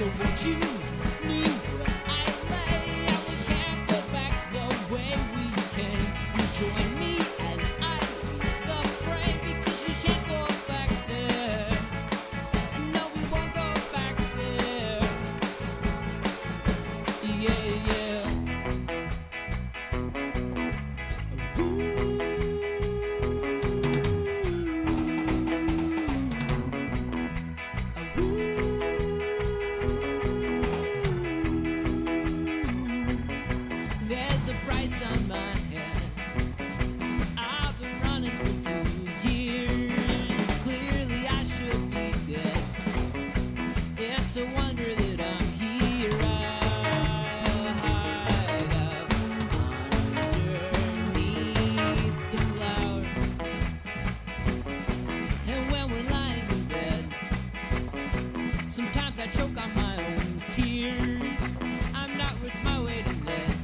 So won't you leave me where I lay? And we can't go back the way we came. You join me as I leave the frame, because we can't go back there. And no, we won't go back there. Yeah, yeah. There's a price on my head. I've been running for 2 years. Clearly I should be dead. It's a wonder that I'm here. I hide up underneath the cloud. And when we're lying in bed, sometimes I choke on my own tears. I'm not worth my weight in lead,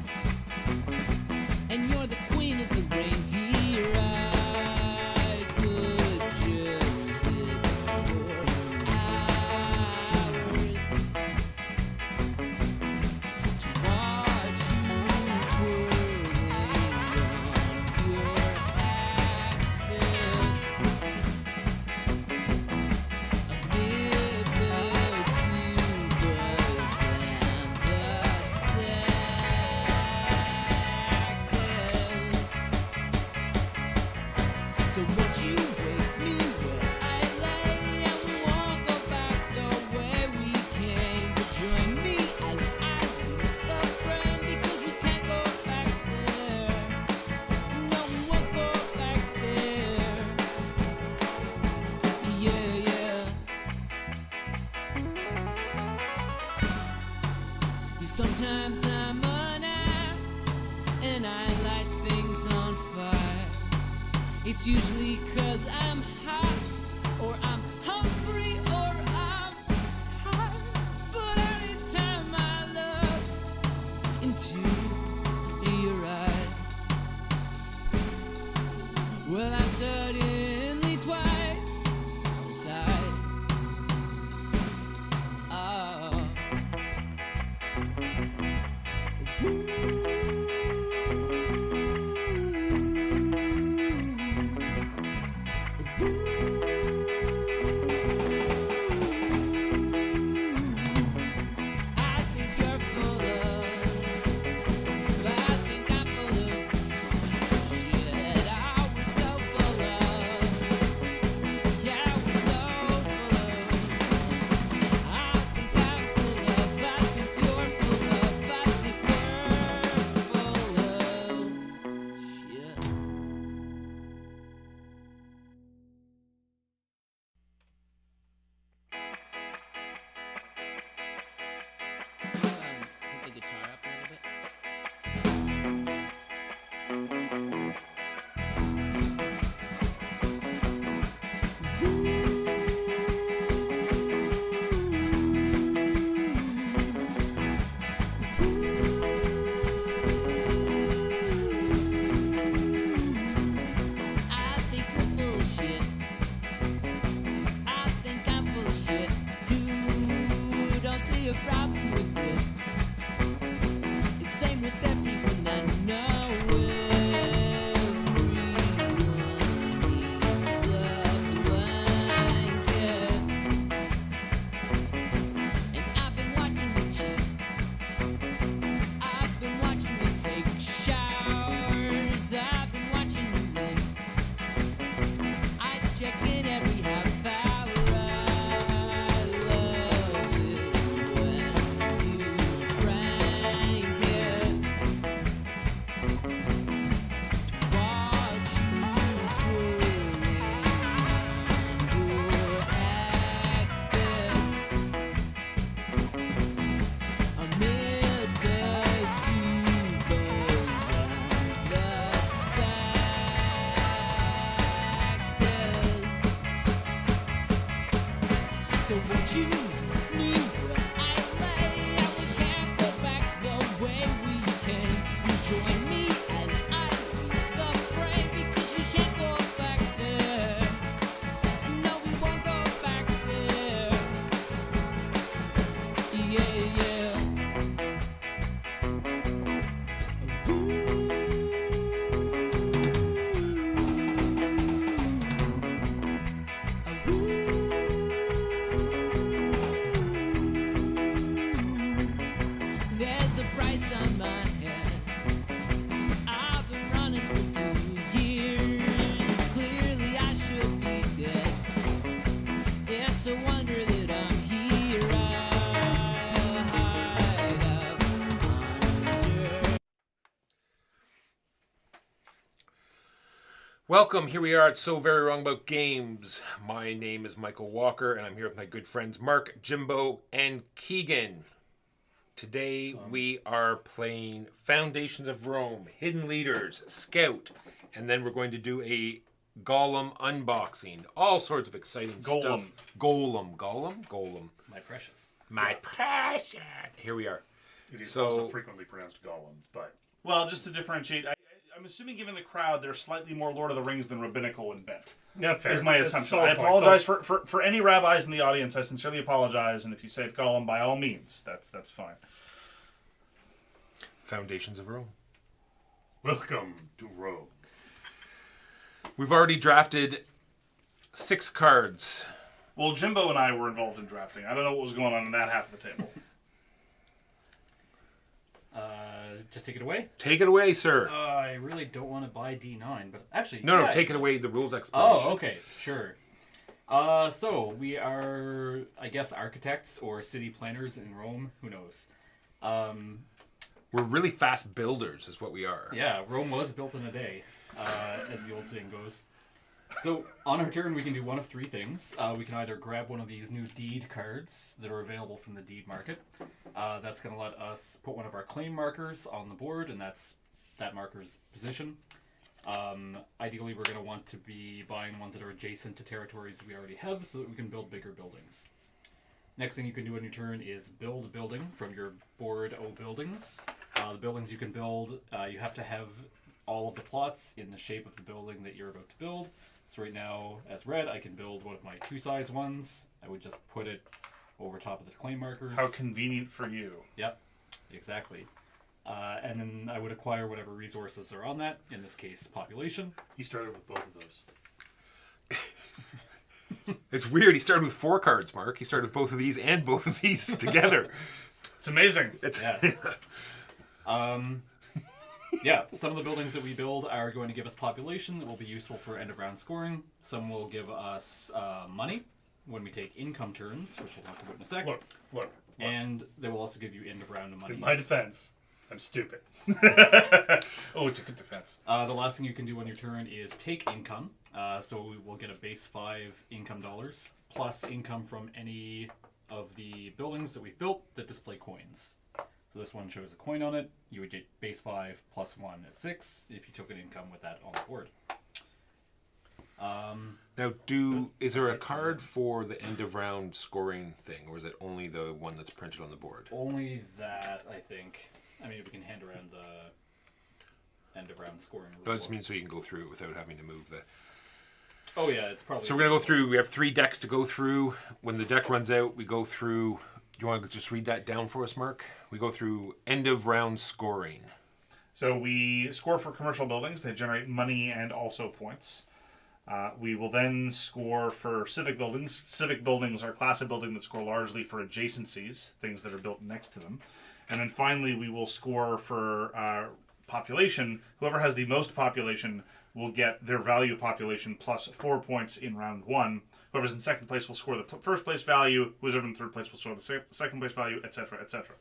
and you're the queen of the reindeer. I could just sit for hours to watch you twirling on your axis amid the tubas and the saxes. So won't you wake me where I lay? And we won't go back the way we came. But join me as I leave the frame, because we can't go back there. No, we won't go back there. Yeah, yeah. Sometimes I'm an ass and I light things on fire. It's usually 'cause I'm hot, or I'm hungry, or I'm tired. But anytime I look into your eyes, well, I'm suddenly twice the size. Oh. Ooh. Welcome, here we are at So Very Wrong About Games. My name is Michael Walker, and I'm here with my good friends Mark, Jimbo, and Keegan. Today we are playing Foundations of Rome, Hidden Leaders, Scout, and then we're going to do a Gollum unboxing. All sorts of exciting stuff. Gollum. My precious. My precious. Here we are. It is also frequently pronounced Gollum, but... Well, just to differentiate, I'm assuming given the crowd, they're slightly more Lord of the Rings than rabbinical and bent. Yeah, fair. Is my assumption. I apologize for any rabbis in the audience. I sincerely apologize, and if you said Gollum, by all means, that's fine. Foundations of Rome. Welcome to Rome. We've already drafted 6 cards. Well, Jimbo and I were involved in drafting. I don't know what was going on in that half of the table. Just take it away? Take it away, sir. I really don't want to buy D9, but actually... No, take it away, the rules explanation. Oh, okay, sure. So, we are, I guess, architects or city planners in Rome. Who knows? We're really fast builders, is what we are. Yeah, Rome was built in a day, as the old saying goes. So, on our turn, we can do one of 3 things. We can either grab one of these new deed cards that are available from the deed market. That's going to let us put one of our claim markers on the board, and that's that marker's position. Ideally, we're going to want to be buying ones that are adjacent to territories we already have so that we can build bigger buildings. Next thing you can do on your turn is build a building from your board O buildings. The buildings you can build, you have to have all of the plots in the shape of the building that you're about to build. So right now, as red, I can build one of my 2-size ones. I would just put it over top of the claim markers. How convenient for you. Yep, exactly. And then I would acquire whatever resources are on that, in this case, population. He started with both of those. It's weird, he started with 4 cards, Mark. He started with both of these and both of these together. It's amazing. Yeah, some of the buildings that we build are going to give us population that will be useful for end-of-round scoring. Some will give us money when we take income turns, which we'll talk about in a sec. Look. And they will also give you end-of-round money. In my defense, I'm stupid. Oh, it's a good defense. The last thing you can do on your turn is take income. So we will get a base 5 income dollars, plus income from any of the buildings that we've built that display coins. So this one shows a coin on it. You would get base 5 plus 1 is 6 if you took an income with that on the board. Now, is there a card for the end of round scoring thing, or is it only the one that's printed on the board? Only that, I think. I mean, we can hand around the end of round scoring rule. No, this means so you can go through it without having to move the... Oh yeah, it's probably... So we're going to go through, we have 3 decks to go through. When the deck runs out, we go through... Do you want to just read that down for us, Mark? We go through end of round scoring. So we score for commercial buildings. They generate money and also points. We will then score for civic buildings. Civic buildings are a class of building that score largely for adjacencies, things that are built next to them. And then finally, we will score for population. Whoever has the most population will get their value of population plus 4 points in round 1. Whoever's in second place will score the first place value. Whoever's in third place will score the second place value, etc., etc.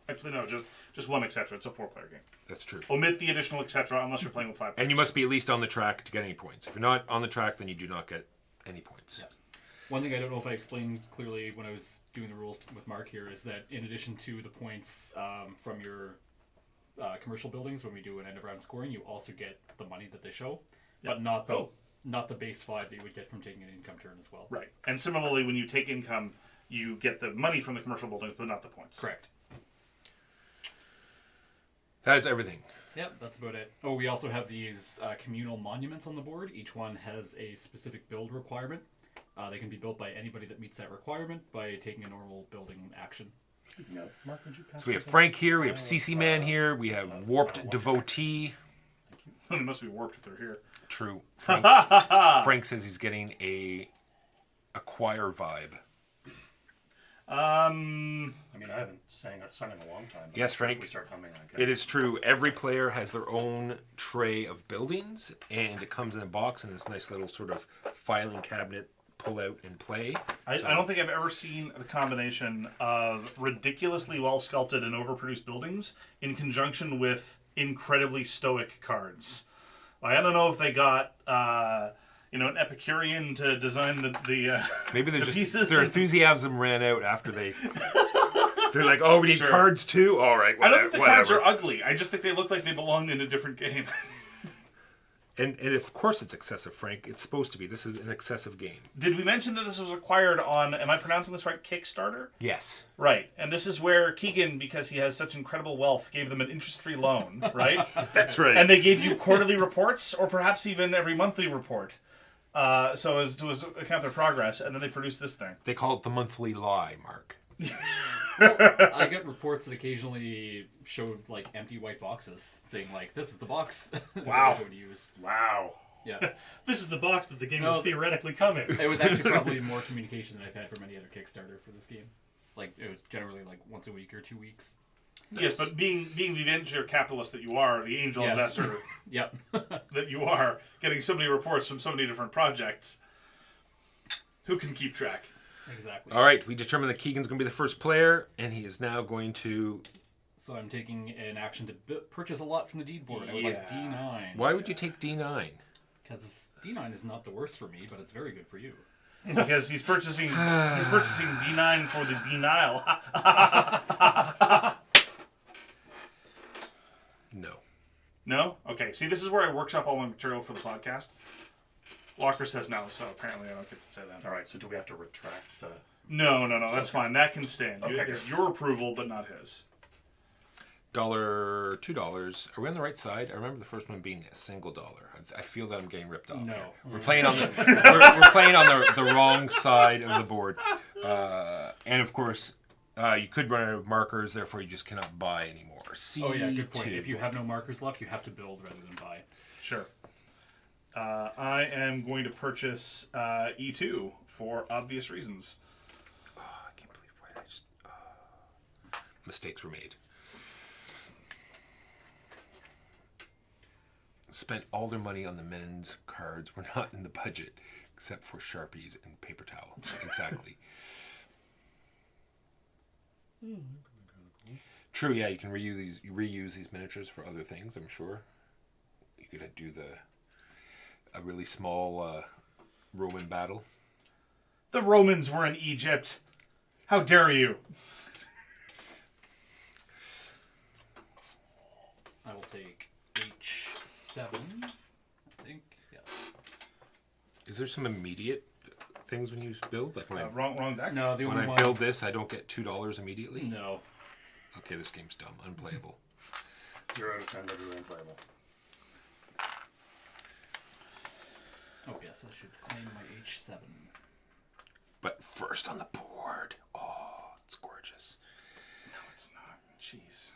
Actually, no, just one etc. It's a 4-player game. That's true. Omit the additional etc. unless you're playing with 5 players. And you must be at least on the track to get any points. If you're not on the track, then you do not get any points. Yeah. One thing I don't know if I explained clearly when I was doing the rules with Mark here is that in addition to the points from your commercial buildings, when we do an end-of-round scoring, you also get the money that they show, but not the base 5 that you would get from taking an income turn as well. Right. And similarly, when you take income, you get the money from the commercial buildings, but not the points. Correct. That is everything. Yep, that's about it. Oh, we also have these communal monuments on the board. Each one has a specific build requirement. They can be built by anybody that meets that requirement by taking a normal building action. No. Mark, would you pass So we have Frank here, we have CC Man here, we have Warped Devotee. They must be warped if they're here. True. Frank says he's getting a choir vibe. I mean, I haven't sung in a long time. But Yes, Frank. If we start humming, I guess. It is true. Every player has their own tray of buildings, and it comes in a box in this nice little sort of filing cabinet, pull out and play. I don't think I've ever seen the combination of ridiculously well sculpted and overproduced buildings in conjunction with incredibly stoic cards. I don't know if they got an Epicurean to design the Maybe they're the just pieces. their enthusiasm ran out after they. They're like, oh, we need Sure. cards too. All right, I don't whatever. think the cards are ugly. I just think they look like they belonged in a different game. And of course it's excessive, Frank. It's supposed to be. This is an excessive game. Did we mention that this was acquired on, am I pronouncing this right, Kickstarter? Yes. Right. And this is where Keegan, because he has such incredible wealth, gave them an interest-free loan, right? That's right. And they gave you quarterly reports, or perhaps even every monthly report, so as to account their progress, and then they produced this thing. They call it the monthly lie, Mark. I get reports that occasionally showed like empty white boxes saying like, this is the box that Wow. I would use. Wow. Yeah. This is the box that the game No, will theoretically come in. It was actually probably more communication than I've had from any other Kickstarter for this game. Like, it was generally like once a week or 2 weeks. Yes, but being the venture capitalist that you are, the angel Yes. investor Yep. that you are, getting so many reports from so many different projects, who can keep track? Exactly. All right, we determined that Keegan's going to be the first player, and he is now going to... So I'm taking an action to purchase a lot from the deed board. I would like D9. Why would you take D9? Because D9 is not the worst for me, but it's very good for you. Because he's purchasing D9 for the denial. No. No? Okay, see, this is where I workshop all my material for the podcast. Walker says no, so apparently I don't get to say that. All right, so do we have to retract the... No, that's fine. That can stand. Okay, It's good. your approval, but not his. $1, $2. Are we on the right side? I remember the first one being a single dollar. I feel that I'm getting ripped off. No. Here. We're playing on the we're playing on the wrong side of the board, and of course, you could run out of markers. Therefore, you just cannot buy anymore. Oh yeah, good point. C2. If you have no markers left, you have to build rather than buy. Sure. I am going to purchase E2 for obvious reasons. Oh, I can't believe why I just mistakes were made. Spent all their money on the men's cards. We're not in the budget, except for Sharpies and paper towels. Exactly. True, yeah, you can reuse these miniatures for other things, I'm sure. You could do a really small Roman battle. The Romans were in Egypt. How dare you? I will take H7, I think. Yes. Is there some immediate things when you build? Like when, Wrong deck? No, the when only I ones... build this, I don't get $2 immediately? No. Okay, this game's dumb. Unplayable. 0 out of 10, everywhere unplayable. Oh yes, I should claim my H7. But first on the board. Oh, it's gorgeous. No, it's not. Jeez.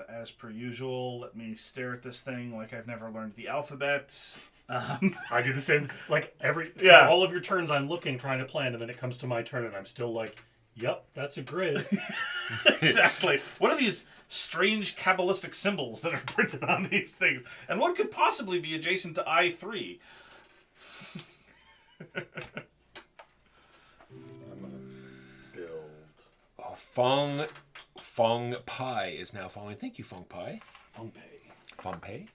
As per usual, let me stare at this thing like I've never learned the alphabet. I do the same. Like, Yeah. for all of your turns, I'm looking, trying to plan, and then it comes to my turn, and I'm still like, yep, that's a grid. Exactly. What are these strange Kabbalistic symbols that are printed on these things? And what could possibly be adjacent to I3? I'm gonna build... Oh, Fong Pai is now following. Thank you, Fong Pai. Pompeii. Fong Pai?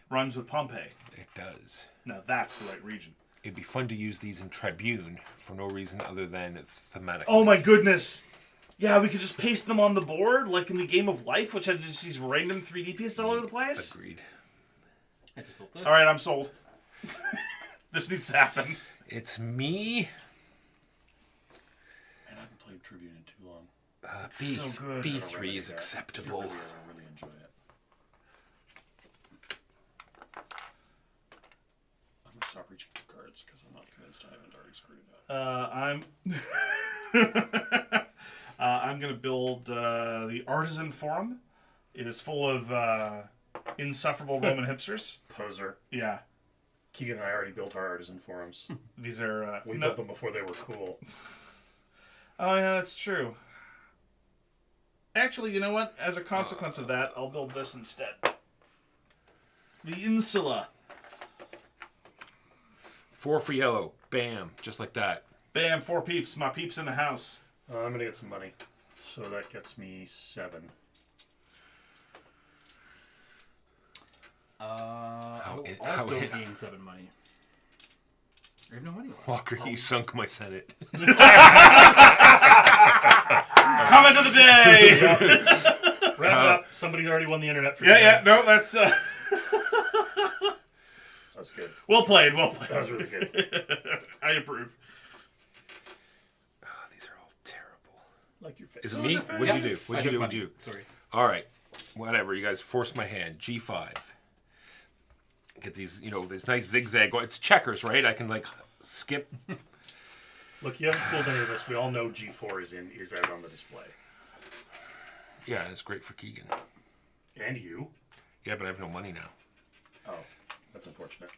Rhymes with Pompeii. It does. Now that's the right region. It'd be fun to use these in Tribune for no reason other than thematic. Oh my goodness! Yeah, we could just paste them on the board, like in the Game of Life, which had just these random 3D pieces all over the place. Agreed. I just built this. Alright, I'm sold. This needs to happen. It's me. Man, I haven't played Tribune in too long. B, so good. B3 is acceptable. It really is. I really enjoy it. I'm gonna stop reaching for cards because I'm not convinced I haven't already screwed it up. I'm gonna build the Artisan Forum. It is full of insufferable Roman hipsters. Poser. Yeah, Keegan and I already built our artisan forums. these are. We built them before they were cool. Oh yeah, that's true. Actually, you know what? As a consequence of that, I'll build this instead. The Insula. 4 for yellow. Bam. Just like that. Bam, 4 peeps. My peeps in the house. I'm gonna get some money. So that gets me 7. I'll how- also gain 7 money. I have no money left. Walker, you sunk my Senate. Comment of the day. Wrap it up. Somebody's already won the internet for Yeah, today. no, that's That was good. well played. That was really good. I approve. Oh, these are all terrible. Like your face. Is it me? What'd you do? I What'd you took do? money. What'd you? Sorry. All right. Whatever. You guys forced my hand. G5. Get these, this nice zigzag. It's checkers, right? I can skip. Look, you haven't fooled any of us. We all know G4 is out on the display. Yeah, and it's great for Keegan. And you. Yeah, but I have no money now. Oh, that's unfortunate.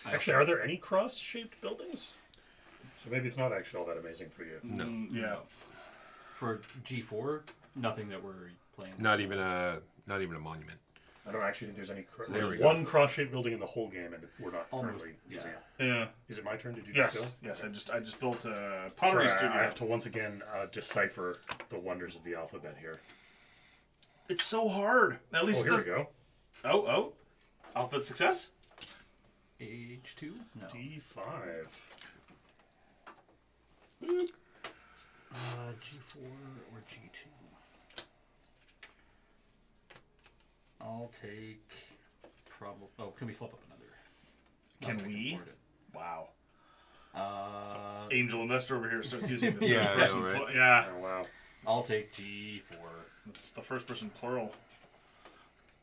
Actually, are there any cross-shaped buildings? So maybe it's not actually all that amazing for you. No. Yeah. For G4, nothing that we're playing. Not even a monument. I don't actually think there's any. There we There's go. one cross-shaped building in the whole game, and we're not Almost, currently yeah. using it. Yeah. Is it my turn? Did you just go? Yes. I just built a pottery Sorry, studio. I have to once again decipher the wonders of the alphabet here. It's so hard. At least Oh, here we go. Oh. Alphabet success. H2? No. D5. G4 or G2? I'll take probably. Oh, can we flip up another? Can Not that I we? afford it. Wow. Uh, Angel investor over here starts using the Yeah, I first know, person. right? Yeah. Oh, wow. I'll take G4. The first person plural.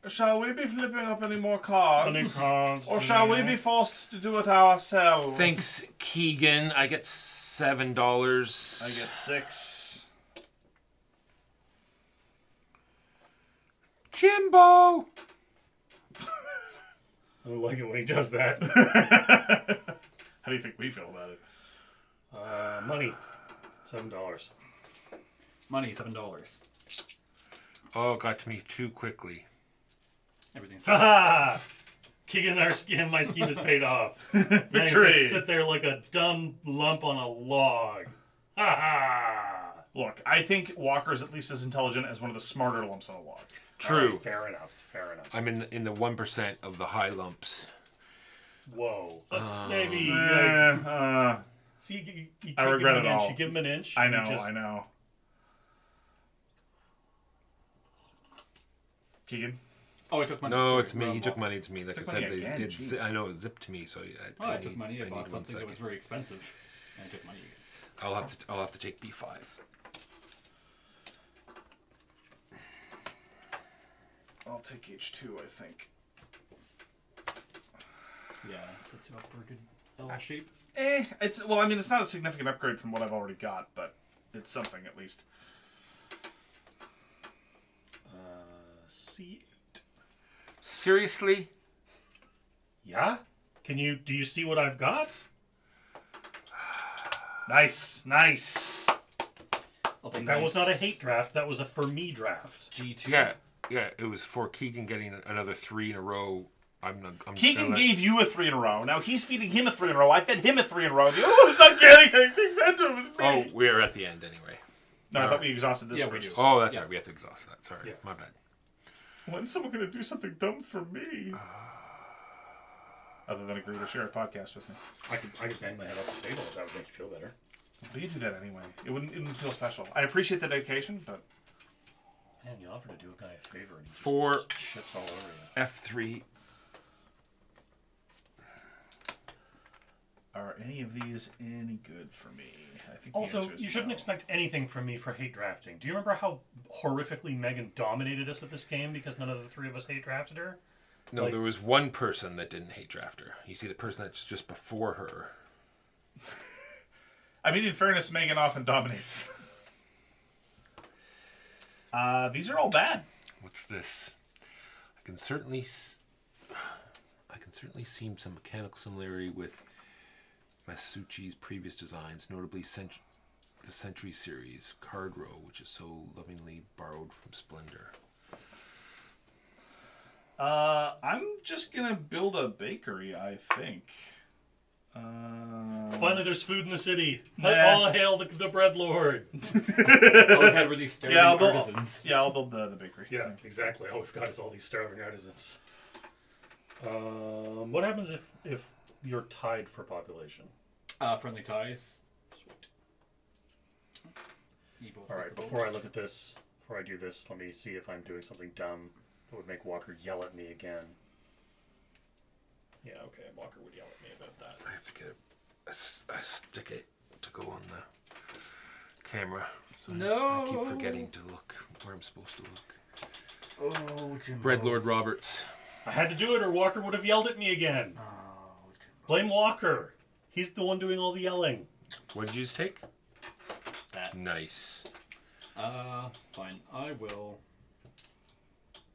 Shall we be flipping up any more cards? Any cards? Or shall we be forced to do it ourselves? Thanks, Keegan. I get $7. I get 6. Jimbo. I don't like it when he does that. How do you think we feel about it? Money. $7. Money, $7. Oh, got to me too quickly. Everything's Ha ha! Keegan, my scheme is paid off. Now you Victory! just sit there like a dumb lump on a log. Ha ha! Look, I think Walker's at least as intelligent as one of the smarter lumps on a log. True. Fair enough. Fair enough. I'm in the 1% of the high lumps. Whoa. Let's maybe. See, you I can't regret give him it an inch. all. You give him an inch. I and know, you just- I know. Keegan? Oh, I took money. No, sorry. it's me. Wrong He took wall. money. It's me. Like I Took said, money again, it's jeez. I know it zipped to me, so Oh, I took money. I need bought 1 something that was second. very expensive. And I took money again. I'll have to take B5. I'll take H2, I think. Yeah, that's up for a good L shape. It's well, I mean, it's not a significant upgrade from what I've already got, but it's something at least. C8. Seriously? Yeah? Do you see what I've got? Nice. I'll take That was not a hate draft. That was a for me draft. G2. Yeah. It was for Keegan getting another 3 in a row. I'm just Keegan gonna let- gave you a 3 in a row. Now he's feeding him a 3 in a row. I fed him a 3 in a row. Oh, he's not getting anything fed to him. It's me. Oh, we're at the end anyway. No, I thought we exhausted this Yeah, we first. do. Oh, that's Yeah. right. We have to exhaust that. Sorry, Yeah. my bad. When's someone going to do something dumb for me? Other than agree to share a podcast with me. I could bang my head off the table if that would make you feel better. But you do that anyway. It wouldn't feel special. I appreciate the dedication, but Man, you offer to do a guy a favor and he For just shits all over you. F3. are any of these any good for me? I think the Also, answer is you shouldn't no. expect anything from me for hate drafting. Do you remember how horrifically Megan dominated us at this game because none of the three of us hate drafted her? No, there was one person that didn't hate drafter. You see, the person that's just before her. I mean, in fairness, Megan often dominates. These are all bad. What's this? I can certainly see some mechanical similarity with Masucci's previous designs, notably the Century series card row, which is so lovingly borrowed from Splendor. I'm just gonna build a bakery, I think. Finally, there's food in the city. Nah. All hail the bread lord. All we've had were these starving I'll artisans. build the bakery. Yeah, exactly. All we've got is all these starving artisans. What happens if you're tied for population? Friendly ties. Sweet. You both All get right. the Before I votes. look at this, before I do this, let me see if I'm doing something dumb that would make Walker yell at me again. Yeah. Okay. Walker would yell at me about that. I have to get a stick it to go on the camera. So No. I keep forgetting to look where I'm supposed to look. Oh, Jimbo. Breadlord Roberts. I had to do it, or Walker would have yelled at me again. Oh, Jimbo. Blame Walker. He's the one doing all the yelling. What did you just take? That. Nice. Fine. I will.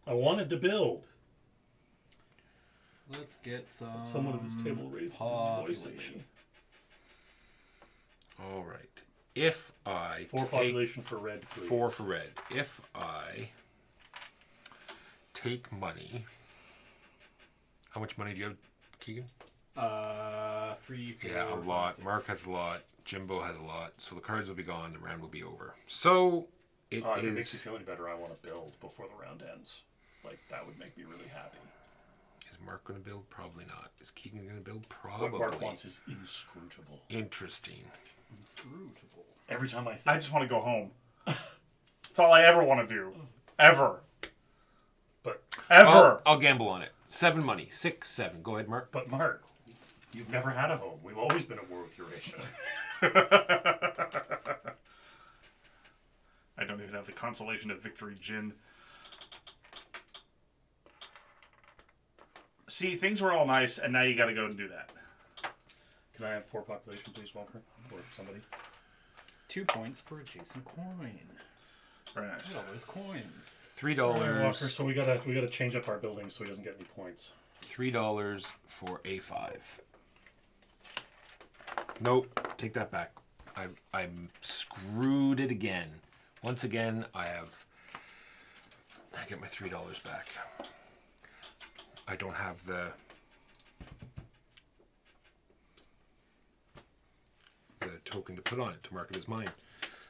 I wanted to build. Let's get some. Someone at this table raises his voice at me. population. All right. If I 4 take population for red, please. 4 for red. If I take money, how much money do you have, Keegan? 3, 4. Yeah, a 5, lot. 6. Mark has a lot. Jimbo has a lot. So the cards will be gone. The round will be over. So it If it makes you is. feel any better, I want to build before the round ends. Like, that would make me really happy. Is Mark going to build? Probably not. Is Keegan going to build? What Probably. Mark wants is inscrutable. Interesting. Inscrutable. Every time I I think. just want to go home. That's all I ever want to do. Ever. But Ever. I'll gamble on it. 7 money. 6, 7. Go ahead, Mark. Mark, you've never had a home. We've always been at war with Eurasia. I don't even have the consolation of victory gin. See, things were all nice, and now you got to go and do that. Can I have 4 population, please, Walker? Or somebody? 2 points per adjacent coin. Very nice. Look at all those coins. $3. Walker, so we gotta change up our buildings so he doesn't get any points. $3 for A5. Nope. Take that back. I'm screwed it again. Once again, I get my $3 back. I don't have the token to put on it to mark it as mine.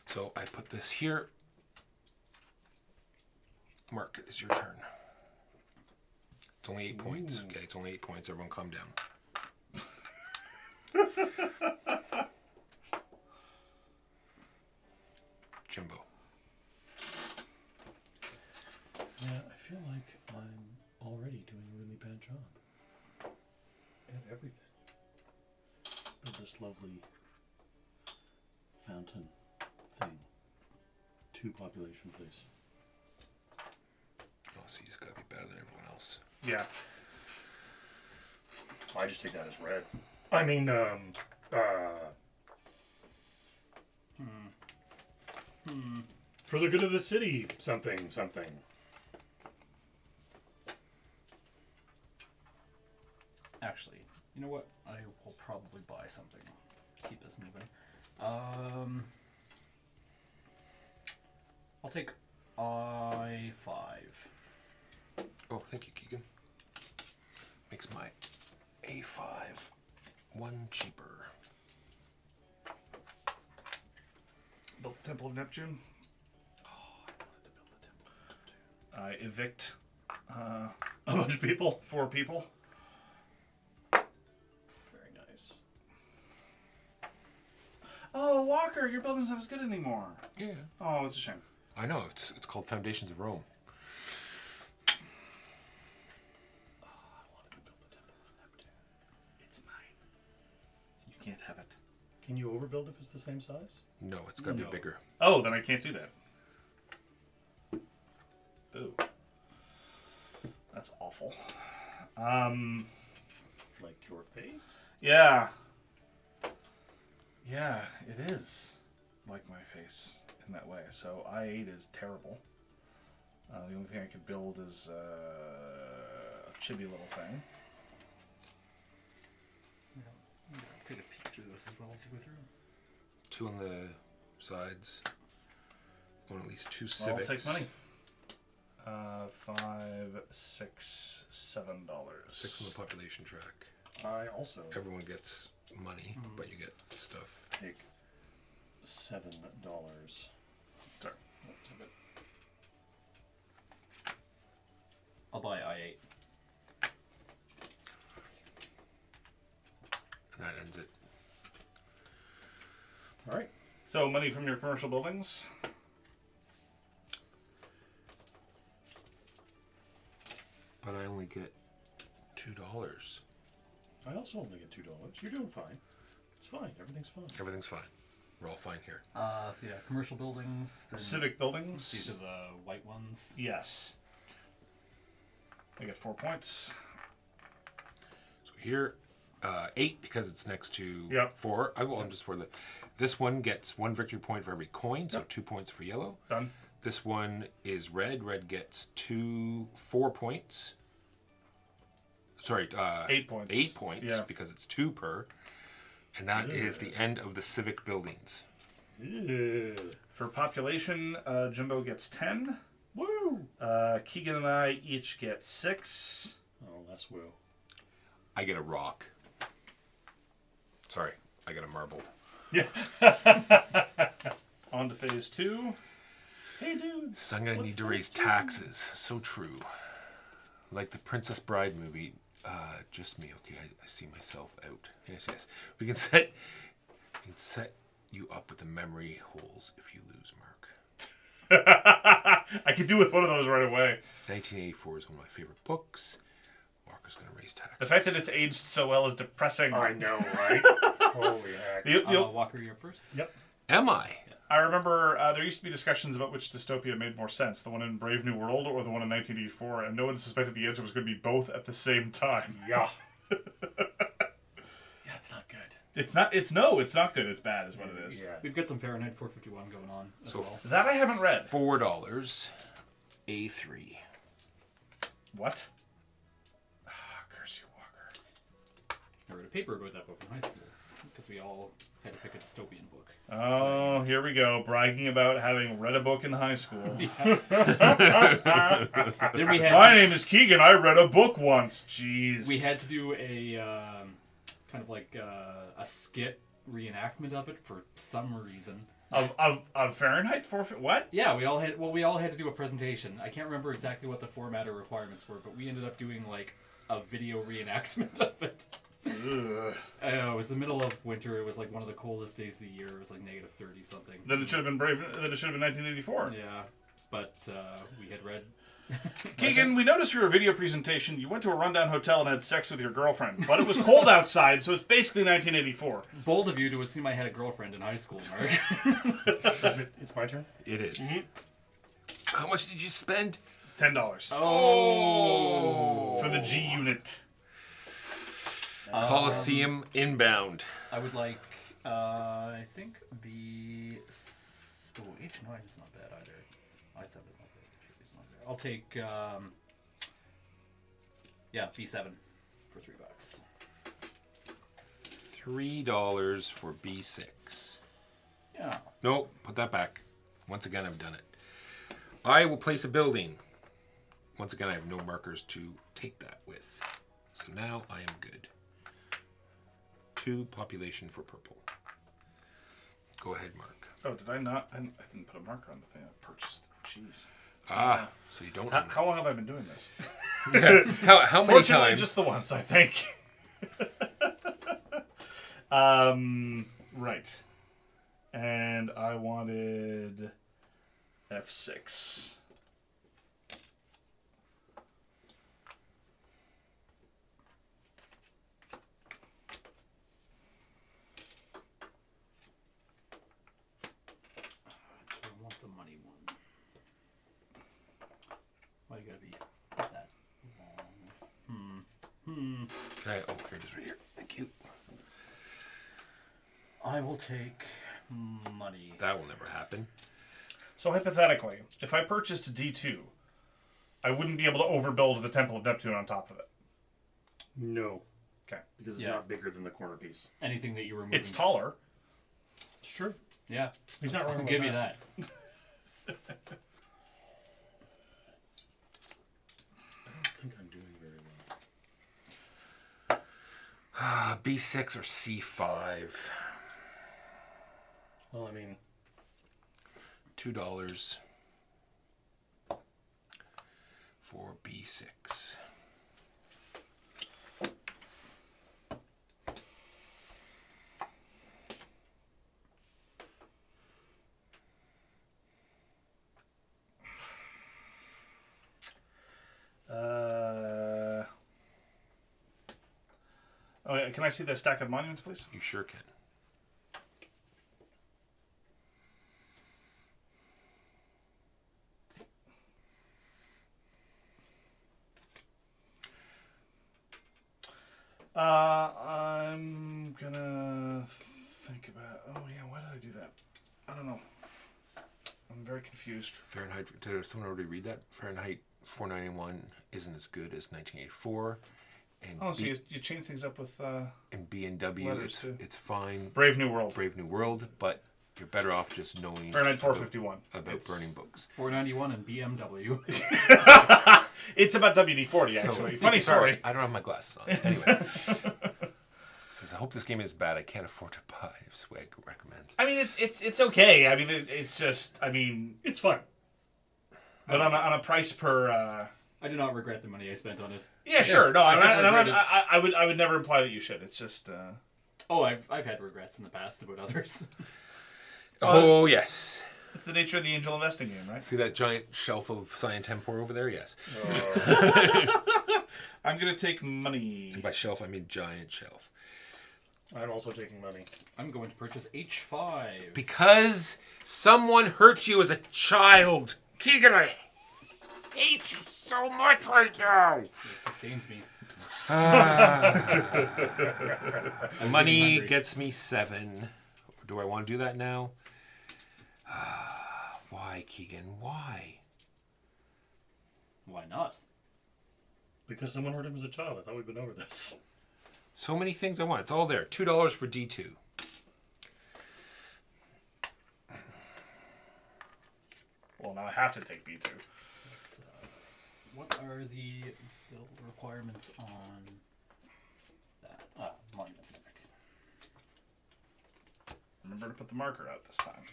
So I put this here. Mark, it is your turn. It's only 8 points. Okay, it's only 8 points. Everyone calm down. Jimbo. Yeah, I feel like I'm already doing a really bad job at everything. Build this lovely fountain thing. 2 population, please. Oh, see, he's got to be better than everyone else. Yeah. I just take that as red. I mean, for the good of the city, something. Actually, you know what? I will probably buy something. Keep this moving. I'll take I5. Oh, thank you, Keegan. Makes my A5 one cheaper. Built the Temple of Neptune. Oh, I wanted to build a temple. I evict A bunch of people. 4 people. Very nice. Oh, Walker, your building's not as good anymore. Yeah. Oh, it's a shame. I know. It's called Foundations of Rome. I wanted to build the Temple of Neptune. It's mine. You can't have it. Can you overbuild if it's the same size? No, it's got to No. be bigger. Oh, then I can't do that. Boo. That's awful. Like your face? Yeah. Yeah, it is like my face in that way. So I8 is terrible. The only thing I could build is a chibi little thing. Take a peek through this as well as you go through. 2 on the sides. Or at least 2 Well, I'll civics. take money. $5, $6, $7. 6 on the population track. I also Everyone gets money, but you get stuff. take $7. Sorry. I'll buy I8. All right. So money from your commercial buildings. But I only get $2. I also only get $2. You're doing fine. It's fine. Everything's fine. Everything's fine. We're all fine here. So yeah, commercial buildings. Then Civic buildings. These are the white ones. Yes. I get 4 points. So here, 8 because it's next to Yep. 4. I'm just for the. This one gets 1 victory point for every coin, so 2 points for yellow. Done. This one is red. Red gets 4 points. Sorry, 8 points. 8 points Yeah. because it's 2 per. And that is the end of the civic buildings. For population, Jimbo gets 10. Woo! Keegan and I each get 6. Oh, that's woo. I get a rock. Sorry, I get a marble. Yeah. On to phase 2. Hey, dude. So I'm going to What's need to raise phase 2? taxes. So true. Like the Princess Bride movie. Just me. Okay, I see myself out. Yes, yes. We can set you up with the memory holes if you lose, Mark. I could do with one of those right away. 1984 is one of my favorite books. Mark is going to raise taxes. The fact that it's aged so well is depressing. I know, right? Holy heck. Walker, you're first. Yep. Am I? I remember there used to be discussions about which dystopia made more sense, the one in Brave New World or the one in 1984, and no one suspected the answer was going to be both at the same time. Yeah. Yeah, it's not good. It's not good. It's bad, is what it is. Yeah. We've got some Fahrenheit 451 going on as So well. That I haven't read. $4. A3. What? Ah, curse you, Walker. I wrote a paper about that book in high school because we all had to pick a dystopian book. Oh, here we go, bragging about having read a book in high school. Then we had My name is Keegan. I read a book once. Jeez. we had to do a kind of like a skit reenactment of it for some reason. of Fahrenheit 4. What? Yeah, we all had to do a presentation. I can't remember exactly what the format or requirements were, but we ended up doing like a video reenactment of it. Ugh. It was the middle of winter. It was like one of the coldest days of the year. It was like negative 30 something. Then it should have been Brave. Then it should have been 1984. Yeah, but we had read. Keegan, we noticed for your video presentation, you went to a rundown hotel and had sex with your girlfriend, but it was cold outside, so it's basically 1984. Bold of you to assume I had a girlfriend in high school, Mark. It's my turn? It is. How much did you spend? $10 Oh. for the G unit. Coliseum inbound. I would like, I think the. Oh, H9 is not bad either. I7 is not bad. It's not bad. I'll take, B7 for $3. $3 for B6. Yeah. No, put that back. Once again, I've done it. I will place a building. Once again, I have no markers to take that with. So now I am good. 2 population for purple. Go ahead, Mark. Oh, did I not? I didn't put a marker on the thing I purchased. Jeez. So you don't How long have I been doing this? how many Fortunately, times? just the once, I think. Right. And I wanted F6. I want the money one. Why you gotta be that long? Okay, oh, here it is right here. Thank you. I will take money. That will never happen. So hypothetically, if I purchased D2, I wouldn't be able to overbuild the Temple of Neptune on top of it. No. Okay. Because it's Yeah. not bigger than the corner piece. Anything that you remove. It's taller. It's true. Yeah, He's not wrong I'll about give you that. that. I don't think I'm doing very well. B6 or C5. Well, I mean, $2 for B6. Can I see the stack of monuments, please? You sure can. I'm gonna think about. Oh yeah, why did I do that? I don't know. I'm very confused. Fahrenheit. Did someone already read that? Fahrenheit 491 isn't as good as 1984. And Oh, so you change things up with and B and W, letters, too. it's fine. Brave New World. Brave New World, but you're better off just knowing Fahrenheit 451. about burning books. 491 and BMW. It's about WD-40 actually. Funny Sorry, story. I don't have my glasses on. Anyway. Says, I hope this game is bad. I can't afford to buy. Swag recommends. I mean, it's okay. I mean, it's just. I mean, It's fun. but on a price per. I do not regret the money I spent on it. Yeah, sure. No, I I would never imply that you should. It's just. Oh, I've had regrets in the past about others. Oh, yes. It's the nature of the angel investing game, right? See that giant shelf of Cyan Tempor over there? Yes. I'm gonna take money. And by shelf, I mean giant shelf. I'm also taking money. I'm going to purchase H5. Because someone hurt you as a child. Keegan, I hate you so much right now. It sustains me. Money hungry. gets me 7. Do I want to do that now? Why, Keegan? Why? Why not? Because someone hurt him as a child. I thought we'd been over this. So many things I want. It's all there. $2 for D2. Well, now I have to take B2. What are the build requirements on that? Monument stack. Remember to put the marker out this time.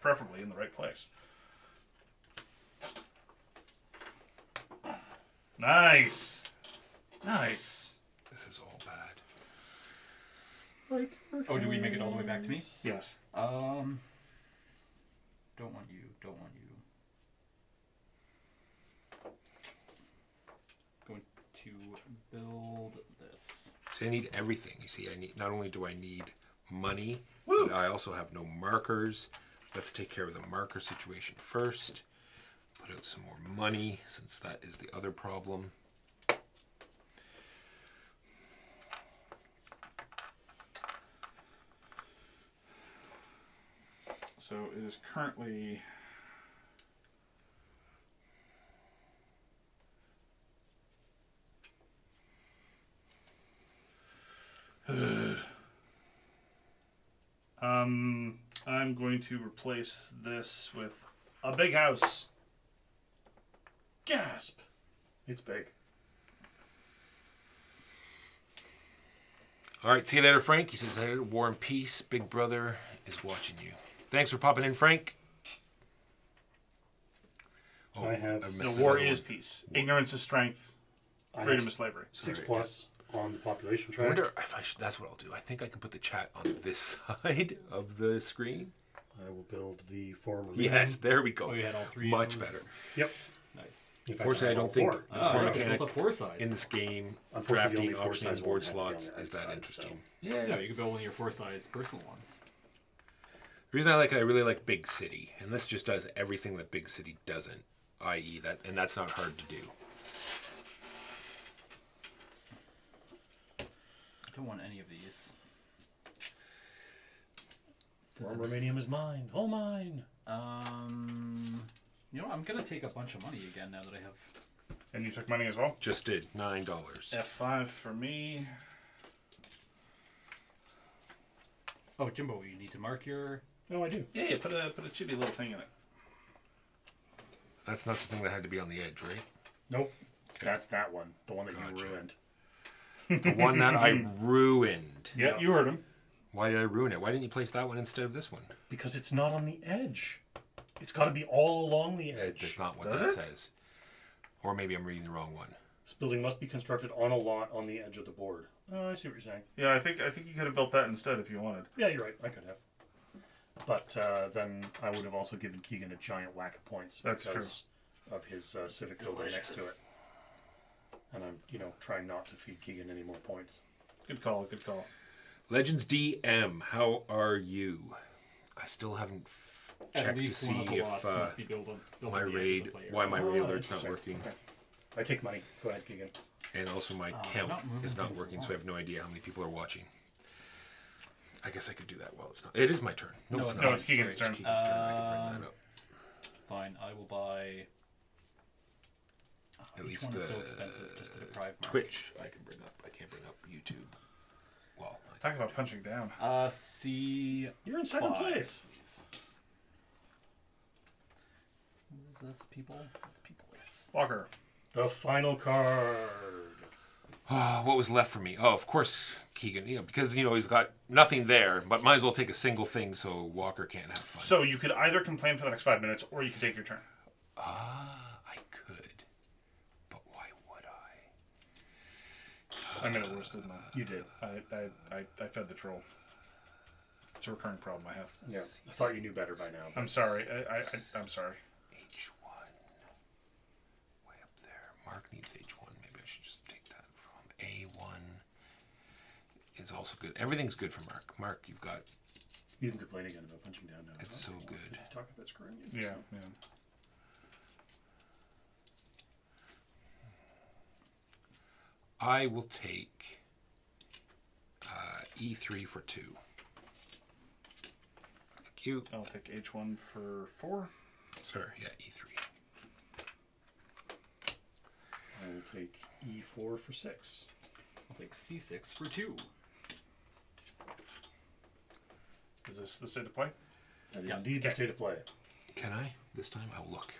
Preferably in the right place. Nice. Nice. This is all bad. Oh, do we make it all the way back to me? Yes. Don't want you. Don't want you. Going to build this. See, I need everything. You see, I need. Not only do I need money, but I also have no markers. Let's take care of the marker situation first. Put out some more money, since that is the other problem. So it is currently. I'm going to replace this with a big house. Gasp! It's big. All right, see you later, Frank. He says, War and Peace. Big Brother is watching you. Thanks for popping in, Frank. Oh, I have- I've The missed war another is one. peace. Ignorance is strength. I Freedom have is slavery. 6+ on the population I track. wonder if I should, that's what I'll do. I think I can put the chat on this side of the screen. I will build the former. Yes, there we go. Oh, you had all three. Much of better. those? Yep. Nice. In fact, Unfortunately, I have don't all think four. the Ah, core yeah, mechanic built a 4-size. in this game, Unfortunately, drafting, the only auctioning, 4-size board won't have to be on slots the is that outside, interesting. Yeah, Yeah. you could build one of your 4-size personal ones. The reason I like it, I really like Big City, and this just does everything that Big City doesn't, i.e. that, and that's not hard to do. I don't want any of these. Former Romanium is mine. All mine. You know, I'm gonna take a bunch of money again now that I have. And you took money as well? Just did $9. F5 for me. Oh, Jimbo, you need to mark your. Oh, I do. Yeah, put a chibi little thing in it. That's not the thing that had to be on the edge, right? Nope. That's that one. The one that Gotcha. you ruined. The one that I ruined. Yeah, you heard him. Why did I ruin it? Why didn't you place that one instead of this one? Because it's not on the edge. It's got to be all along the edge. That's not what Does that it? says. Or maybe I'm reading the wrong one. This building must be constructed on a lot on the edge of the board. Oh, I see what you're saying. Yeah, I think you could have built that instead if you wanted. Yeah, you're right. I could have. But then I would have also given Keegan a giant whack of points That's because of his civic building next to it. And I'm, trying not to feed Keegan any more points. Good call. Good call. Legends DM, how are you? I still haven't At checked to least see one of the if lots must be built my the edge of raid, the player. why my raid Oh, alert's not interesting. working, Okay. I take money. Go ahead, Keegan. and also my not count moving is not things working, so I along. have no idea how many people are watching. I guess I could do that while it's not. It is my turn. No, it's it's not. No, it's Keegan's Sorry, turn. It's Keegan's turn. I can bring that up. Fine, I will buy. At each least one is so the expensive just to deprive Mark. Twitch I can bring up. I can't bring up YouTube. Well, Talk about punching down. C. You're in second 5, place. please. Who is this? People? It's people. Yes. Walker. The final card. what was left for me? Oh, of course, Keegan. Because he's got nothing there, but might as well take a single thing so Walker can't have fun. So you could either complain for the next 5 minutes, or you could take your turn. I could, but why would I? I made it worse, didn't I? You did. I fed the troll. It's a recurring problem I have. Yeah. I thought you knew better by now. I'm sorry. I'm sorry. H1, way up there. Mark needs H1. Maybe I should just take that from A1. Is also good. Everything's good for Mark. Mark, you've got. You can complain again about punching down now. It's so good. He's talking about screwing you. Yeah. I will take E3 for 2. Thank you. I'll take H1 for 4. Sorry, yeah, E3. I will take E4 for 6. I'll take C6 for 2. Is this the state of play? That is indeed the state of play. Can I? This time I'll look.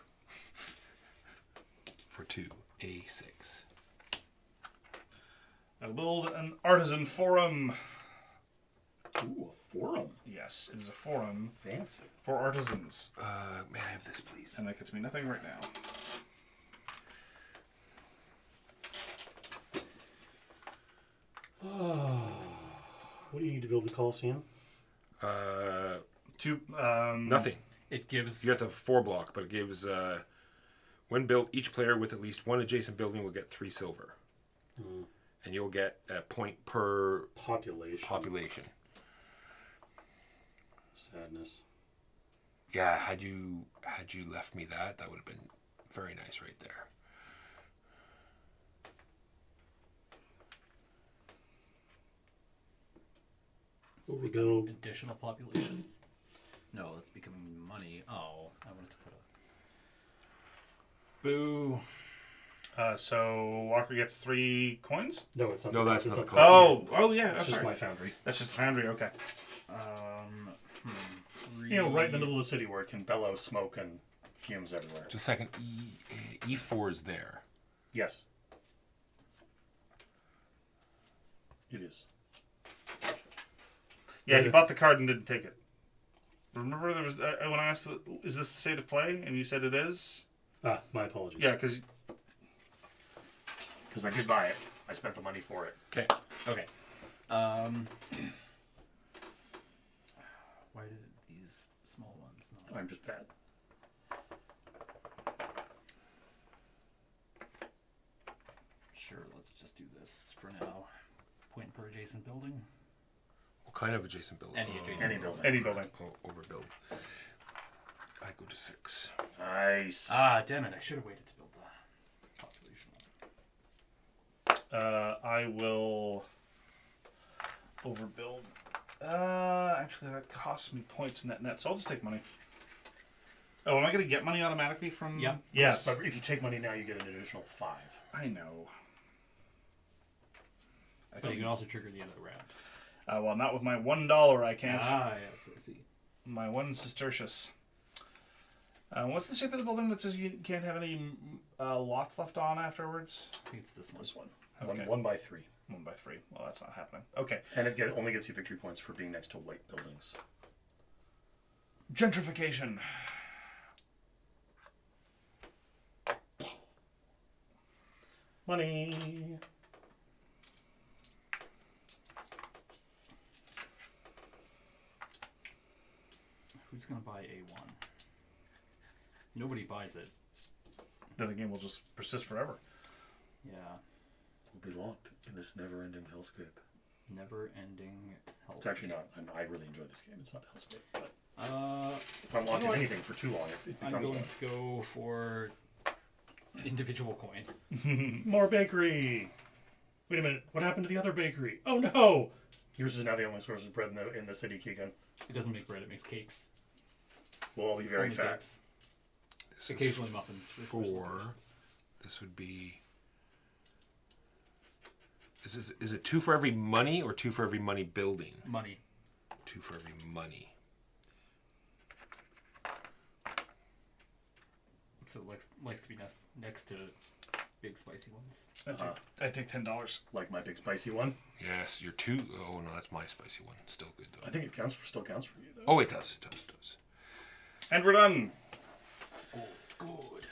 For 2, A6. I'll build an artisan forum. Ooh, a forum. Yes, it is a forum Fancy. for artisans. May I have this, please? And that gets me nothing right now. What do you need to build the Coliseum? Nothing. It gives. You have to have 4 block, but it gives, when built, each player with at least 1 adjacent building will get 3 silver. And you'll get a point per Population. population. Sadness. Yeah, had you left me that would have been very nice right there. Overbuild. Additional population? No, that's becoming money. Oh, I wanted to put a. Boo. So Walker gets 3 coins? No, it's not. No, that's it's not the Oh yeah. That's That's just right. my foundry. That's just foundry. Okay. Right in the middle of the city where it can bellow smoke and fumes everywhere. Just a second. E4 is there. Yes. It is. Yeah, he bought the card and didn't take it. Remember, there was when I asked, "Is this the state of play?" and you said it is. Ah, my apologies. Yeah, because Because I did buy it. I spent the money for it. Okay. Okay. Why did these small ones not? I'm just bad. Sure, let's just do this for now. Point per adjacent building. What kind of adjacent building? Any adjacent Any building. any building. Overbuild. I go to 6. Nice. Ah, damn it! I should have waited to build the population. I will overbuild. Actually, that costs me points net, so I'll just take money. Oh, am I going to get money automatically from? Yeah. Yes. But if you take money now, you get an additional 5. I know. But you can also trigger the end of the round. Well, not with my $1. I can't. Ah, yes, I see. My 1 sestertius. What's the shape of the building that says you can't have any lots left on afterwards? I think it's this one. This one. Okay. 1 by 3. 1 by 3. Well, that's not happening. Okay. And it only gets you victory points for being next to white buildings. Gentrification. Money. Who's gonna buy A1? Nobody buys it. Then the game will just persist forever. Yeah. will be locked in this never-ending hellscape. Never-ending hellscape. It's actually not. I really enjoy this game. It's not hellscape, but if I'm you know locked in what? anything for too long, it I'm becomes going one. to go for individual coin. More bakery. Wait a minute. What happened to the other bakery? Oh no! Yours is now the only source of bread in the city, Keegan. It doesn't make bread; it makes cakes. We'll all be very Only fat. cakes. This Occasionally is muffins. for four. special occasions. This would be. Is it 2 for every money or 2 for every money building? Money. 2 for every money. So it likes to be next to big spicy ones. I take $10. Like my big spicy one. Yes, you're 2. Oh no, that's my spicy one. Still good though. I think it still counts for you though. Oh, it does. It does. And we're done. Good.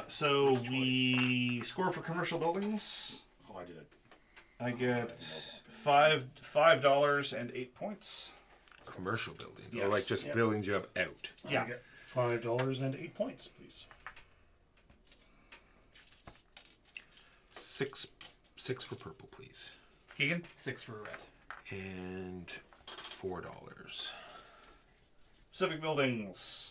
So we score for commercial buildings. Oh, I did it. I get $5 and 8 points. Commercial buildings, or Yes, like just yeah. buildings you have out. Yeah. I get $5 and 8 points, please. 6 for purple, please, Keegan? 6 for red. and $4. Civic buildings.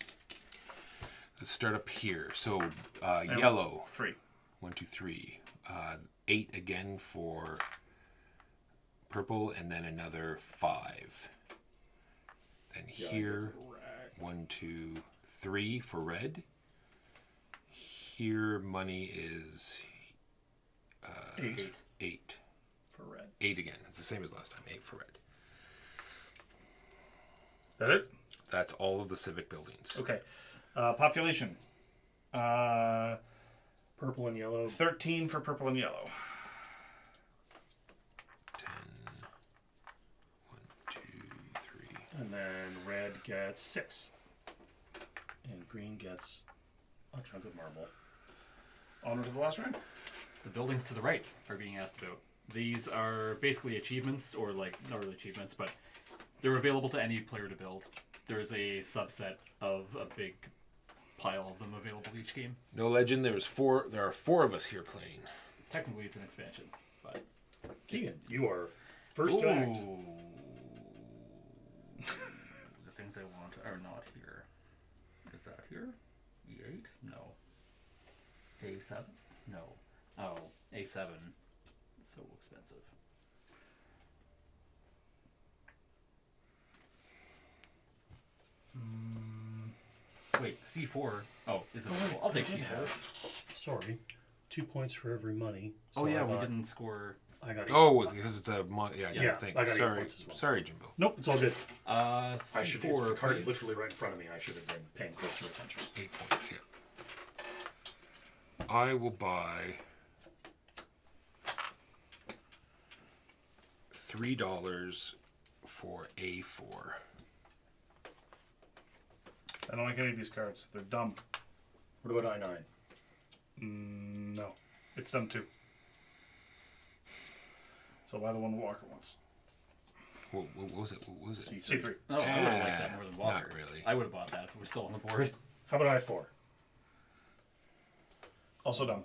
Let's start up here. So And yellow. 3. 1, 2, 3. 8 again for purple, and then another 5. Then here, 1, 2, 3 for red. Here, money is 8. For red. 8 again. It's the same as last time. 8 for red. That it? That's all of the civic buildings. Okay. Population. Purple and yellow. 13 for purple and yellow. 10. 1, 2, 3. And then red gets 6. And green gets a chunk of marble. On to the last round. The buildings to the right are being asked about. These are basically achievements, or like, not really achievements, but they're available to any player to build. There's a subset of a big pile of them available each game. No legend. There are 4 of us here playing. Technically, it's an expansion, but Keegan, you are first to act. The things I want are not here. Is that here? E8? No. A7? No. Oh, A7. So expensive. Wait, C4. Oh, is it? I'll take C4. Sorry. 2 points for every money. So Oh yeah, I we got- didn't score. I got 8. Oh, because it's a yeah. I Yeah, didn't think. I got 8 Sorry, points as well. sorry, Jimbo. Nope, it's all good. C4. I should. The card is please. literally right in front of me. I should have been paying closer attention. 8 points. Yeah. I will buy $3 for A4. I don't like any of these cards. They're dumb. What about I9? No. It's dumb too. So buy the one that Walker wants. What was it? What was it? C3. Oh, I would have liked that more than Walker. Not really. I would have bought that if it was still on the board. How about I4? Also dumb.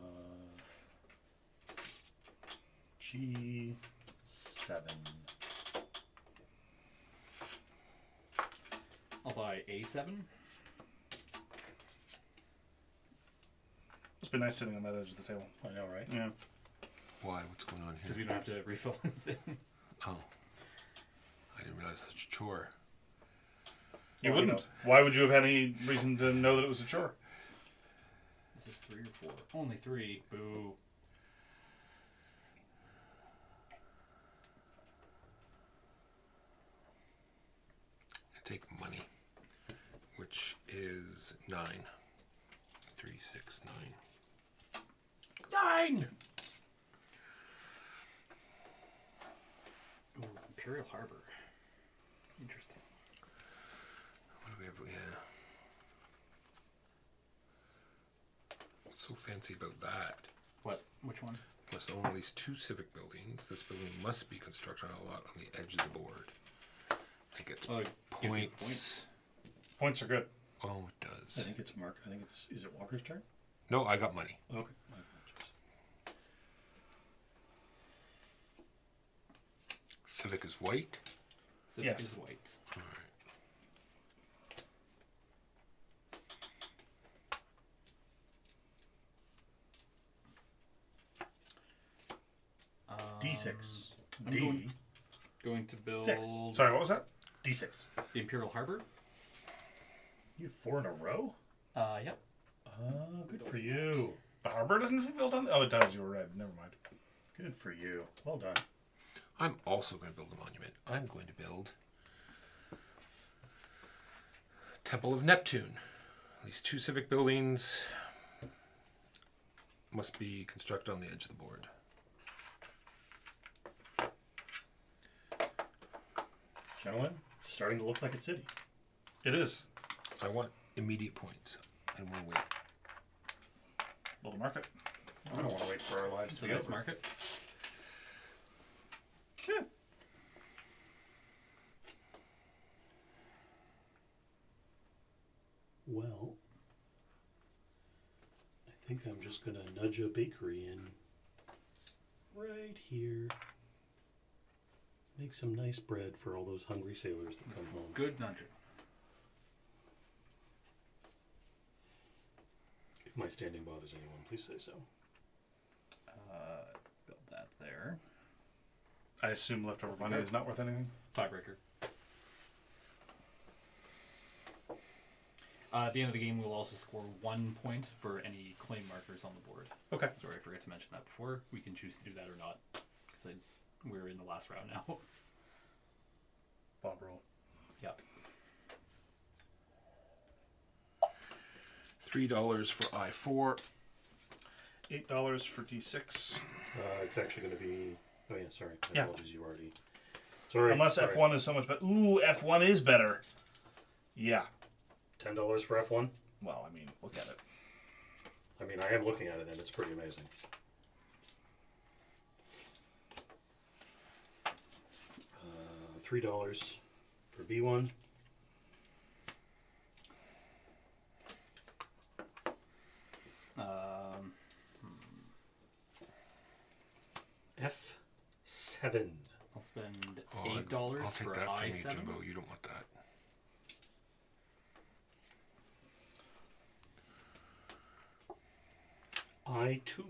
G7. I'll buy A7. It's been nice sitting on that edge of the table. I know, right? Yeah. Why? What's going on Because here? we don't have to refill anything. Oh, I didn't realize such a chore. You Well, wouldn't. Why would you have any reason to know that it was a chore? Is this 3 or 4? Only 3. Boo. I take money, which is 9. 3, 6, 9. 9! Ooh, Imperial Harbor. Interesting. What do we have? Yeah. What's so fancy about that? What? Which one? Must own at least 2 civic buildings. This building must be constructed on a lot on the edge of the board. It gets Oh, it gives you points. Points are good. Oh, it I does. think it's Mark. I think it's. Is it Walker's turn? No, I got money. Okay. Civic is white. Civic Yes. is white. D6. I'm D. Going to build 6. Sorry, what was that? D6. the Imperial Harbor. You have 4 in a row? Yep. Good for you. The harbor doesn't build on. Oh, it does. You were red. Never mind. Good for you. Well done. I'm also going to build a monument. I'm going to build Temple of Neptune. These 2 civic buildings must be constructed on the edge of the board. Gentlemen, it's starting to look like a city. It is. I want immediate points. I don't want to wait. Build a market. I don't want to wait for our lives It's to a be nice over. market. Yeah. Well, I think I'm just going to nudge a bakery in right here. Make some nice bread for all those hungry sailors that come home. Good nudging. If my standing bothers anyone, please say so. Build that there. I assume leftover money Okay. is not worth anything. Tiebreaker. At the end of the game, we'll also score 1 point for any claim markers on the board. Okay. Sorry, I forgot to mention that before. We can choose to do that or not, because we're in the last round now. Bob roll. Yep. $3 for I4. $8 for D6. It's actually going to be... Oh, yeah, sorry. My Yeah. apologies, you already... Sorry. Unless sorry. F1 is so much better. Ooh, F1 is better. Yeah. $10 for F1? Well, I mean, look at it. I mean, I am looking at it, and it's pretty amazing. $3 for B1. F7. I'll spend Oh, $8 I'll for take that from you, I7. Jimbo. You don't want that. I2.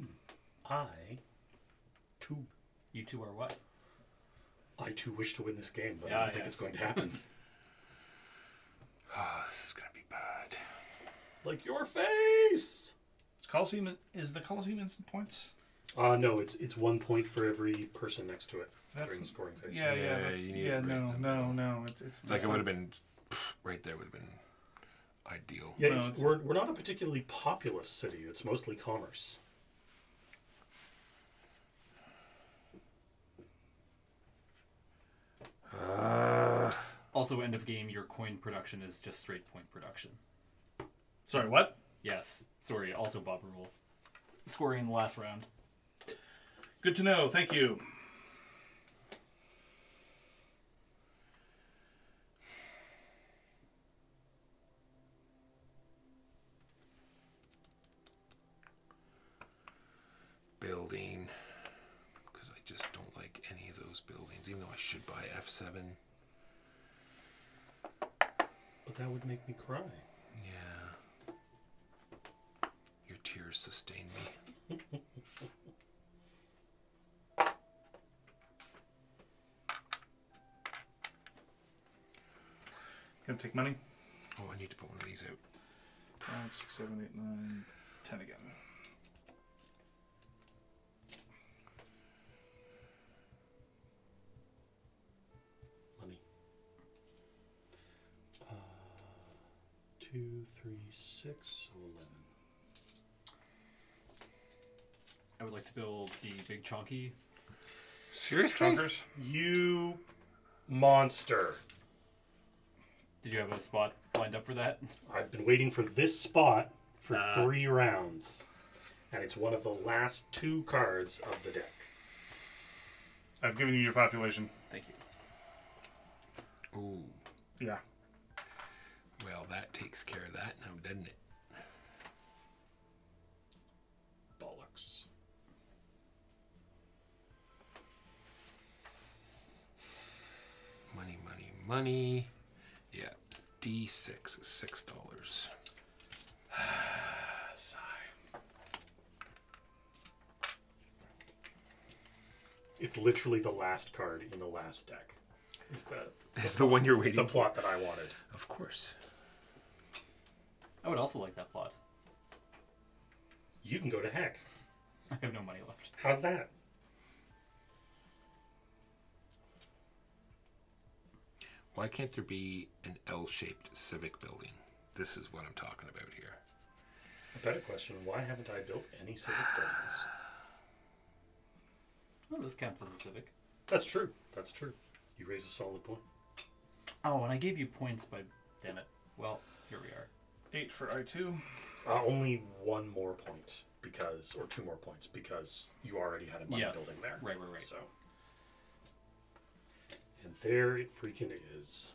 I2. You two are what? I too wish to win this game, but I Yeah, don't think yes. it's going to happen. Ah, this is going to be bad. Like your face! Is the Coliseum instant points? No, it's 1 point for every person next to it That's- during the scoring phase. Yeah, Yeah, yeah. you need Yeah, it right in the middle. no. It's Like, it would have been right there, would have been ideal. Yeah, No, it's, it's- we're not a particularly populous city. It's mostly commerce. Also, end of game, your coin production is just straight point production. Sorry, what? Yes. Sorry, also Bob rule. Scoring in the last round. Good to know. Thank you. Building. Because I just don't like any of those buildings, even though I should buy F7. But that would make me cry. Yeah. Your tears sustain me. Gonna take money. Oh, I need to put one of these out. 5, 6, 7, 8, 9, 10 again. Money. 2, 3, 6, 11. I would like to build the big chonky. Seriously? Chunkers. You monster. Did you have a spot lined up for that? I've been waiting for this spot for Ah. 3 rounds. And it's one of the last 2 cards of the deck. I've given you your population. Thank you. Ooh. Yeah. Well, that takes care of that now, doesn't it? Bollocks. money. Yeah, D6 is $6. Sigh. It's literally the last card in the last deck. Is the one you're The waiting for? plot that I wanted. Of course. I would also like that plot. You can go to heck. I have no money left. How's that? Why can't there be an L-shaped civic building? This is what I'm talking about here. A better question, why haven't I built any civic buildings? Oh, this counts as a civic. That's true. That's true. You raise a solid point. Oh, and I gave you points by... Damn it. Well, here we are. 8 for I2. Only one more point because, or 2 more points because you already had a money building there. Right. So, and there it freaking is.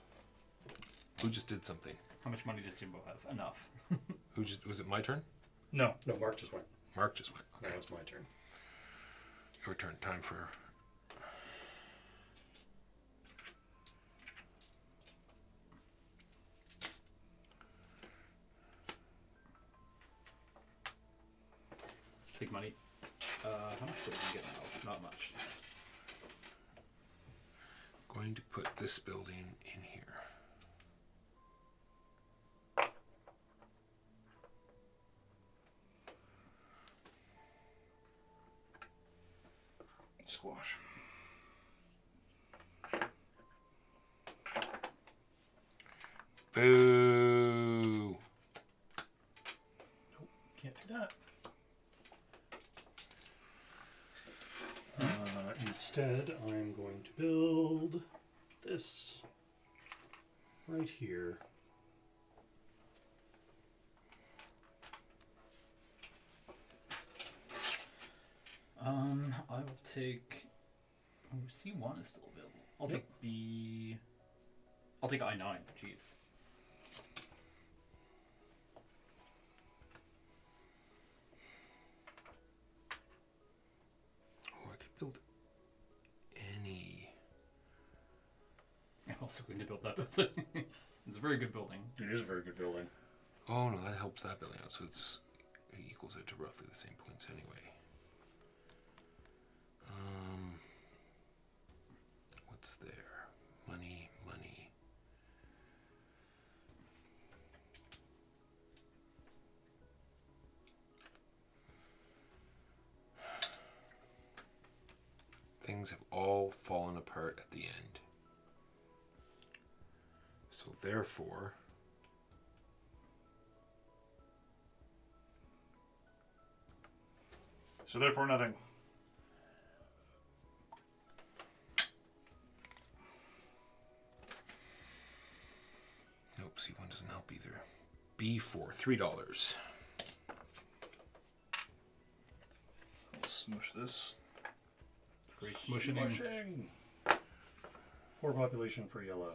Who just did something? How much money does Jimbo have? Enough. Was it my turn? No. No, Mark just went. Mark just went. Okay. Now it's my turn. Your turn. Time for... Take money. How much did we get now? Not much. Going to put this building in here. Squash. Boo! Nope, can't do that. Instead, I'm going to build this right here. I will take... Oh, C1 is still available. I'll take B... I'll take I9. Jeez. Oh, I could build any... I'm also going to build that building. It's a very good building. It is a very good building. Oh no, that helps that building out, so it equals it to roughly the same points anyway. What's there? Money. Things have all fallen apart at the end. So therefore... So therefore nothing. Nope, C1 doesn't help either. B4, $3. I'll smush this. Great smushing. Smushing. 4 population for yellow.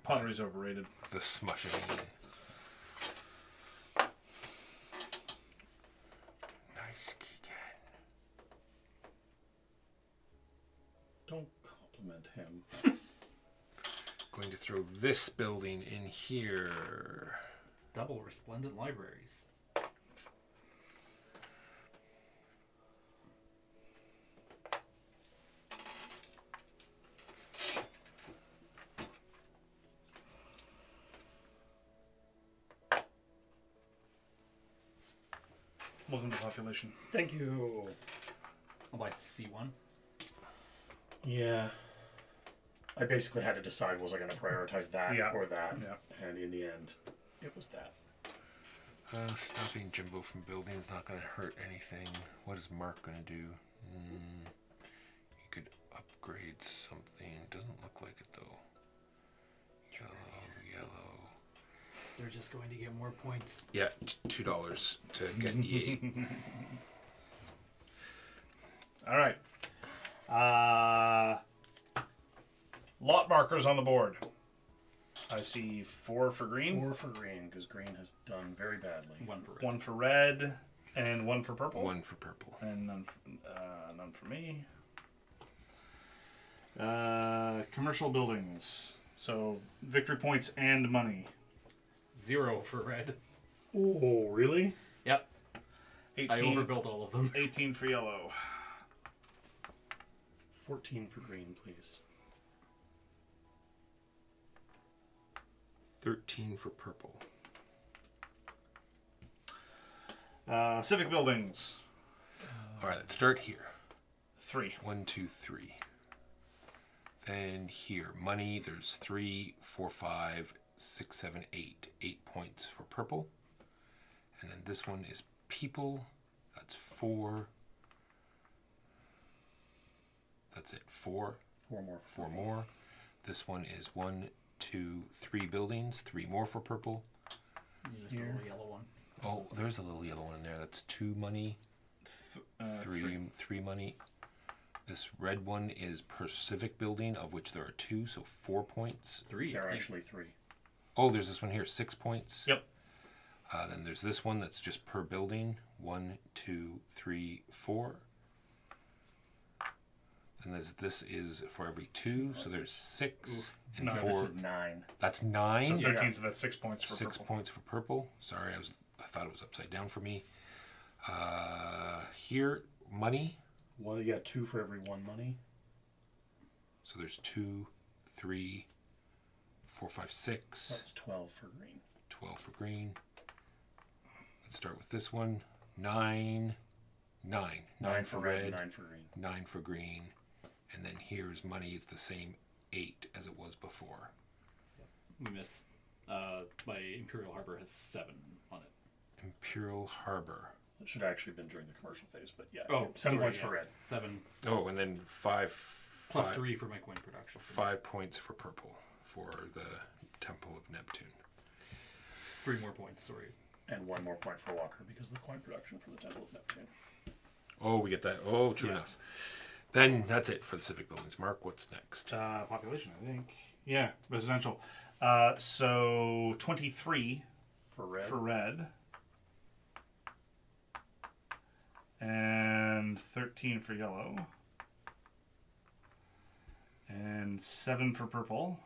Pottery's overrated. The smushing. Nice, Keegan. Don't compliment him. Going to throw this building in here. It's double resplendent libraries. Welcome to population. Thank you. I'll buy C1. Yeah. I basically had to decide, was I going to prioritize that Yeah. or that? Yeah. And in the end, it was that. Stopping Jimbo from building is not going to hurt anything. What is Mark going to do? He could upgrade something. Doesn't look like it though. Yellow. They're just going to get more points. Yeah, $2 to get E8. All right. Lot markers on the board. I see 4 for green. 4 for green, because green has done very badly. 1 for red. 1 for red. And 1 for purple. 1 for purple. And none for me. Commercial buildings. So victory points and money. 0 for red. Oh, really? Yep. 18, I overbuilt all of them. 18 for yellow. 14 for green, please. 13 for purple. Civic buildings. All right, let's start here. 3. 1, 2, 3. Then here, money, there's 3, 4, 5, 6, 7, 8. 8 points for purple. And then this one is people. That's 4. That's it, 4. 4 more. 4 more. This one is 1, 2, 3 buildings. 3 more for purple. There's the little yellow one. Oh, there's a little yellow one in there. That's 2 money. 3 money. This red one is per civic building, of which there are 2, so 4 points. 3. There are actually 3. Oh, there's this one here, 6 points. Yep. Then there's this one that's just per building. 1, 2, 3, 4. Then this is for every 2, so there's 6 and No, this 4. This is 9. That's So 9. 13, so that's 6 points for 6 purple. points for purple. Sorry, I thought it was upside down for me. Here, money. 1, yeah, 2 for every 1 money. So there's 2, 3, 4, 5, 6. That's 12 for green. 12 for green. Let's start with this one. 9. 9. 9 for red. 9 for green. 9 for green. And then here's money is the same 8 as it was before. We missed. My Imperial Harbor has 7 on it. Imperial Harbor. It should have actually been during the commercial phase, but yeah. Oh, 7 sorry, points yeah. for red. 7 Oh, and then 5. plus 5 3 for my coin production. 5 points for purple for the Temple of Neptune. 3 more points, sorry. And 1 more point for Walker because of the coin production for the Temple of Neptune. Oh, we get that. Oh, true enough. Then that's it for the civic buildings. Mark, what's next? Population, I think. Yeah, residential. So 23 For red. for red. And 13 for yellow. And 7 for purple.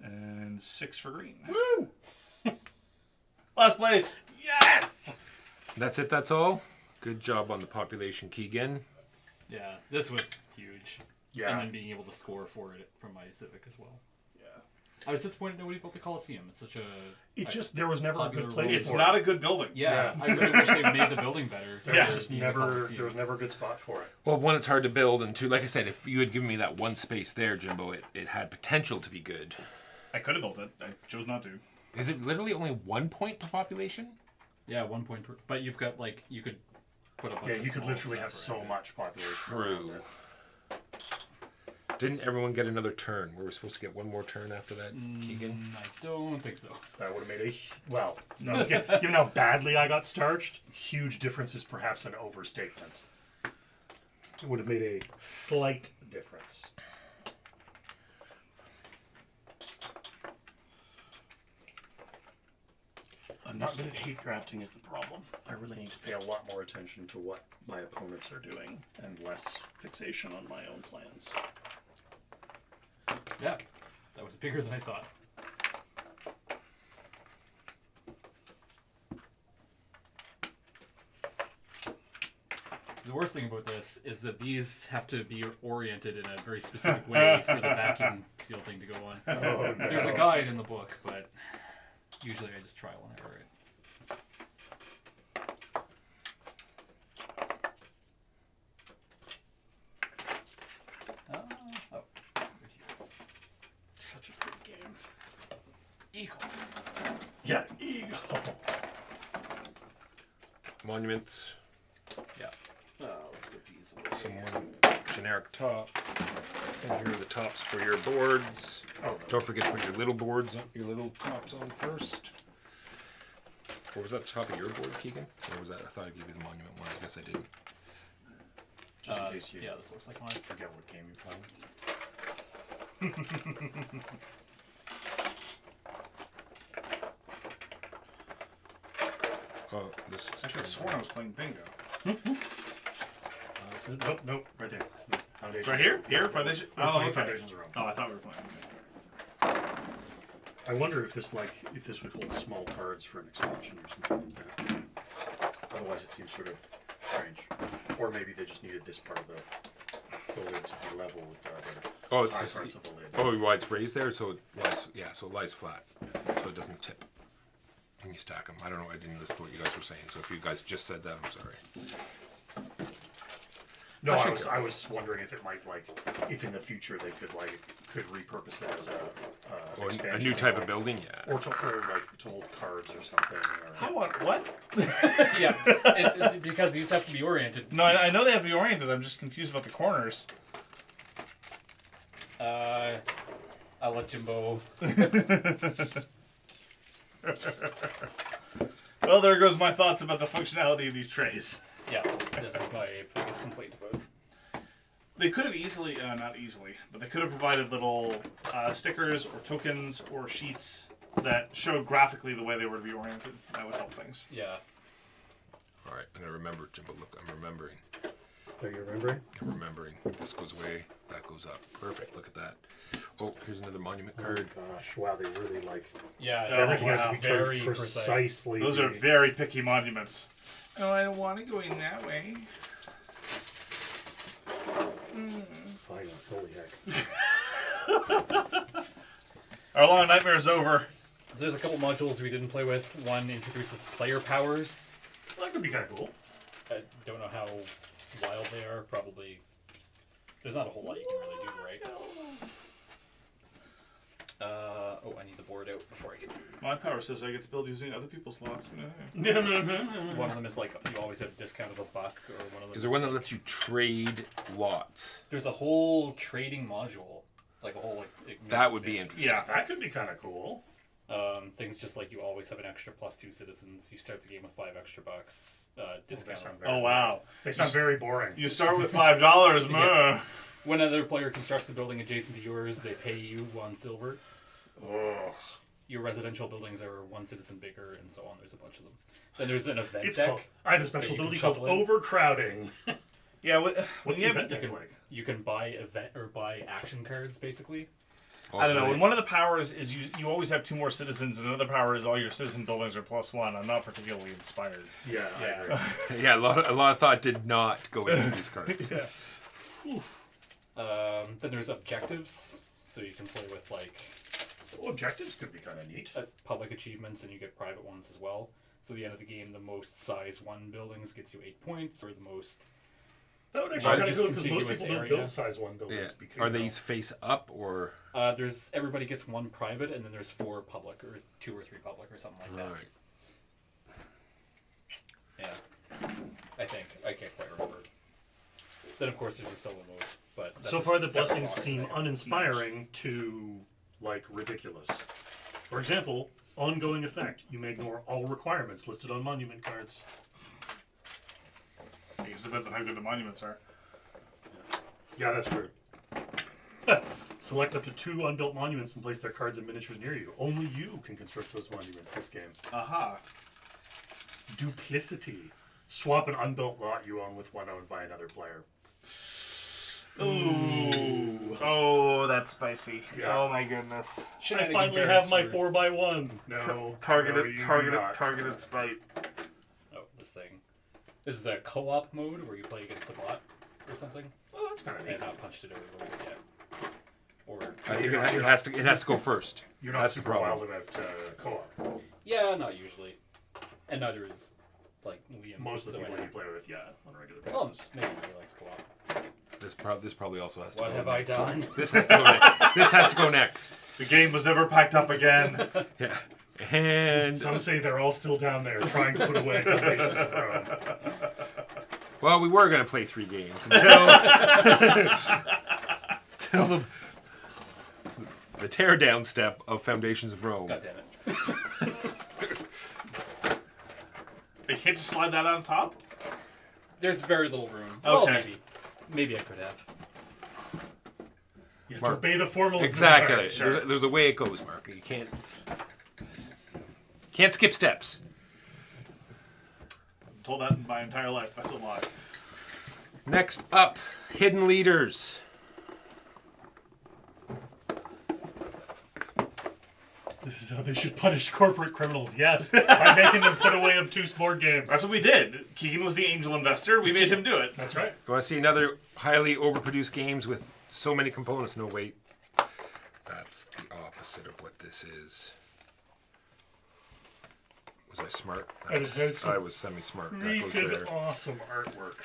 And 6 for green. Woo! Last place! Yes! That's it, that's all? Good job on the population, Keegan. Yeah, this was huge. Yeah. And then being able to score for it from my Civic as well. Yeah. I was disappointed nobody built the Coliseum. It's such a... It just, there was never a popular good place role. It's for not it. a good building. Yeah, Yeah. I really wish they made the building better. There Yeah. was just Being a never, Coliseum. there was never a good spot for it. Well, one, it's hard to build, and two, like I said, if you had given me that one space there, Jimbo, it had potential to be good. I could have built it. I chose not to. Is it literally only 1 point per population? Yeah, 1 point per... But you've got, like, you could put a bunch Yeah, of you could small literally have stuff so around it. much population. around True. it. Didn't everyone get another turn? We were supposed to get one more turn after that, Keegan? I don't think so. That would have made well, no, given how badly I got starched, huge difference is perhaps an overstatement. It would have made a slight difference. I'm not good at hate drafting is the problem. I really need to pay a lot more attention to what my opponents are doing and less fixation on my own plans. Yeah, that was bigger than I thought. The worst thing about this is that these have to be oriented in a very specific way for the vacuum seal thing to go on. Oh, no. There's a guide in the book, but usually I just trial and error it. Oh, over here. Such a good game. Eagle. Yeah, eagle. Monuments, Yeah. Let's get these away. someone, generic top. And here are the tops for your boards. Oh, Don't forget to put your little boards on, your little tops on first. Or was that the top of your board, Keegan? Or was that, I thought I gave you the monument one. I guess I didn't. just in case you Yeah, this looks like mine. forget what game you're playing. Oh, this is I could have sworn I was playing bingo. Nope, right there. Foundations. Right here? Here? Foundation? We're Oh, playing okay. Foundations are wrong. Oh, I thought we were playing. I wonder if this would hold small cards for an expansion or something like that. Otherwise, it seems sort of strange. Or maybe they just needed this part of the lid to be level with the other Oh, it's parts this. of the lid. Oh, why it's raised there, so it lies. Yeah, so it lies flat, so it doesn't tip when you stack them. I don't know. I didn't listen to what you guys were saying. So if you guys just said that, I'm sorry. No, I I was wondering if it might if in the future they could repurpose it as a Or a expansion new type of thing, building, yeah. or to hold cards or something. Or, How? What? Yeah, because these have to be oriented. No, I know they have to be oriented. I'm just confused about the corners. I'll let Jimbo. Well, there goes my thoughts about the functionality of these trays. Yeah, this is my biggest complaint about it. They could have easily, not easily, but they could have provided little stickers or tokens or sheets that showed graphically the way they were to be oriented. That would help things. Yeah. All right, I'm gonna remember, Jimbo. Look, I'm remembering. are you remembering? I'm remembering. This goes away. That goes up. Perfect. Look at that. Oh, here's another monument Oh card. gosh, wow, they really Yeah, everything has to wow, be very charged precise. precisely. Those are very picky monuments. Oh, I don't want to go in that way. Fine, holy heck. Our long nightmare is over. There's a couple modules we didn't play with. One introduces player powers. Well, that could be kind of cool. I don't know how wild they are. Probably. There's not a whole lot you can really do, right? Oh, I need the board out before I get. My power says I get to build using other people's slots. One of them is like you always have discount of $1, or one of them. Is there one that lets you trade lots? There's a whole trading module, like a whole That would be interesting. Yeah, that could be kind of cool. Things just like you always have an extra +2 citizens. You start the game with $5 extra. Discount. Oh, wow. They sound very boring. You start with $5, Yeah. When another player constructs a building adjacent to yours, they pay you 1 silver. Oh. Your residential buildings are 1 citizen bigger, and so on. There's a bunch of them. Then there's an event It's deck. called, I have a that special you can ability called shuffle in. overcrowding. Yeah, What's the event You deck can, like? you can buy event or buy action cards, basically. I don't know. And one of the powers is you always have 2 more citizens, and another power is all your citizen buildings are +1. I'm not particularly inspired. Yeah, I Yeah. agree. Yeah, a lot of thought did not go into these cards. Yeah. Then there's objectives, so you can play with Well, objectives could be kind of neat. public achievements, and you get private ones as well. So at the end of the game, the most size 1 buildings gets you 8 points, or the most. That would actually Largest kind of good because most contiguous people don't area. build size 1 Yeah. buildings. Because, Are these face up or? There's everybody gets 1 private, and then there's 4 public, or 2 or 3 public, or something like that. All right. Yeah, I think I can't quite remember. Then of course there's a solo mode, but that's So a far, the separate blessings box seem thing. uninspiring to, ridiculous. For example, ongoing effect. You may ignore all requirements listed on monument cards. I guess it depends on how good the monuments are. Yeah, that's true. Select up to 2 unbuilt monuments and place their cards and miniatures near you. Only you can construct those monuments this game. Aha. Duplicity. Swap an unbuilt lot you own with one owned by another player. Ooh. Oh, that's spicy. Yeah. Oh my goodness. Should I finally have my 4x1? No. Targeted, you do targeted, not. targeted spite. Oh, this thing. This is a co-op mode where you play against the bot or something. Oh, that's kind of I neat. have not punched it over the way yet. Or I think it has to go first. You're not That's the super problem. wild about co-op. yeah, not usually, and neither is like Liam. Most of the so people I- you play with, yeah, on a regular Well, basis. maybe he likes co-op. This probably also has to. What go have I next. done? This has to go. This has to go next. The game was never packed up again. Yeah. And Some say they're all still down there trying to put away Foundations of Rome. well, we were gonna play 3 games until the tear down step of Foundations of Rome. God damn it! You can't just slide that on top? There's very little room. Well, Okay. maybe I could have. You have Mark. to obey the formula. Exactly. Sure. There's a way it goes, Mark. You can't skip steps. told that in my entire life. That's a lie. Next up, hidden leaders. This is how they should punish corporate criminals. Yes, by making them put away obtuse board games. That's what we did. Keegan was the angel investor. We made him do it. That's right. You want to see another highly overproduced games with so many components? No, wait. That's the opposite of what this is. Was I smart? I was semi-smart. That goes Freaking there. awesome artwork.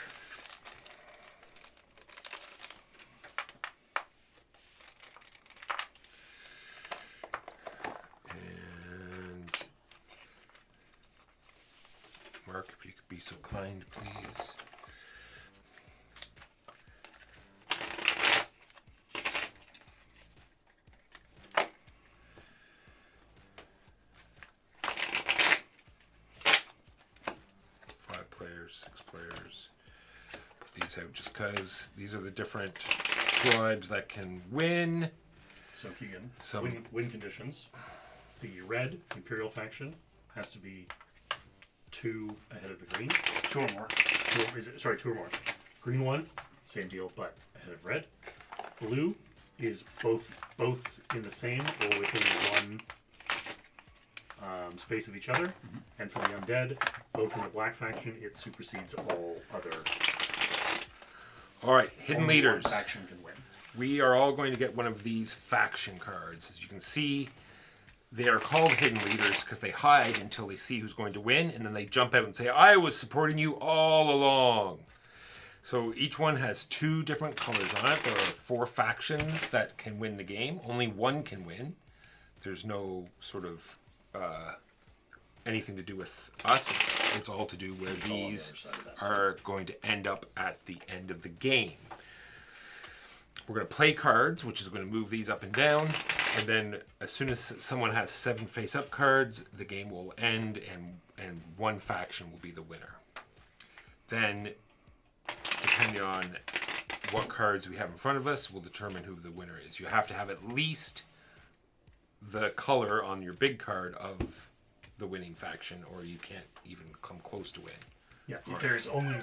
And Mark, if you could be so kind, please. Five players, 6 players. Put these out just because these are the different tribes that can win. So Keegan, Some- win conditions. The red Imperial faction has to be 2 ahead of the green. 2 or more. 2 or more. Green one, same deal, but ahead of red. Blue is both in the same or within 1 space of each other. And for the undead, both in the black faction, it supersedes all other. All right, hidden only leaders. One faction can win. We are all going to get one of these faction cards. As you can see, they are called hidden leaders because they hide until they see who's going to win, and then they jump out and say, I was supporting you all along. So each one has 2 different colors on it. There are 4 factions that can win the game. Only one can win. There's no sort of anything to do with us. It's all to do where these are going to end up at the end of the game. We're going to play cards, which is going to move these up and down. And then as soon as someone has 7 face-up cards, the game will end and one faction will be the winner. Then, depending on what cards we have in front of us, will determine who the winner is. You have to have at least the color on your big card of the winning faction, or you can't even come close to win. Yeah, if there's only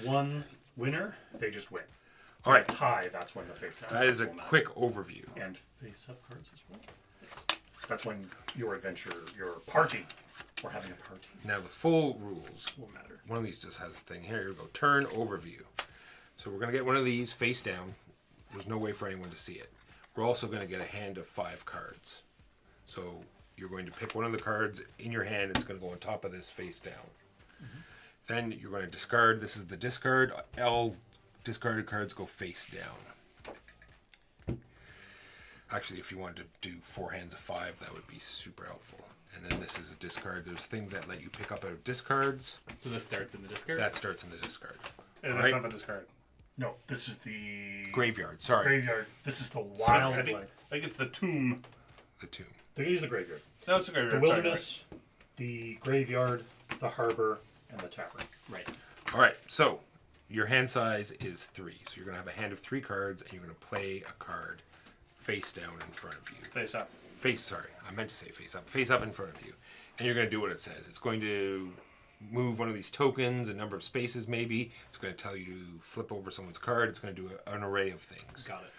one winner, they just win. All right, Tie, that's when the face down. that is a will matter. quick overview. And face up cards as well. Yes. That's when your adventure, your party, we're having a party, Now the full rules. will matter. One of these just has a thing. Here you go. Turn overview. So we're going to get one of these face down. There's no way for anyone to see it. We're also going to get a hand of 5 cards. So you're going to pick one of the cards in your hand. It's going to go on top of this face down. Then you're going to discard. This is the discard. All discarded cards go face down. Actually, if you wanted to do 4 hands of 5, that would be super helpful. And then this is a discard. There's things that let you pick up out of discards. So this starts in the discard? That starts in the discard. And Right. that's not the discard. No, this is the Graveyard, sorry. graveyard. This is the Sorry, wild. I think it's the tomb. The tomb. They're gonna use the graveyard. No, it's a The graveyard. wilderness, the graveyard, the harbor, and the tavern. Right. All right, so your hand size is 3. So you're going to have a hand of 3 cards, and you're going to play a card face down in front of you. Face up. Sorry, I meant to say face up. Face up in front of you. And you're going to do what it says. It's going to move one of these tokens, a number of spaces maybe. It's going to tell you to flip over someone's card. It's going to do an array of things. Got it.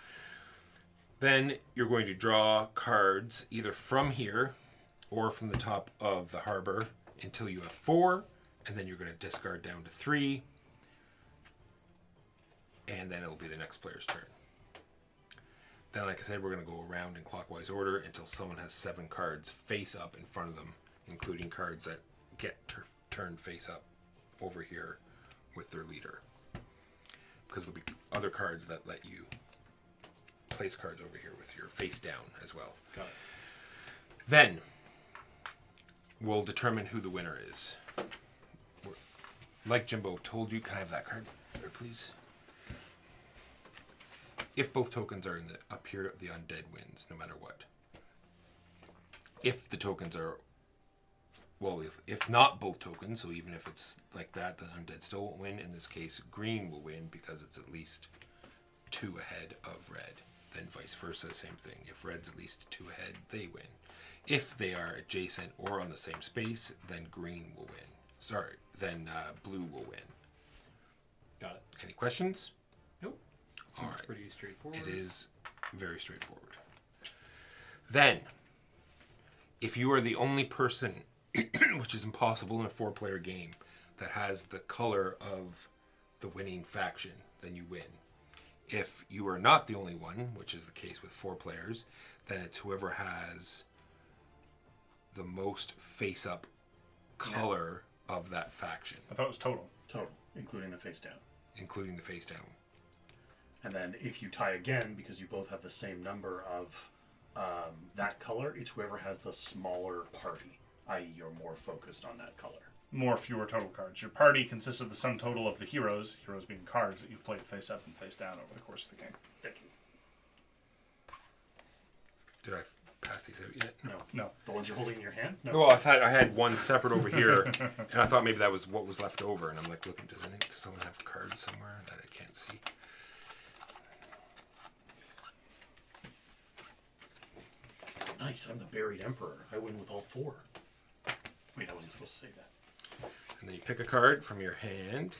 Then you're going to draw cards either from here or from the top of the harbor until you have 4, and then you're going to discard down to 3, and then it'll be the next player's turn. Then, like I said, we're going to go around in clockwise order until someone has 7 cards face up in front of them, including cards that get turned face up over here with their leader. Because there'll be other cards that let you place cards over here with your face down as well. Got it. Then we'll determine who the winner is. Like Jimbo told you, can I have that card there, please? If both tokens are in the up here, the undead wins, no matter what. If the tokens are, well, if not both tokens, so even if it's like that, the undead still won't win. In this case, green will win because it's at least 2 ahead of red. Then vice versa, same thing. If red's at least 2 ahead, they win. If they are adjacent or on the same space, then green will win. then blue will win. Got it. Any questions? Nope. All Seems right. pretty straightforward. It is very straightforward. Then, if you are the only person, which is impossible in a 4-player game, that has the color of the winning faction, then you win. If you are not the only one, which is the case with 4 players, then it's whoever has the most face-up color of that faction, I thought it was total. Total, including the face down. including the face down. And then if you tie again, because you both have the same number of that color, it's whoever has the smaller party, i.e. you're more focused on that color. More fewer total cards. Your party consists of the sum total of the heroes being cards that you've played face up and face down over the course of the game. Thank you. Did I pass these out yet? No. The ones you're holding in your hand? No. Well, I thought I had one separate over here, and I thought maybe that was what was left over. And I'm like, looking, does someone have cards somewhere that I can't see? Nice, I'm the buried emperor. I win with all 4. Wait, I wasn't supposed to say that. And then you pick a card from your hand.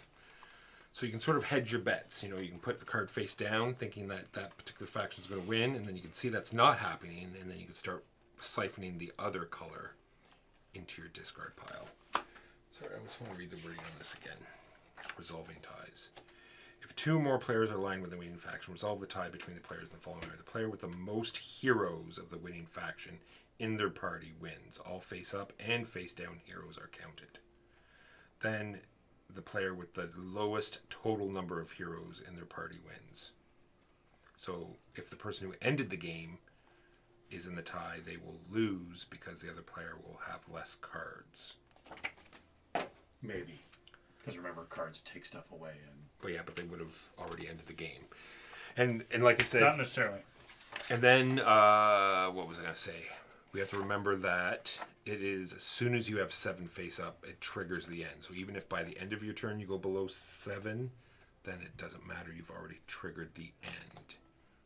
So you can sort of hedge your bets. You know, you can put the card face down, thinking that that particular faction is going to win, and then you can see that's not happening, and then you can start siphoning the other color into your discard pile. Sorry, I just want to read the wording on this again. Resolving ties. If 2 more players are aligned with the winning faction, resolve the tie between the players in the following order. The player with the most heroes of the winning faction in their party wins. All face-up and face-down heroes are counted. Then the player with the lowest total number of heroes in their party wins. So if the person who ended the game is in the tie, they will lose because the other player will have less cards. Maybe. Because remember, cards take stuff away. But they would have already ended the game. And like I said... Not necessarily. And then, what was I going to say? We have to remember that it is, as soon as you have 7 face up, it triggers the end. So even if by the end of your turn you go below 7, then it doesn't matter. You've already triggered the end.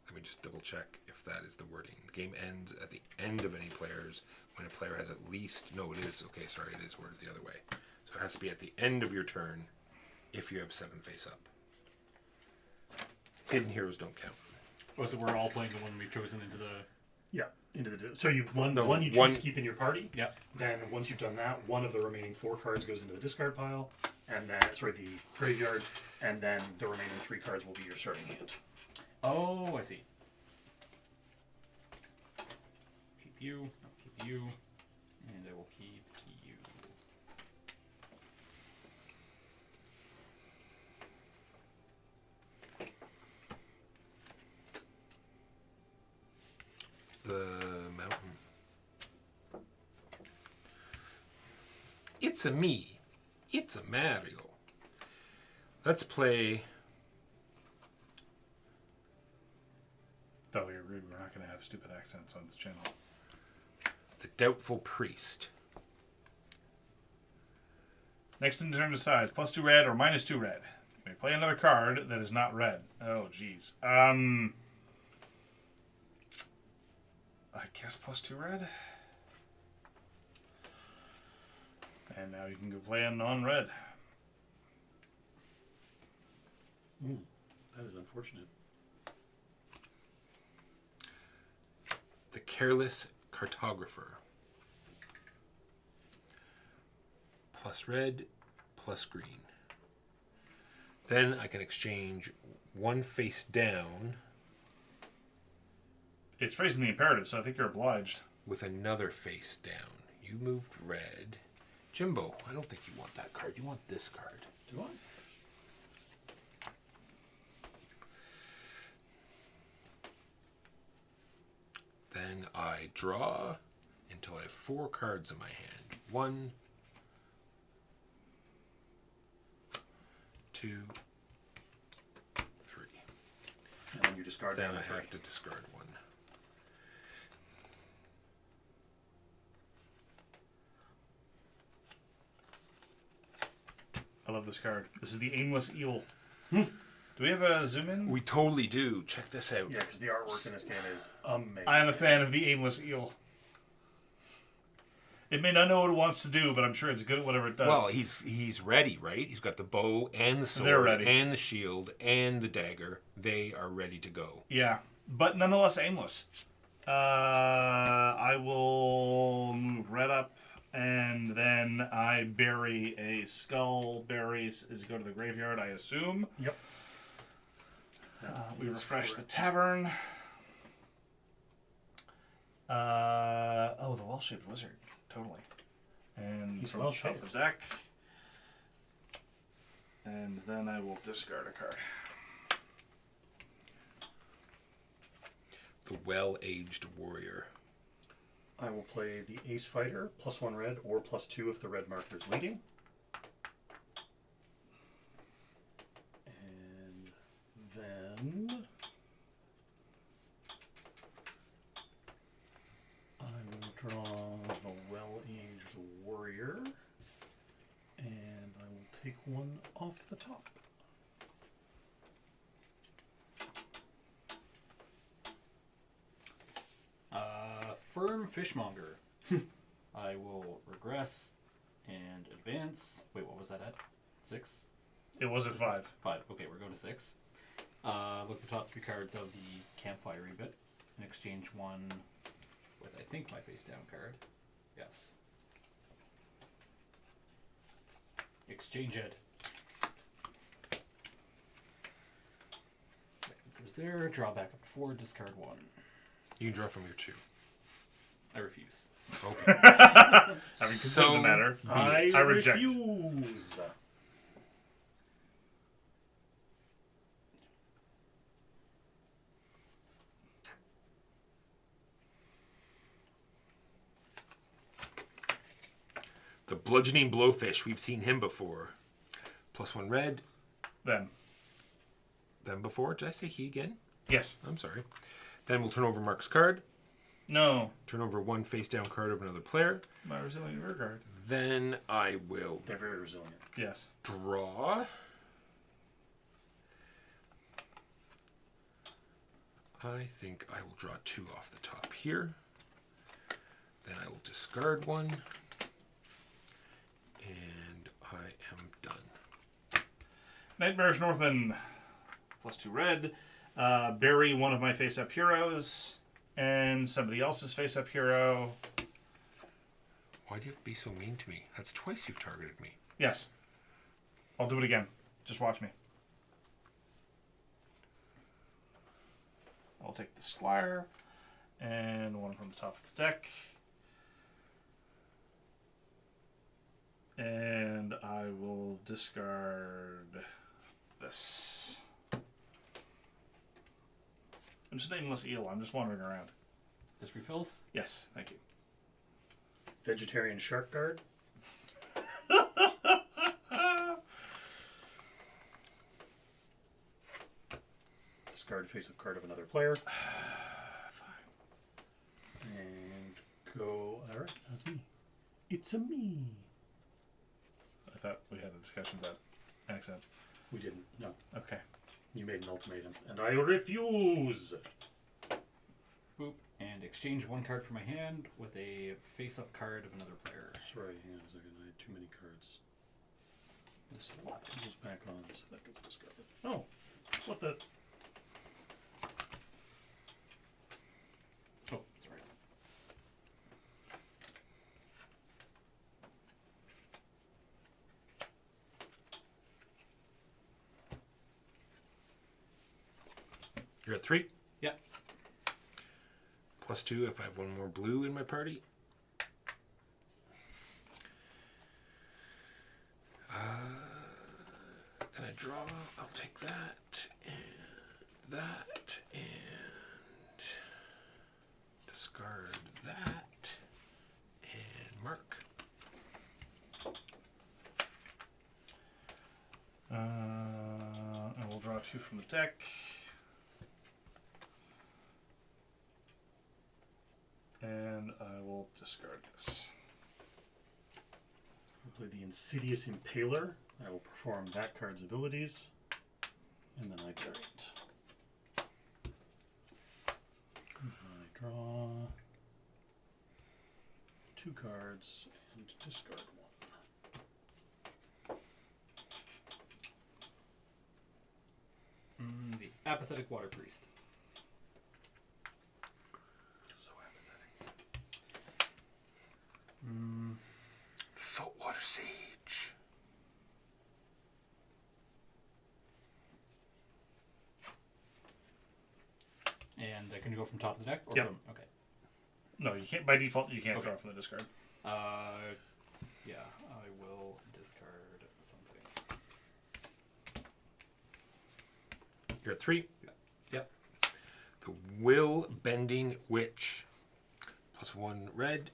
Let me just double check if that is the wording. The game ends at the end of any players when a player has at least... No, it is. Okay, sorry, it is worded the other way. So it has to be at the end of your turn if you have 7 face up. Hidden heroes don't count. Oh, so we're all playing the one we've chosen into the... Yeah, into the... So you've won the No, one you choose one- to keep in your party. Yeah. Then once you've done that, one of the remaining 4 cards goes into the discard pile, and then, the graveyard, and then the remaining 3 cards will be your starting hand. Oh, I see. Keep you, I'll keep you, and I will keep you. The mountain. It's a me. It's a Mario. Let's play. Though we agreed we're not going to have stupid accents on this channel. The Doubtful Priest. Next in turn decides +2 red or -2 red. You may play another card that is not red. Oh, jeez. I guess +2 red. And now you can go play a non-red. That is unfortunate. The Careless Cartographer. +red, +green. Then I can exchange 1 face down It's facing the imperative, so I think you're obliged. with another face down. You moved red. Jimbo, I don't think you want that card. You want this card. Do I? Then I draw until I have 4 cards in my hand. 1, 2, 3. And then you discard Then the I other have 3. to discard 1. I love this card. This is the Aimless Eel. Do we have a zoom in? We totally do. Check this out. Yeah, because the artwork in this game is amazing. I am a fan of the Aimless Eel. It may not know what it wants to do, but I'm sure it's good at whatever it does. Well, he's ready, right? He's got the bow and the sword They're ready. and the shield and the dagger. They are ready to go. Yeah, but nonetheless aimless. I will move red up, and then I bury a skull. Buries is go to the graveyard, I assume. Yep. We refresh the tavern. The well-shaped wizard. Totally. And He's from the top of well-shaped. the deck. And then I will discard a card. The well-aged warrior. I will play the Ace Fighter, +1 red, or +2 if the red marker is leading. And then I will draw the well-aged warrior, and I will take one off the top. Firm Fishmonger. I will regress and advance. Wait, what was that at? 6? It was at 5. 5. Okay, we're going to 6. Look at the top 3 cards of the campfire bit and exchange one with, I think, my face down card. Yes. Exchange it. Goes there. Draw back up to 4. Discard 1. You can draw from your 2. I refuse. Okay. Having considered the matter, I reject. refuse. The bludgeoning blowfish. We've seen him before. +1 red. Then. Them before. Did I say he again? Yes. I'm sorry. Then we'll turn over Mark's card. No. Turn over one face down card of another player. My resilient rear guard. Then I will They're very resilient. Yes. draw. I think I will draw 2 off the top here. Then I will discard 1. And I am done. Nightmarish Northman. +2 red. Bury one of my face-up heroes. And somebody else's face-up hero. Why do you have to be so mean to me? That's twice you've targeted me. Yes. I'll do it again. Just watch me. I'll take the Squire. And one from the top of the deck. And I will discard this. I'm just nameless eel. I'm just wandering around. This refills. Yes, thank you. Vegetarian shark guard. Discard face-up card of another player. And go. Alright, that's me. It's a me. I thought we had a discussion about accents. We didn't. No. Okay. You made an ultimatum. And I refuse! Boop. And exchange 1 card from my hand with a face-up card of another player. Sorry, hang on a second. I had too many cards. This slot goes back on, so that gets discarded. Oh, what the? Oh, sorry. You're at 3. Yeah. +2 if I have one more blue in my party. Then I draw. I'll take that and discard that and mark. I will draw 2 from the deck. And I will discard this. I'll play the Insidious Impaler. I will perform that card's abilities. And then I bury it. And I draw 2 cards and discard 1. The Apathetic Water Priest. So apathetic. The Saltwater Sage. And can you go from top of the deck? Or Yep. from, okay. No, you can't. By default, you can't Okay. draw from the discard. Yeah, I will discard something. You're at 3. Yep. The Will Bending Witch. +1 red.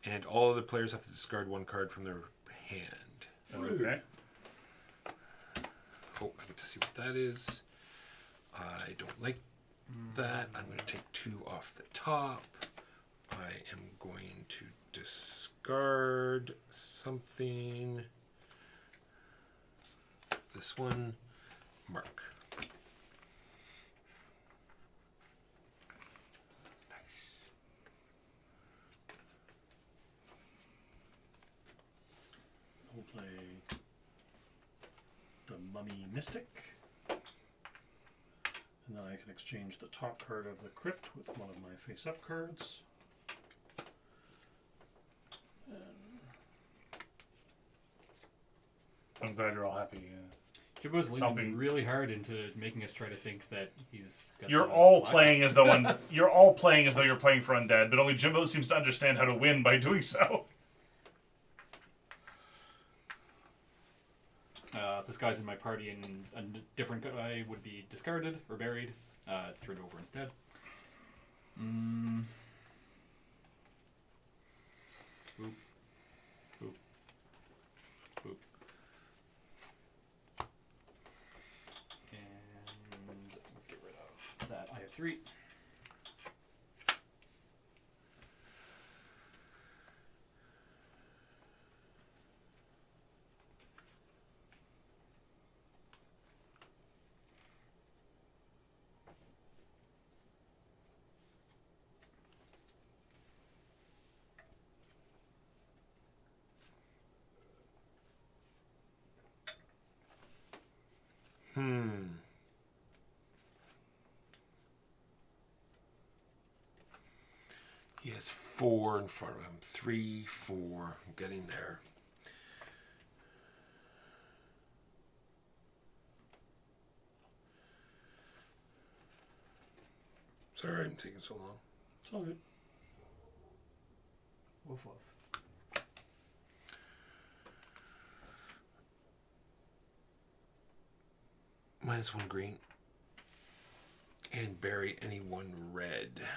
And all other players have to discard 1 card from their hand. Okay. Oh, I get to see what that is. I don't like that. I'm going to take 2 off the top. I am going to discard something. This one. Mark. Nice. We'll play the Mummy Mystic. And then I can exchange the top card of the Crypt with one of my face-up cards. I'm glad you're all happy. Jimbo's leading me Helping. really hard into making us try to think that he's got You're the all black- playing as though you're all playing as though you're playing for undead, but only Jimbo seems to understand how to win by doing so. If this guy's in my party and a different guy would be discarded or buried. It's turned over instead. Boop. Boop. Boop. And we'll get rid of that. I have 3. He has 4 in front of him. 3, 4. I'm getting there. Sorry, I'm taking so long. It's all good. Woof woof. -1 green. And bury any 1 red.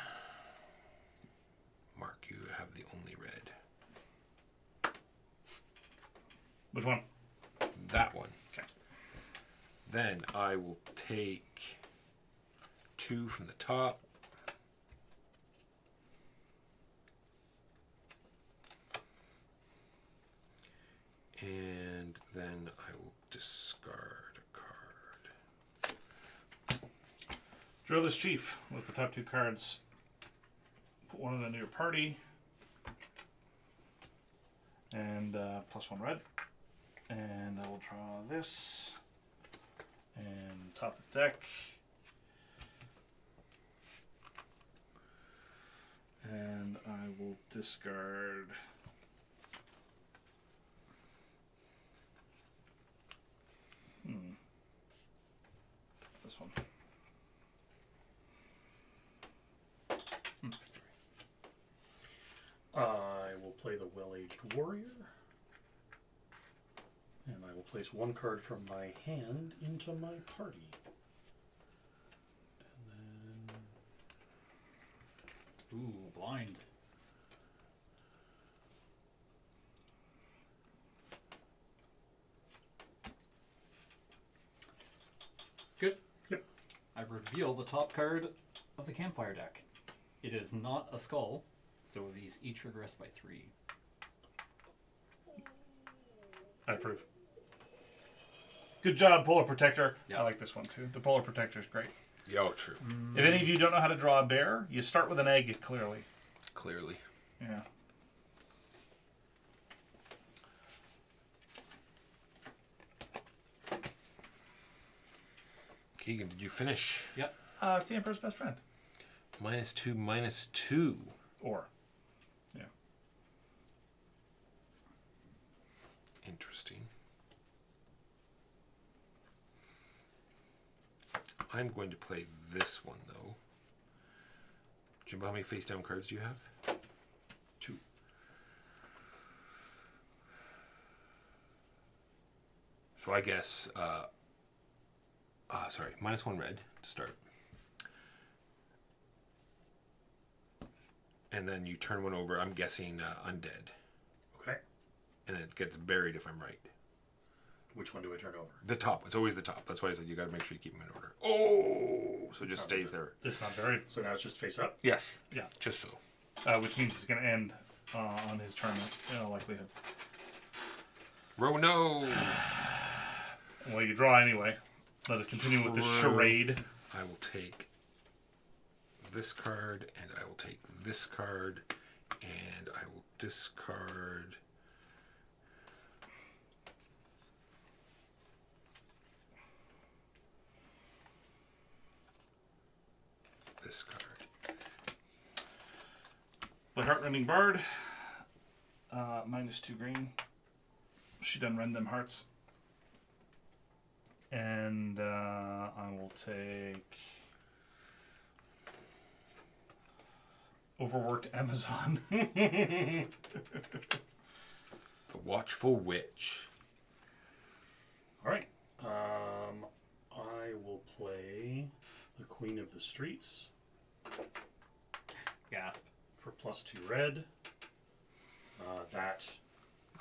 Mark, you have the only red. Which one? That one. Okay. Then I will take 2 from the top. And then I will discard a card. Draw this chief with the top 2 cards. Put one of them into your party. And +1 red. And I will draw this. And top of the deck. And I will discard. This one. Sorry. I will play the Well-Aged Warrior. And I will place 1 card from my hand into my party. And then Ooh, blind. Good. Yep. I reveal the top card of the campfire deck. It is not a skull, so these each regress by 3. I approve. Good job, Polar Protector. Yeah. I like this one too. The Polar Protector is great. Yo, true. If any of you don't know how to draw a bear, you start with an egg, clearly. Clearly. Yeah. Keegan, did you finish? Yep. It's the Emperor's best friend. -2, -2. Or. Yeah. Interesting. I'm going to play this one, though. Jimbo, how many face-down cards do you have? 2. So I guess, sorry, -1 red to start. And then you turn one over, I'm guessing undead. Okay. And it gets buried if I'm right. Which one do I turn over? The top. It's always the top. That's why I said you got to make sure you keep them in order. Oh! So it just stays there. It's not very. So now it's just face up? Yes. Yeah. Just so. Which means it's going to end on his turn in all likelihood. No! Well, you draw anyway. Let us continue with this charade. I will take this card, and I will take this card, and I will discard this card. The Heartrending Bard. -2 green. She done rend them hearts. And I will take Overworked Amazon. The Watchful Witch. All right. I will play the Queen of the Streets Gasp. for +2 red. That,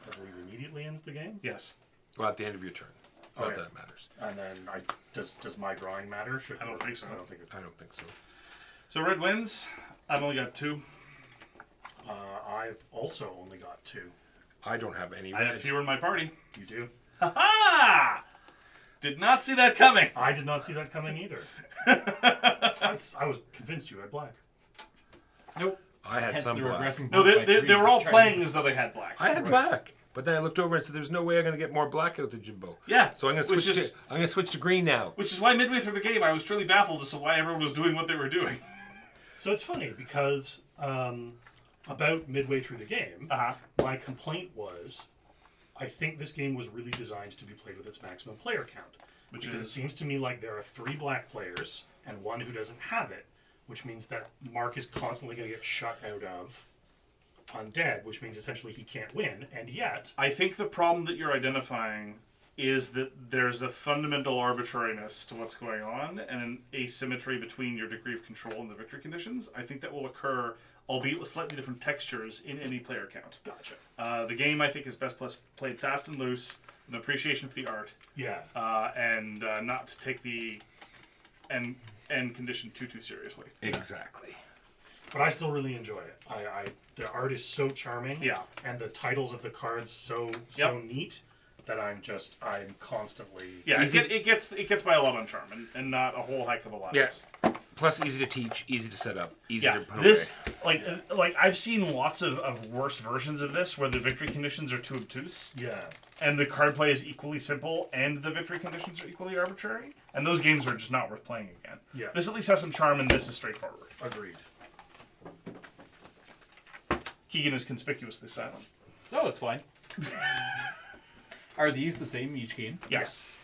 I believe, immediately ends the game. Yes. Well, at the end of your turn. Not Okay. that it matters. And then does my drawing matter? I don't think so. I don't think it. I don't think so. So red wins. I've only got 2. I've also only got 2. I don't have any I red. have fewer in my party. You do? Ha! Did not see that coming. I did not see that coming either. I was convinced you had black. Nope. I had Hence some the black. regressing No, both by they 3 were all to try playing as though they had black. I had black. But then I looked over and said, "There's no way I'm going to get more black out to Jimbo." Yeah. So I'm going to switch to green now. Which is why midway through the game I was truly baffled as to why everyone was doing what they were doing. So it's funny because about midway through the game, my complaint was, I think this game was really designed to be played with its maximum player count. Because it seems to me like there are 3 black players and 1 who doesn't have it, which means that Mark is constantly going to get shut out of undead, which means essentially he can't win, and yet... I think the problem that you're identifying is that there's a fundamental arbitrariness to what's going on and an asymmetry between your degree of control and the victory conditions. I think that will occur, albeit with slightly different textures, in any player count. Gotcha. The game, I think, is best played fast and loose, with an appreciation for the art, Yeah. and not to take the end condition too seriously. Exactly. But I still really enjoy it. The art is so charming. Yeah. And the titles of the cards so neat that I'm constantly... Yeah, it gets by a lot on charm and not a whole heck of a lot. Yeah. Plus, easy to teach, easy to set up, easy to put this away. like I've seen lots of worse versions of this where the victory conditions are too obtuse. Yeah. And the card play is equally simple, and the victory conditions are equally arbitrary. And those games are just not worth playing again. Yeah. This at least has some charm, and this is straightforward. Agreed. Keegan is conspicuously silent. No, it's fine. Are these the same each game? Yes.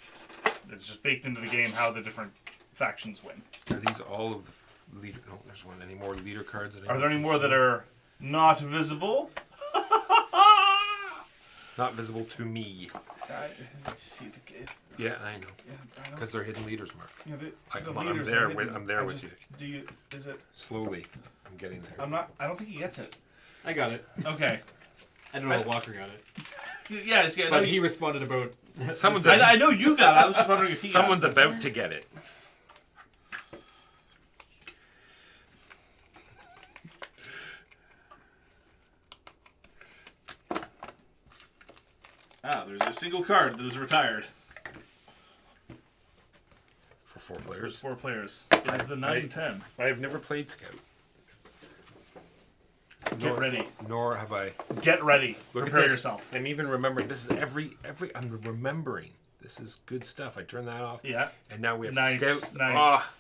It's just baked into the game how the different factions win. Are these all of the leader? No, there's one. Any more leader cards? Are there any more that are not visible? not visible to me? I see the Yeah, I know. Yeah, I know. Because they're hidden leaders, Mark. Yeah, Come on, I'm there with you. Do you? Is it? Slowly, I'm getting there. I'm not. I don't think he gets it. I got it. Okay. I don't know if Walker got it. Yes, yeah. But he responded about... Someone's I know you got it. I was just wondering if he someone's got it. about to get it. There's a single card that is retired. For 4 players. 4 players. It is the 9-10. I have never played Scout. Get ready. Nor have I. Get ready. Look Prepare at this. yourself. I'm even remembering. This is every. I'm remembering. This is good stuff. I turned that off. Yeah. And now we have Nice, Scout. nice. Ah,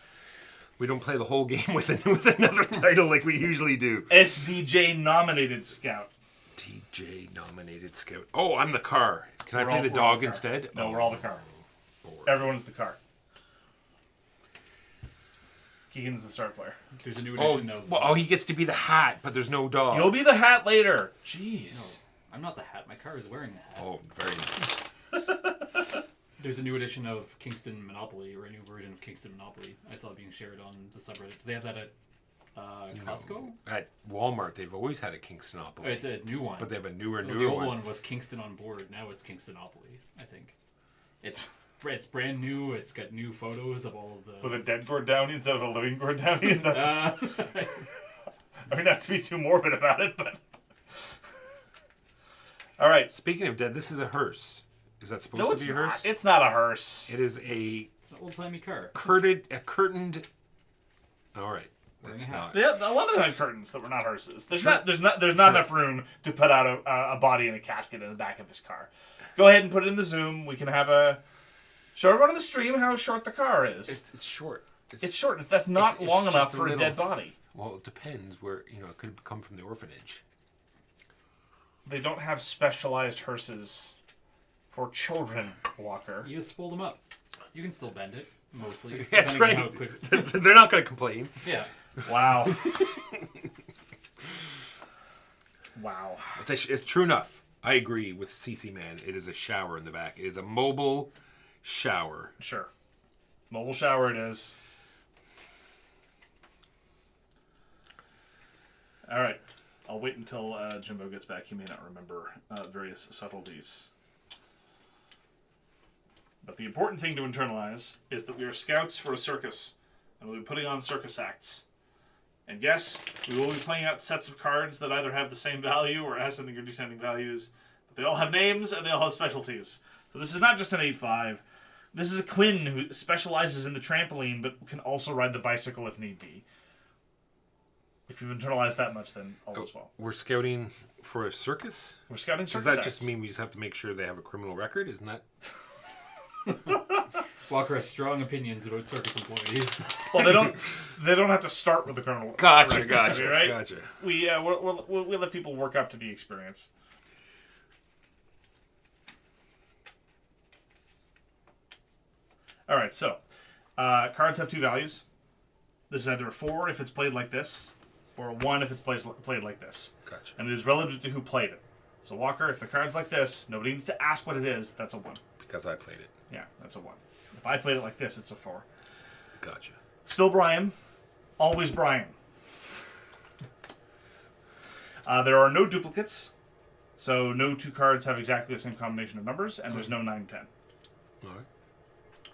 we don't play the whole game with another title like we usually do. SDJ nominated Scout. TJ nominated Scout. Oh, I'm the car. Can I We're play all- the we're all dog the car. instead? No, Oh, we're all the car. Lord. Everyone's the car. Keegan's the star player. There's a new Oh, edition of. well, he gets to be the hat, but there's no dog. You'll be the hat later. Jeez. I'm not the hat. My car is wearing the hat. Oh, very nice. There's a new edition of Kingston Monopoly, or a new version of Kingston Monopoly. I saw it being shared on the subreddit. Do they have that at Costco? At Walmart, they've always had a Kingstonopoly. It's a new one. But they have a newer The old one. one was Kingston on Board. Now it's Kingstonopoly, I think. It's brand new. It's got new photos of all of the. With a dead Gord Downey instead of a living Gord Downey? Is that... I mean, not to be too morbid about it, but... All right. Speaking of dead, this is a hearse. Is that supposed No, to it's be a not. hearse? It's not a hearse. It is a It's an old-timey car. curtained. All right, that's a hat. not. Yeah, a lot of them have curtains that were not hearses. There's Sure. not Sure. enough room to put out a body in a casket in the back of this car. Go ahead and put it in the Zoom. We can have a show everyone on the stream how short the car is. It's short. It's short. That's not it's long just enough a for a little- dead body. Well, it depends where it could come from the orphanage. They don't have specialized hearses for children, Walker. You just fold them up. You can still bend it, mostly. That's depending on right. how quick- They're not going to complain. Yeah. Wow. Wow. It's true enough. I agree with CC Man. It is a shower in the back. It is a mobile shower. Sure. Mobile shower it is. All right. I'll wait until Jimbo gets back. He may not remember various subtleties. But the important thing to internalize is that we are scouts for a circus, and we'll be putting on circus acts. And yes, we will be playing out sets of cards that either have the same value or ascending or descending values, but they all have names and they all have specialties. So this is not just an 8-5. This is a Quinn who specializes in the trampoline, but can also ride the bicycle if need be. If you've internalized that much, then all is well. We're scouting for a circus? We're scouting Does circus that acts. just mean we just have to make sure they have a criminal record? Isn't that... Walker has strong opinions about circus employees. Well, they don't have to start with the criminal Gotcha, record, gotcha, right? gotcha. We let people work up to the experience. All right, so cards have two values. This is either a 4 if it's played like this, or a 1 if it's played like this. Gotcha. And it is relative to who played it. So Walker, if the card's like this, nobody needs to ask what it is. That's a 1. Because I played it. Yeah, that's a 1. If I played it like this, it's a 4. Gotcha. Still Brian. Always Brian. There are no duplicates, so no two cards have exactly the same combination of numbers, and there's no 9-10. All right.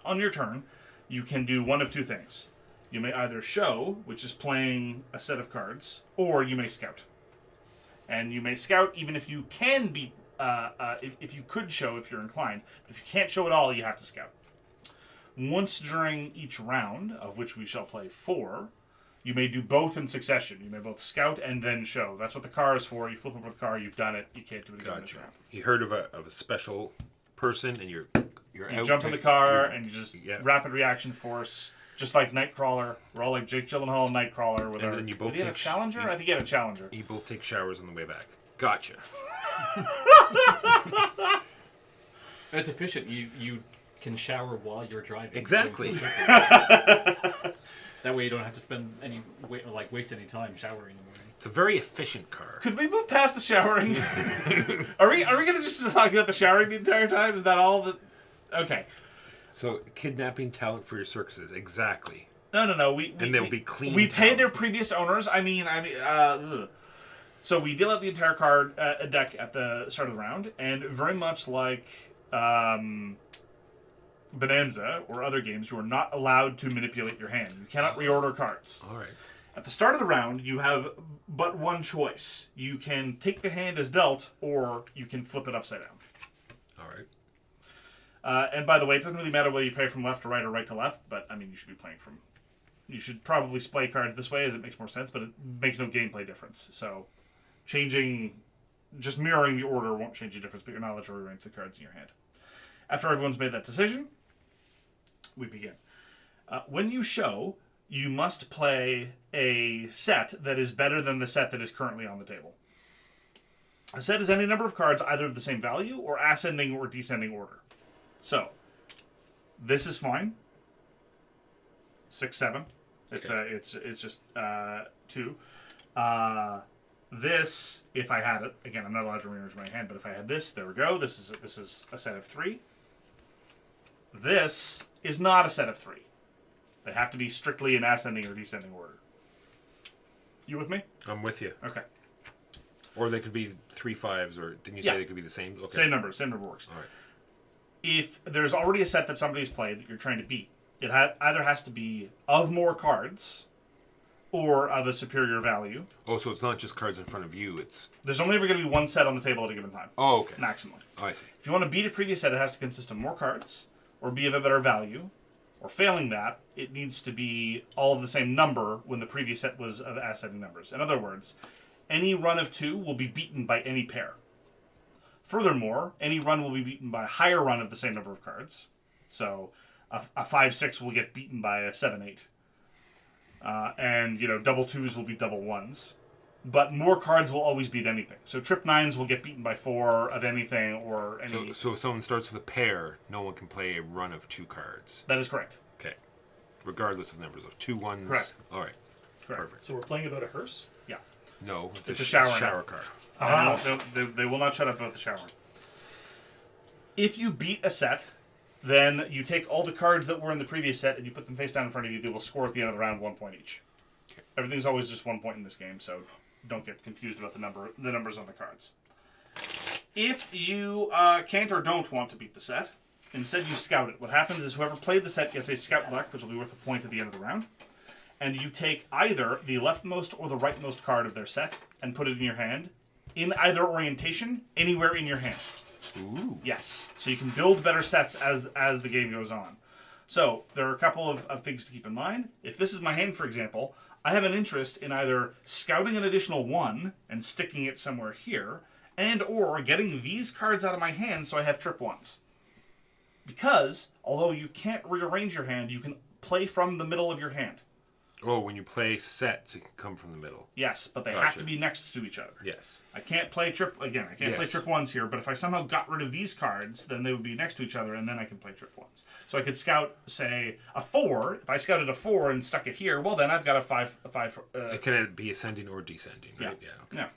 On your turn, you can do one of two things. You may either show, which is playing a set of cards, or you may scout. And you may scout even if you can be, if you could show if you're inclined. But if you can't show at all, you have to scout. Once during each round, of which we shall play 4, you may do both in succession. You may both scout and then show. That's what the car is for. You flip over the car, you've done it. You can't do it again this Gotcha. round. You heard of a special person, and you're You out. jump in the car and you just Yeah. rapid reaction force, just like Nightcrawler. We're all like Jake Gyllenhaal and Nightcrawler. With And our, then you both did he have a take Challenger? I think he had a Challenger. You both take showers on the way back. Gotcha. It's efficient. You can shower while you're driving. Exactly. That way you don't have to spend waste any time showering in the morning. It's a very efficient car. Could we move past the showering? Are we gonna just talk about the showering the entire time? Is that all that? Okay. So, kidnapping talent for your circuses. Exactly. No. And they'll be clean We pay talent. their previous owners. Ugh. So we deal out the entire card deck at the start of the round, and very much like Bonanza or other games, you are not allowed to manipulate your hand. You cannot reorder cards. All right. At the start of the round, you have but one choice. You can take the hand as dealt, or you can flip it upside down. All right. And by the way, it doesn't really matter whether you play from left to right or right to left, but I mean, you should be playing from... You should probably play cards this way as it makes more sense, but it makes no gameplay difference. So changing, just mirroring the order won't change the difference, but you're not allowed to rearrange the cards in your hand. After everyone's made that decision, we begin. When you show, you must play a set that is better than the set that is currently on the table. A set is any number of cards either of the same value or ascending or descending order. So, this is fine. 6, 7. It's just 2. This, if I had it, again, I'm not allowed to rearrange my hand, but if I had this, there we go. This is a set of 3. This is not a set of 3. They have to be strictly in ascending or descending order. You with me? I'm with you. Okay. Or they could be 3 5s, or didn't you say they could be the same? Okay. Same number works. All right. If there's already a set that somebody's played that you're trying to beat, it either has to be of more cards or of a superior value. Oh, so it's not just cards in front of you, There's only ever going to be one set on the table at a given time. Oh, okay. Maximally. Oh, I see. If you want to beat a previous set, it has to consist of more cards or be of a better value. Or failing that, it needs to be all of the same number when the previous set was of ascending numbers. In other words, any run of 2 will be beaten by any pair. Furthermore, any run will be beaten by a higher run of the same number of cards. So a 5 6 will get beaten by a 7 8. And, double 2s will be double 1s. But more cards will always beat anything. So trip 9s will get beaten by 4 of anything or any... So if someone starts with a pair, no one can play a run of 2 cards. That is correct. Okay. Regardless of numbers of 2 1s. Correct. All right. Correct. Perfect. So we're playing about a hearse? Yeah. No, It's a shower card. They will not shut up about the shower. If you beat a set, then you take all the cards that were in the previous set and you put them face down in front of you. They will score at the end of the round 1 point each. Okay. Everything's always just 1 point in this game, so don't get confused about the numbers on the cards. If you can't or don't want to beat the set, instead you scout it. What happens is whoever played the set gets a scout luck, which will be worth a point at the end of the round. And you take either the leftmost or the rightmost card of their set and put it in your hand, in either orientation, anywhere in your hand. Ooh. Yes. So you can build better sets as the game goes on. So there are a couple of things to keep in mind. If this is my hand, for example, I have an interest in either scouting an additional 1 and sticking it somewhere here, and or getting these cards out of my hand so I have trip 1s. Because, although you can't rearrange your hand, you can play from the middle of your hand. Oh, when you play sets, it can come from the middle. Yes, but they have Gotcha. to be next to each other. Yes. I can't play trip play Yes. trip 1s here, but if I somehow got rid of these cards, then they would be next to each other, and then I can play trip 1s. So I could scout, say, a 4. If I scouted a 4 and stuck it here, well, then I've got a 5. It can be ascending or descending, right? Yeah. Okay.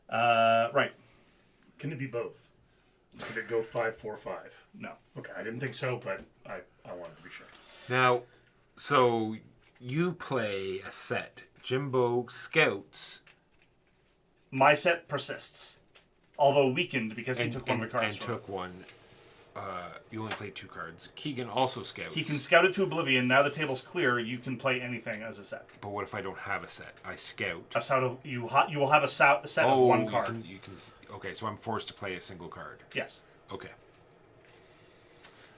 Yeah. Right. Can it be both? Could it go 5 4 5? No. Okay, I didn't think so, but I wanted to be sure. Now, so you play a set. Jimbo scouts. My set persists, although weakened because he took one of the cards. And took one. You only played 2 cards. Keegan also scouts. He can scout it to oblivion. Now the table's clear. You can play anything as a set. But what if I don't have a set? I scout. A set of you will have a set of 1 card. You can. Okay, so I'm forced to play a single card. Yes. Okay.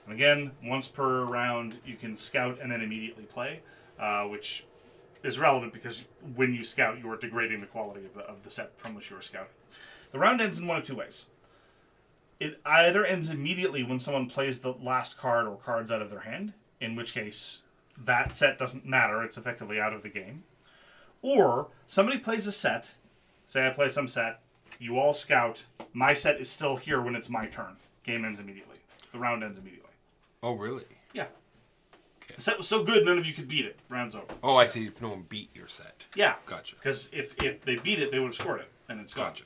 And again, once per round, you can scout and then immediately play, which is relevant because when you scout, you are degrading the quality of the set from which you are scouting. The round ends in one of 2 ways. It either ends immediately when someone plays the last card or cards out of their hand, in which case that set doesn't matter, it's effectively out of the game. Or somebody plays a set, say I play some set, you all scout, my set is still here when it's my turn. Game ends immediately. The round ends immediately. Oh, really? Yeah. Okay. The set was so good, none of you could beat it. Round's over. Oh, I see. If no one beat your set. Yeah. Gotcha. Because if they beat it, they would have scored it, and it's gone. Gotcha.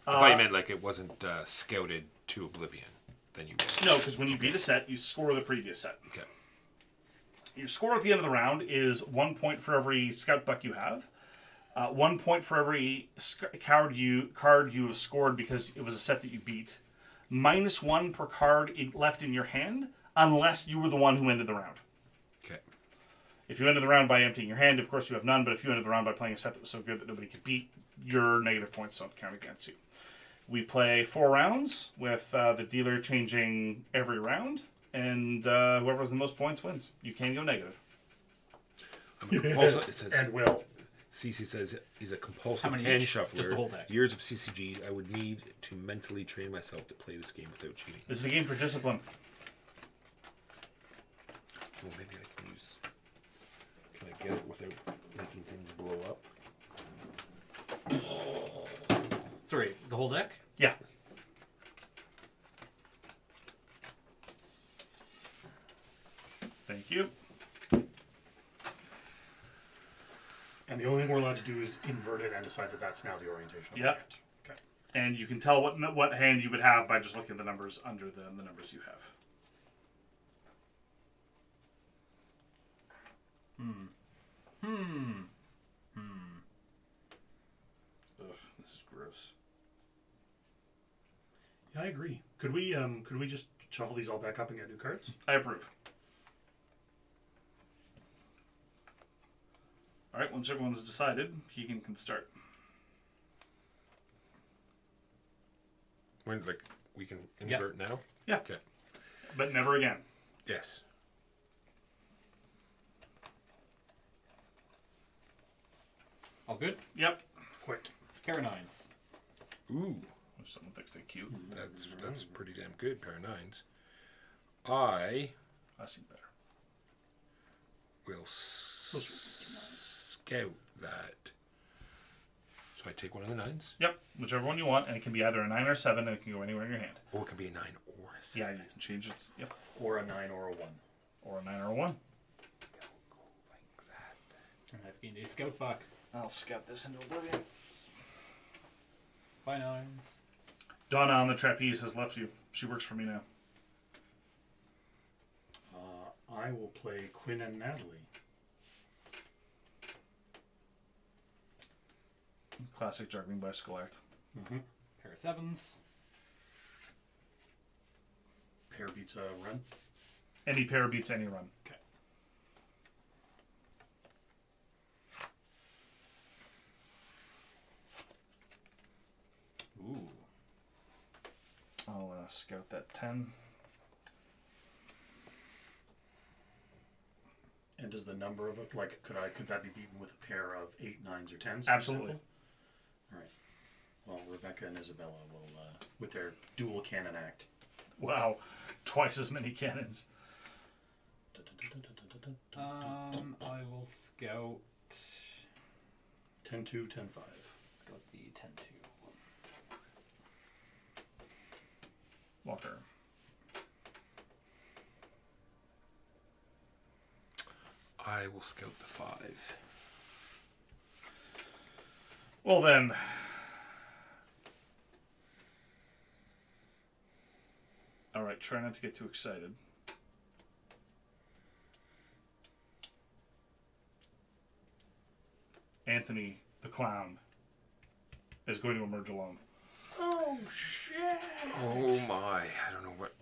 I thought you meant like it wasn't scouted to oblivion. Then you win. No, because when you beat a set, you score the previous set. Okay. Your score at the end of the round is 1 point for every scout buck you have. 1 point for every card you have scored because it was a set that you beat. -1 per card left in your hand, unless you were the one who ended the round. Okay. If you ended the round by emptying your hand, of course you have none, but if you ended the round by playing a set that was so good that nobody could beat, your negative points don't count against you. We play 4 rounds, with the dealer changing every round, and whoever has the most points wins. You can go negative. Also, it says, And will. CC says he's a compulsive How many hand each? shuffler. Just the whole deck? Years of CCG. I would need to mentally train myself to play this game without cheating. This is a game for discipline. Well, maybe I can use... Can I get it without making things blow up? Sorry, the whole deck? Yeah. Thank you. And the only thing we're allowed to do is invert it and decide that that's now the orientation. of the Yep. hand. Okay. And you can tell what hand you would have by just looking at the numbers under the numbers you have. Ugh, this is gross. Yeah, I agree. Could we just shuffle these all back up and get new cards? I approve. All right, once everyone's decided, Keegan can start. When, like, we can invert now? Yeah. Okay. But never again. Yes. All good? Yep. Quick. Carronines. Ooh. Someone thinks they're cute. That's pretty damn good, pair of nines. I I see better. will scout that. So I take one of the nines. Yep, whichever one you want, and it can be either a 9 or a 7, and it can go anywhere in your hand. Or it could be a 9 or a 7. Yeah, you can change it. Yep. Or a 9 or a 1. Or a 9 or a 1. Go like that. And I've gained a scout back. I'll scout this into oblivion. Bye, nines. Donna on the trapeze has left you. She works for me now. I will play Quinn and Natalie. Classic juggling by Scolart. Pair of sevens. Pair beats a run. Any pair beats any run. Okay. Ooh. I'll scout that 10. And does the number of it, like, could that be beaten with a pair of 8, 9s, or 10s? Absolutely. All right. Well, Rebecca and Isabella will, with their dual cannon act. Wow. Twice as many cannons. I will scout. 10-2, 10-5. Scout the 10-2. Walker. I will scout the 5. Well then. Alright, try not to get too excited. Anthony, the clown, is going to emerge alone. Oh, shit! Oh my. I don't know what.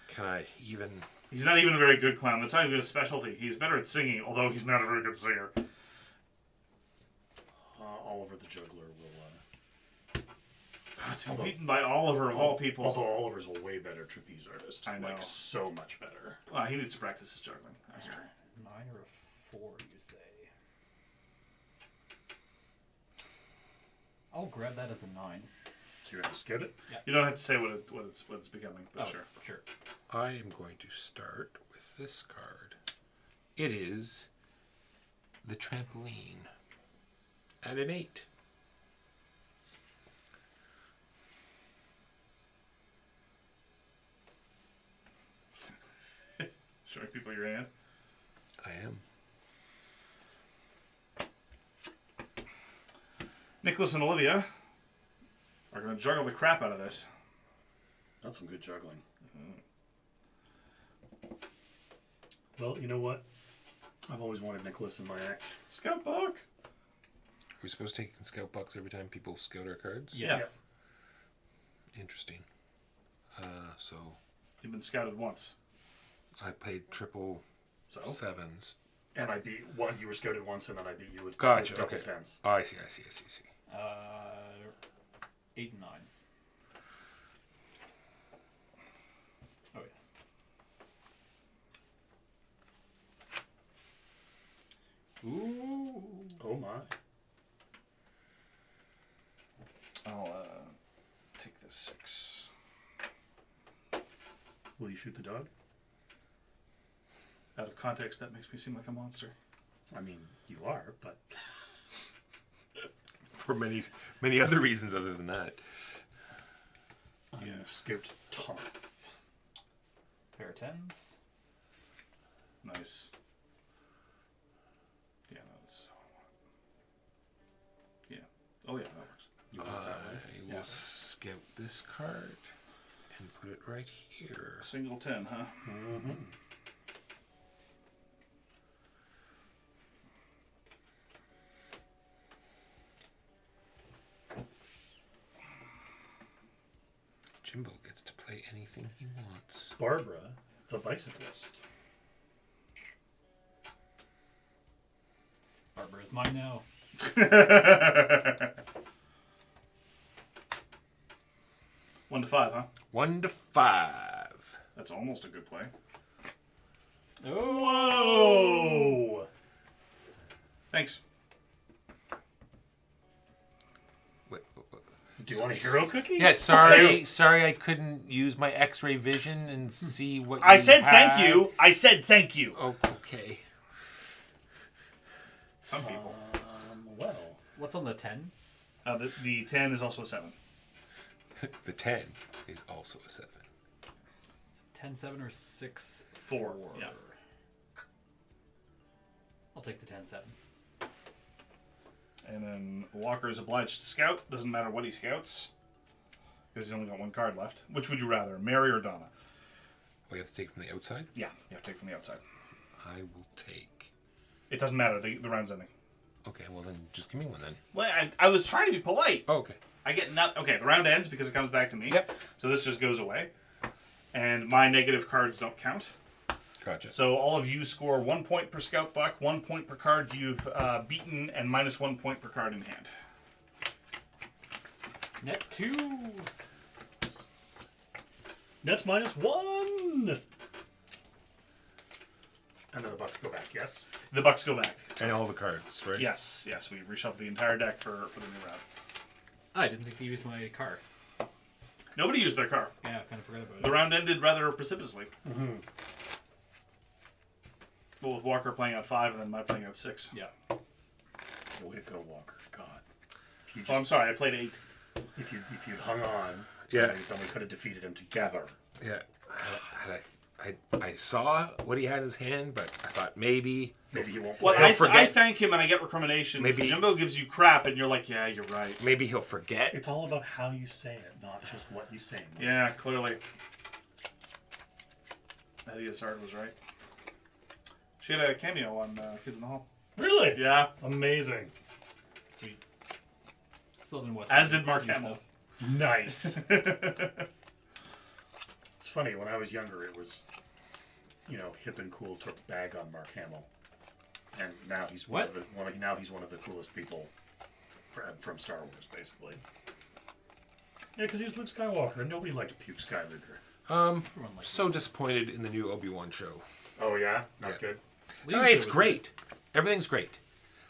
Can I even. He's not even a very good clown. That's not even his specialty. He's better at singing, although he's not a very good singer. Oliver the Juggler will, To be beaten by Oliver of all people. although Oliver's a way better trapeze artist. I know. Like, so much better. He needs to practice his juggling. That's true. 9 or a 4, you say? I'll grab that as a 9. So you're going to skip it? You don't have to say what it's becoming, but sure. Sure. I am going to start with this card. It is the trampoline at an 8. Showing people your hand. I am. Nicholas and Olivia are going to juggle the crap out of this. That's some good juggling. Well, you know what? I've always wanted Nicholas in my act. Scout Buck! Are we supposed to take scout bucks every time people scout our cards? Yes. Interesting. So You've been scouted once. I played triple So? 7s. And I beat one. You were scouted once, and then I beat you with Gotcha. double Okay. 10s. Oh, I see. 8 and 9. Oh, yes. Ooh. Oh my. 6. Will you shoot the dog? Out of context, that makes me seem like a monster. I mean, you are, but For many other reasons other than that. I'm scared tough. Pair of tens. Nice. Yeah, no, this is how I want it. Yeah. Oh, yeah, that works. You want it that way? I will scout this card and put it right here. Single 10, huh? Mm-hmm. Jimbo gets to play anything he wants. Barbara, the bicyclist. Barbara is mine now. 1 to 5, huh? 1 to 5. That's almost a good play. Whoa! Thanks. Wait, Do you want a hero cookie? yeah, sorry I couldn't use my X-ray vision and see what I you said had. thank you. I said thank you. Oh, okay. Some people. Well, What's on the 10? The 10 is also a 7. The 10 is also a 7. 10, 7, or 6, 4. Yeah. I'll take the 10, 7. And then Walker is obliged to scout. Doesn't matter what he scouts. Because he's only got 1 card left. Which would you rather, Mary or Donna? We have to take from the outside? Yeah, you have to take from the outside. I will take... It doesn't matter. The round's ending. Okay, well then, just give me one then. Well, I was trying to be polite. Oh, okay. I get not... Okay, the round ends because it comes back to me. Yep. So this just goes away. And my negative cards don't count. Gotcha. So all of you score 1 point per scout buck, 1 point per card you've beaten, and minus 1 point per card in hand. Net 2. that's -1. And then the bucks go back, yes? The bucks go back. And all the cards, right? Yes, we reshuffle the entire deck for the new round. I didn't think you used my car. Nobody used their car. Yeah, I kind of forgot about it. The round ended rather precipitously. Mm-hmm. Well, with Walker playing out 5 and then my playing out 6. Yeah. Way to go, Walker. God. If you Oh, I'm sorry, I played 8. if you'd hung on, Yeah. then we could have defeated him together. Yeah. I saw what he had in his hand, but I thought maybe... Maybe he won't Well, play. He'll I forget. thank him and I get recriminations. Maybe- Jimbo gives you crap and you're like, yeah, you're right. Maybe he'll forget. It's all about how you say it, not just what you say. Yeah, clearly. Eddie Art was right. She had a cameo on Kids in the Hall. Really? Yeah, Amazing. Sweet. Still didn't watch as it. did Mark New Hamill. stuff. Nice. It's funny, when I was younger, it was, hip and cool to bag on Mark Hamill. And now he's one of the coolest people from Star Wars, basically. Yeah, because he was Luke Skywalker, and nobody liked Puke Skywalker. Everyone likes So disappointed in the new Obi-Wan show. Oh yeah, not Yeah. good. it. All right, it's great. Everything's great.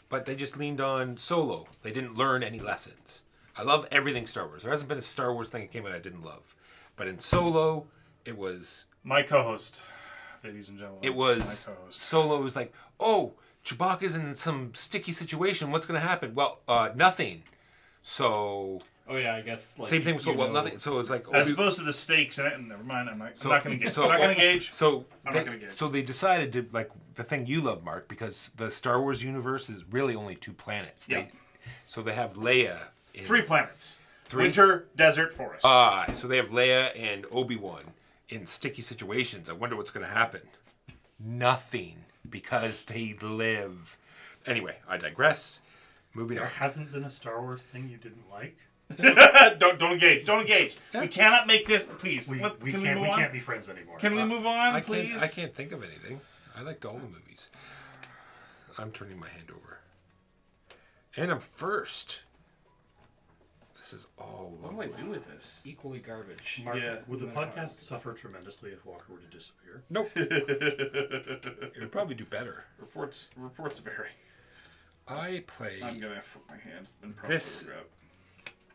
But they just leaned on Solo. They didn't learn any lessons. I love everything Star Wars. There hasn't been a Star Wars thing that came out I didn't love. But in Solo, it was My co-host, ladies and gentlemen. My co-host. Solo was like, oh, Chewbacca's in some sticky situation. What's going to happen? Well, nothing. So Oh yeah, I guess. Like, same thing with you Solo. Well, know- nothing. So it's like As opposed to the stakes in it, and never mind, I'm not going to engage. So- I'm not going to engage. So I'm they, not gonna get it. so they decided to, like, the thing you love, Mark, because the Star Wars universe is really only 2 planets. Yeah. So they have Leia. In, 3 planets. 3? Winter, desert, forest. So they have Leia and Obi-Wan in sticky situations. I wonder what's going to happen. Nothing, because they live. Anyway, I digress. Moving There on. hasn't been a Star Wars thing you didn't like. Don't engage. Don't engage. We cannot make this. Please. We can we can't move on? can't be friends anymore. Can we move on, I please? can't think of anything. I liked all the movies. I'm turning my hand over. And I'm first. This is all What lovely. do I do with this? Equally garbage. Mark, Yeah. would the podcast suffer tremendously if Walker were to disappear? Nope. It would probably do better. Reports vary. I play I'm gonna flip my hand and probably This- regret.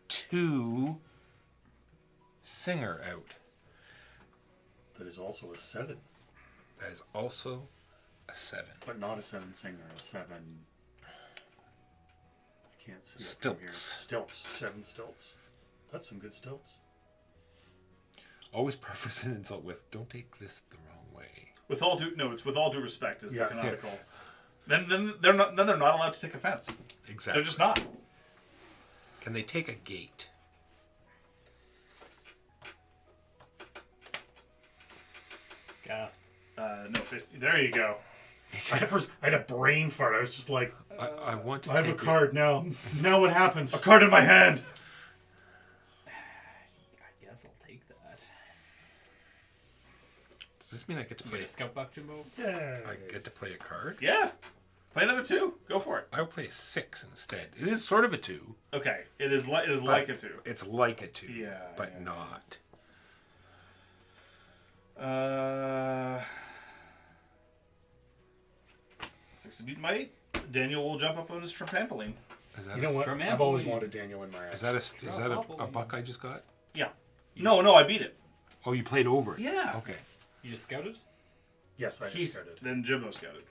2 Singer out. That is also a 7, That is also a 7. but not a 7 singer. A 7. I can't see it from Stilts. here. Stilts. 7 stilts. That's some good stilts. Always preface an insult with, don't take this the wrong way. With all due it's with all due respect is Yeah. the canonical. Then they're not allowed to take offense. Exactly. They're just not. Can they take a gate? Gasp. No, 50. There you go. I had a brain fart. I was just like, I want to I have take a card now. Now what happens? A card in my hand. I guess I'll take that. Does this mean I get to You play? get a scout buck, Jimbo? Yeah. I get to play a card? Yeah. Play another 2. Go for it. I will play a 6 instead. It is sort of a 2. Okay. It is like a 2. It's like a 2, Yeah, but yeah. not. 6 to beat my 8. Daniel will jump up on his trampoline. Is that You know what? Trampoline. I've always wanted Daniel in my is ass. that a buck I just got? Yeah. No, I beat it. Oh, you played over it. Yeah. Okay. You just scouted? Yes, I just He's started. then Jimbo scouted.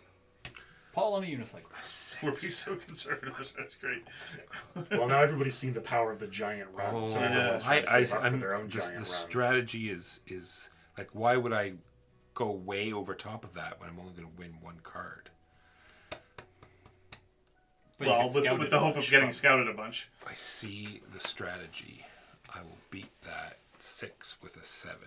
Paul on a unicycle. We're being so conservative. That's great. Well, now everybody's seen the power of the giant run. Oh, so everyone's trying to save up for their own the giant run. strategy is like, why would I go way over top of that when I'm only going to win 1 card? But Well, you can scout with it the a hope of bunch. getting scouted a bunch. I see the strategy. I will beat that 6 with a 7.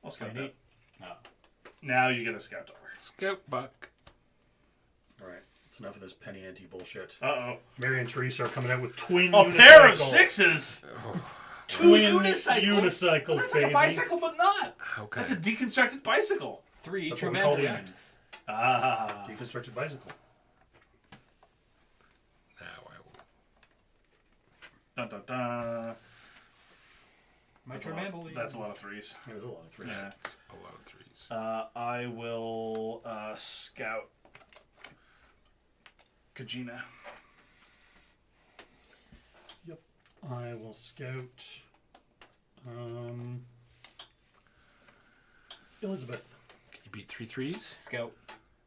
I'll scout that. No. Now you get a scout dollar. Scout buck. All right, it's enough of this penny ante bullshit. Uh-oh. Mary and Teresa are coming out with twin A unicycles. pair of 6s! Twin unicycles? unicycles, That's baby. like a bicycle, but not. Okay. That's a deconstructed bicycle. 3 That's what we call the trampolines. Ah. Deconstructed bicycle. Now I will. Dun, dun, dun. My That's a lot- trampolines. That's a lot of 3s. There's a lot of threes. Yeah. It's a lot of 3s. I will scout Kajina. Yep. I will scout. Elizabeth. You beat 3 3s? Scout.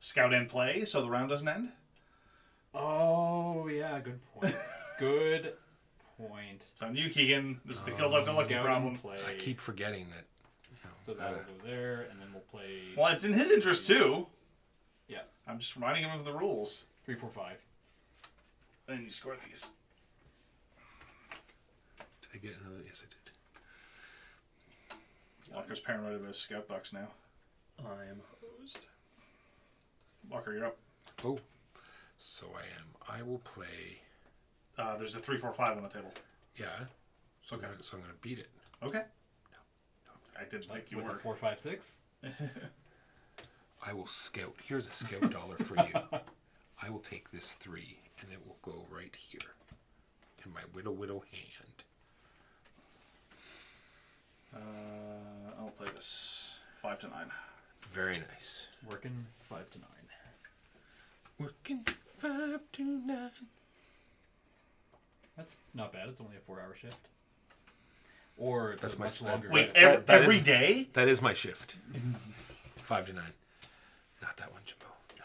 Scout and play, so the round doesn't end. Oh, yeah, good point. Good point. It's on you, Keegan. This is the kill lucky Scout problem. and play. I keep forgetting that. So that'll go there, and then we'll play. Well, it's in his interest too. Yeah. I'm just reminding him of the rules. 3, 4, 5. Then you score these. Did I get another? Yes, I did. Walker's paranoid about his scout bucks now. I am hosed. Walker, you're up. Oh, so I am. I will play. There's a 3, 4, 5 on the table. Yeah. So Okay. I'm gonna beat it. Okay. I didn't think you With were. a 4, 5, 6. I will scout. Here's a scout dollar for you. I will take this 3, and it will go right here in my widow hand. I'll play this 5 to 9. Very nice. Working 5 to 9. Working 5 to 9. That's not bad. It's only a 4-hour shift. Or it's That's a my much stat. longer Wait, shift. every is- day? That is my shift. 5 to 9. Not that one, Jimbo. No.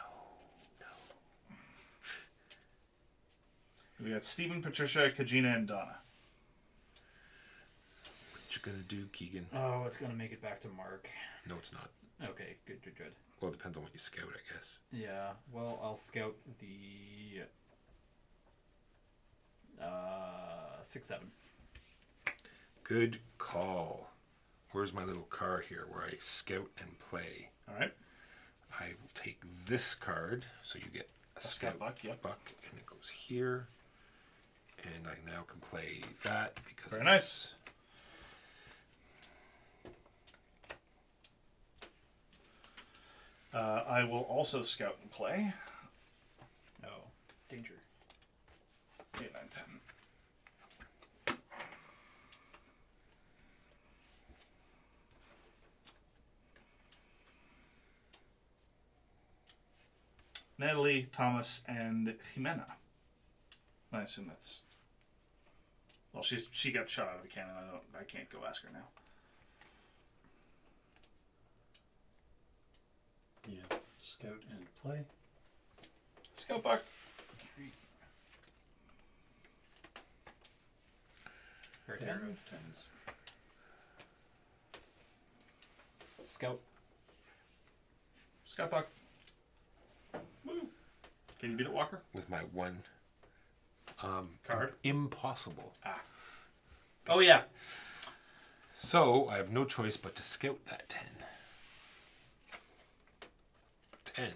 We got Stephen, Patricia, Kajina, and Donna. What you gonna do, Keegan? Oh, it's going to make it back to Mark. No, it's not. Okay, good. Well, it depends on what you scout, I guess. Yeah, well, I'll scout the 6, 7. Good call. Where's my little car here where I scout and play? All right. I will take this card, so you get a scout buck, yep. and it goes here. And I now can play that because Very of nice. this. I will also scout and play. Oh, danger. 8, 9, 10. Natalie, Thomas, and Jimena. I assume that's. Well, she got shot out of a cannon. I can't go ask her now. Yeah. Scout and play. Scout buck. Her Pair of tens. tens. Scout. Scout buck. Woo. Can you beat it, Walker? With my one Card. impossible. Oh yeah. So I have no choice but to scout that 10. 10.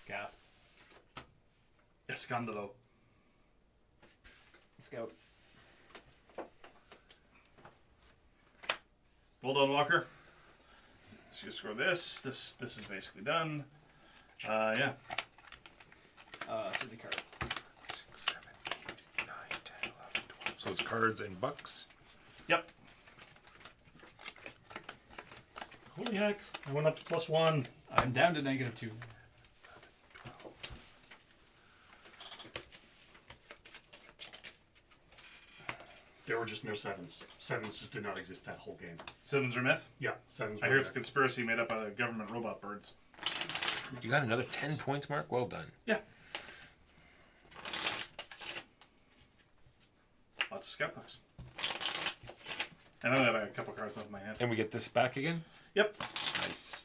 Gasp. Escandalo. Scout. Well done, Walker. So you score this. This is basically done. Yeah. 30 cards. 6, 7, 8, 9, 10, 11, 12. So it's cards and bucks. Yep. Holy heck! I went up to +1. I'm down to -2. There were just no sevens. Sevens just did not exist that whole game. Sevens are myth. Yeah, sevens. I were hear it's a myth. conspiracy made up by the government robot birds. You got another 10 points, Mark? Well done. Yeah. Lots of scout bucks. And I have a couple cards off my hand. And we get this back again? Yep. Nice.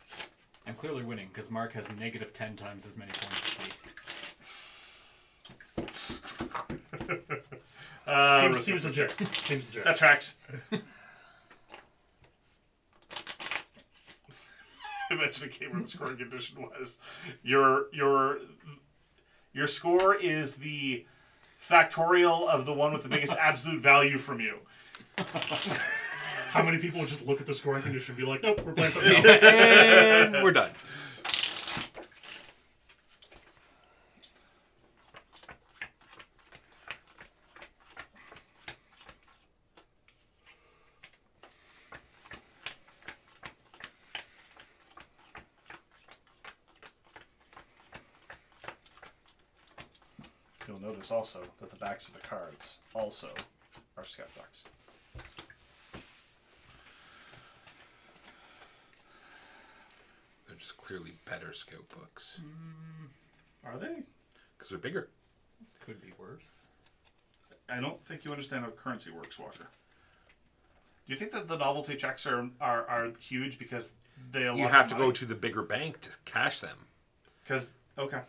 I'm clearly winning because Mark has -10 times as many points as me. Seems legit. Seems legit. That tracks. Imagine a game where the scoring condition was your score is the factorial of the one with the biggest absolute value from you. How many people would just look at the scoring condition and be like, nope, we're playing something else? And we're done. You'll notice also that the backs of the cards also are scout bucks. They're just clearly better scout books. Are they? Because they're bigger. This could be worse. I don't think you understand how currency works, Walker. Do you think that the novelty checks are huge because they allot You have to money? go to the bigger bank to cash them. Because okay.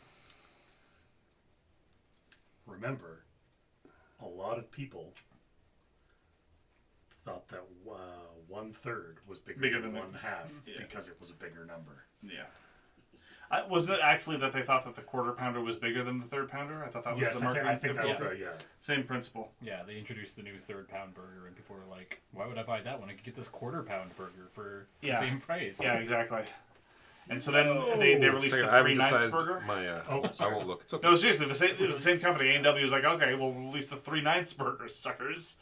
Remember, a lot of people thought that 1/3 was bigger than than 1/2 yeah. because it was a bigger number. Yeah. Wasn't it actually that they thought that the quarter pounder was bigger than the third pounder? I thought that was Yes, the marketing. I think that was difference. the Same principle. Yeah, they introduced the new 3rd-pound burger, and people were like, "Why would I buy that when I could get this 1/4-pound burger for Yeah. the same price?" Yeah, exactly. And so then they released Second, the I haven't 3/9 decided burger. my. I sorry. won't look. It's okay. No, seriously, it was the same company. A&W was like, okay, we'll release the 3/9 burger, suckers.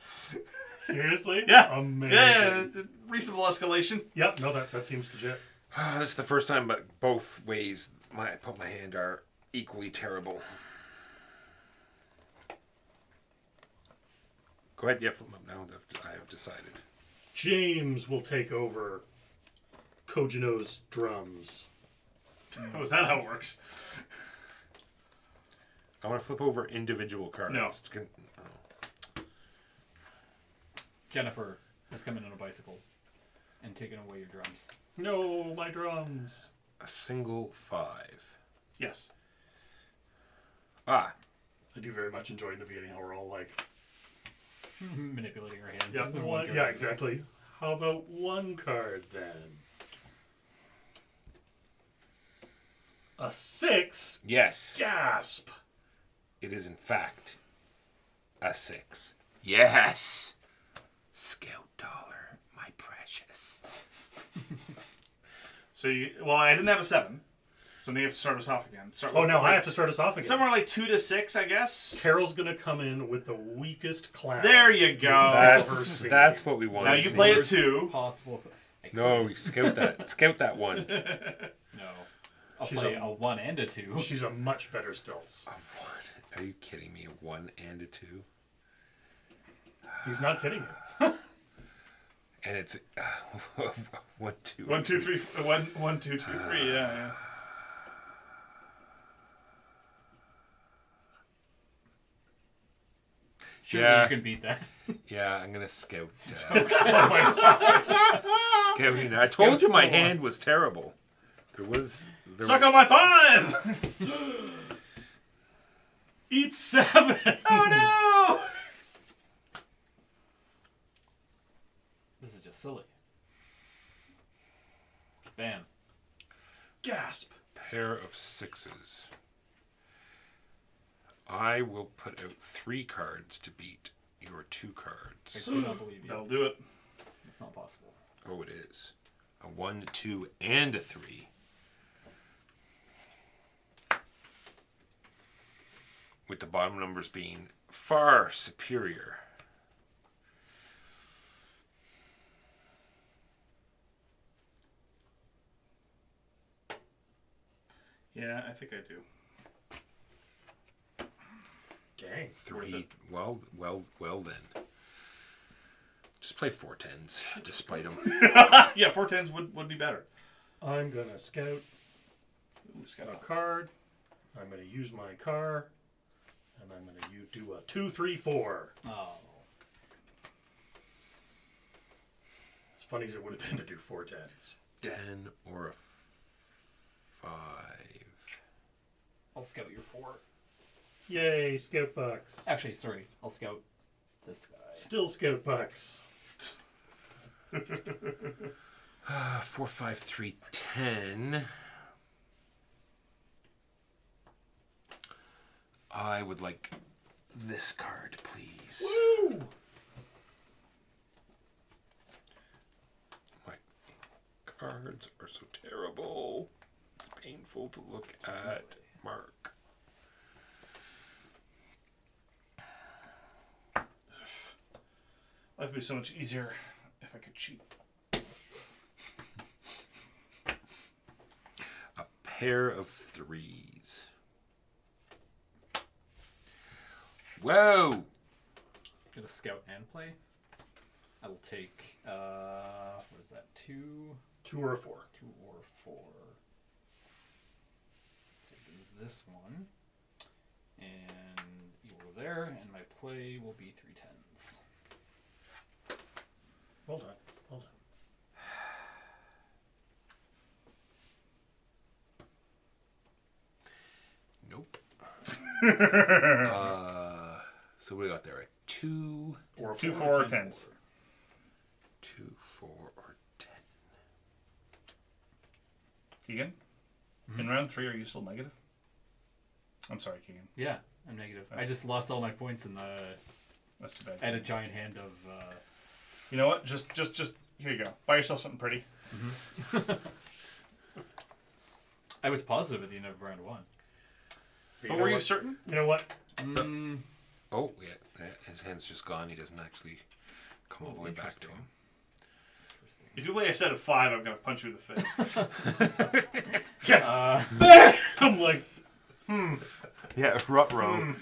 Seriously? Yeah. Amazing. Yeah, reasonable escalation. Yep. No, that seems legit. This is the first time, but both ways I put my hand are equally terrible. Go ahead. Yep. Now that I have decided. James will take over Kojino's drums. Oh, is that how it works? I want to flip over individual cards. No. Jennifer has come in on a bicycle and taken away your drums. No, my drums. A single 5. Yes. Ah. I do very much enjoy the beginning how we're all like, Manipulating her hands. yeah, with one yeah, card. exactly. How about one card then? A 6. Yes. Gasp. It is in fact a 6. Yes. Scout dollar, my precious. So, I didn't have a 7. So now you have to start us off again. Oh, no, I have to start us off again. Somewhere like 2 to 6, I guess. Carol's gonna come in with the weakest clown. There you go. That's what we want. Now to you see. play it 2. Possible. No, scout that. Scout that one. No. I'll She's play a- a 1 and a 2. She's a much better stilts. Are you kidding me? A 1 and a 2, He's not kidding you. and it's 1, 2, 1, 2, 3. 1, 2, 2, 3. Yeah. Sure, Yeah. you can beat that. Yeah, I'm gonna scout. Oh my gosh. Scouting. I told you my Scout hand was terrible. There Suck on my 5. Eat 7. Oh no! This is just silly. Bam. Gasp. pair of 6s. I will put out 3 cards to beat your 2 I cards. do not believe you. That'll do it. It's not possible. Oh, it is. A 1, 2, and a 3. With the bottom numbers being far superior. Yeah, I think I do. Dang. 3. Well then. Just play 4 10s, despite them. Yeah, 4 10s would be better. I'm gonna scout Ooh, scout a card. I'm gonna use my car. And I'm gonna do a 2, 3, 4. Oh. As funny as it would have been to do 4 10s. 10 or a 5. I'll scout your 4. Yay, scout bucks. Actually, sorry. I'll scout this guy. Still scout bucks. 4, 5, 3, 10. I would like this card, please. Woo! My cards are so terrible. It's painful to look at. Mark. Life would be so much easier if I could cheat. A pair of 3s. Whoa! Gonna scout and play. I will take, what is that, 2? 2 or a 4. 2 or 4. Take this one. And you will there, and my play will be 3 10s. Well done. Well done. Nope. So what do we got there? 2, Or a 2, 4. 4, or 10s. 2, 4, or 10. Keegan? In round 3, are you still negative? I'm sorry, Keegan. Yeah, I'm negative. I just lost all my points in the... That's too bad. I had a giant hand of... You know what? Just here you go. Buy yourself something pretty. I was positive at the end of round 1. But were you certain? You know what? Oh, yeah. His hand's just gone. He doesn't actually come all the way back to him. If you play a set of 5, I'm gonna punch you in the face. I'm like, Yeah, ruh-roh.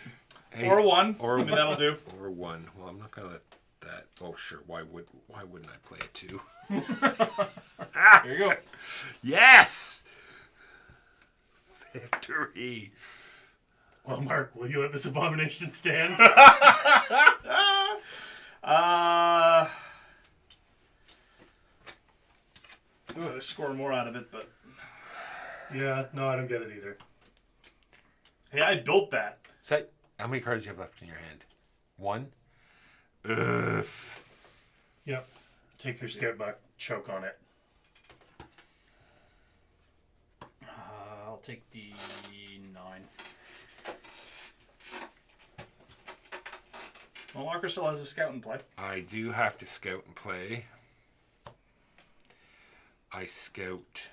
Hey, Or a 1. Or a Maybe that'll do. Or a 1. Well, I'm not gonna let that. Oh, sure. Why wouldn't I play a 2? Here you go. Yes. Victory. well, Mark, will you let this abomination stand? I'm gonna score more out of it, but Yeah, no, I don't get it either. hey, I built that. So, how many cards do you have left in your hand? 1. Ugh. Yep. Take your scout buck, choke on it. I'll take the 9. Well, Walker still has a scout in play. I do have to scout and play. I scout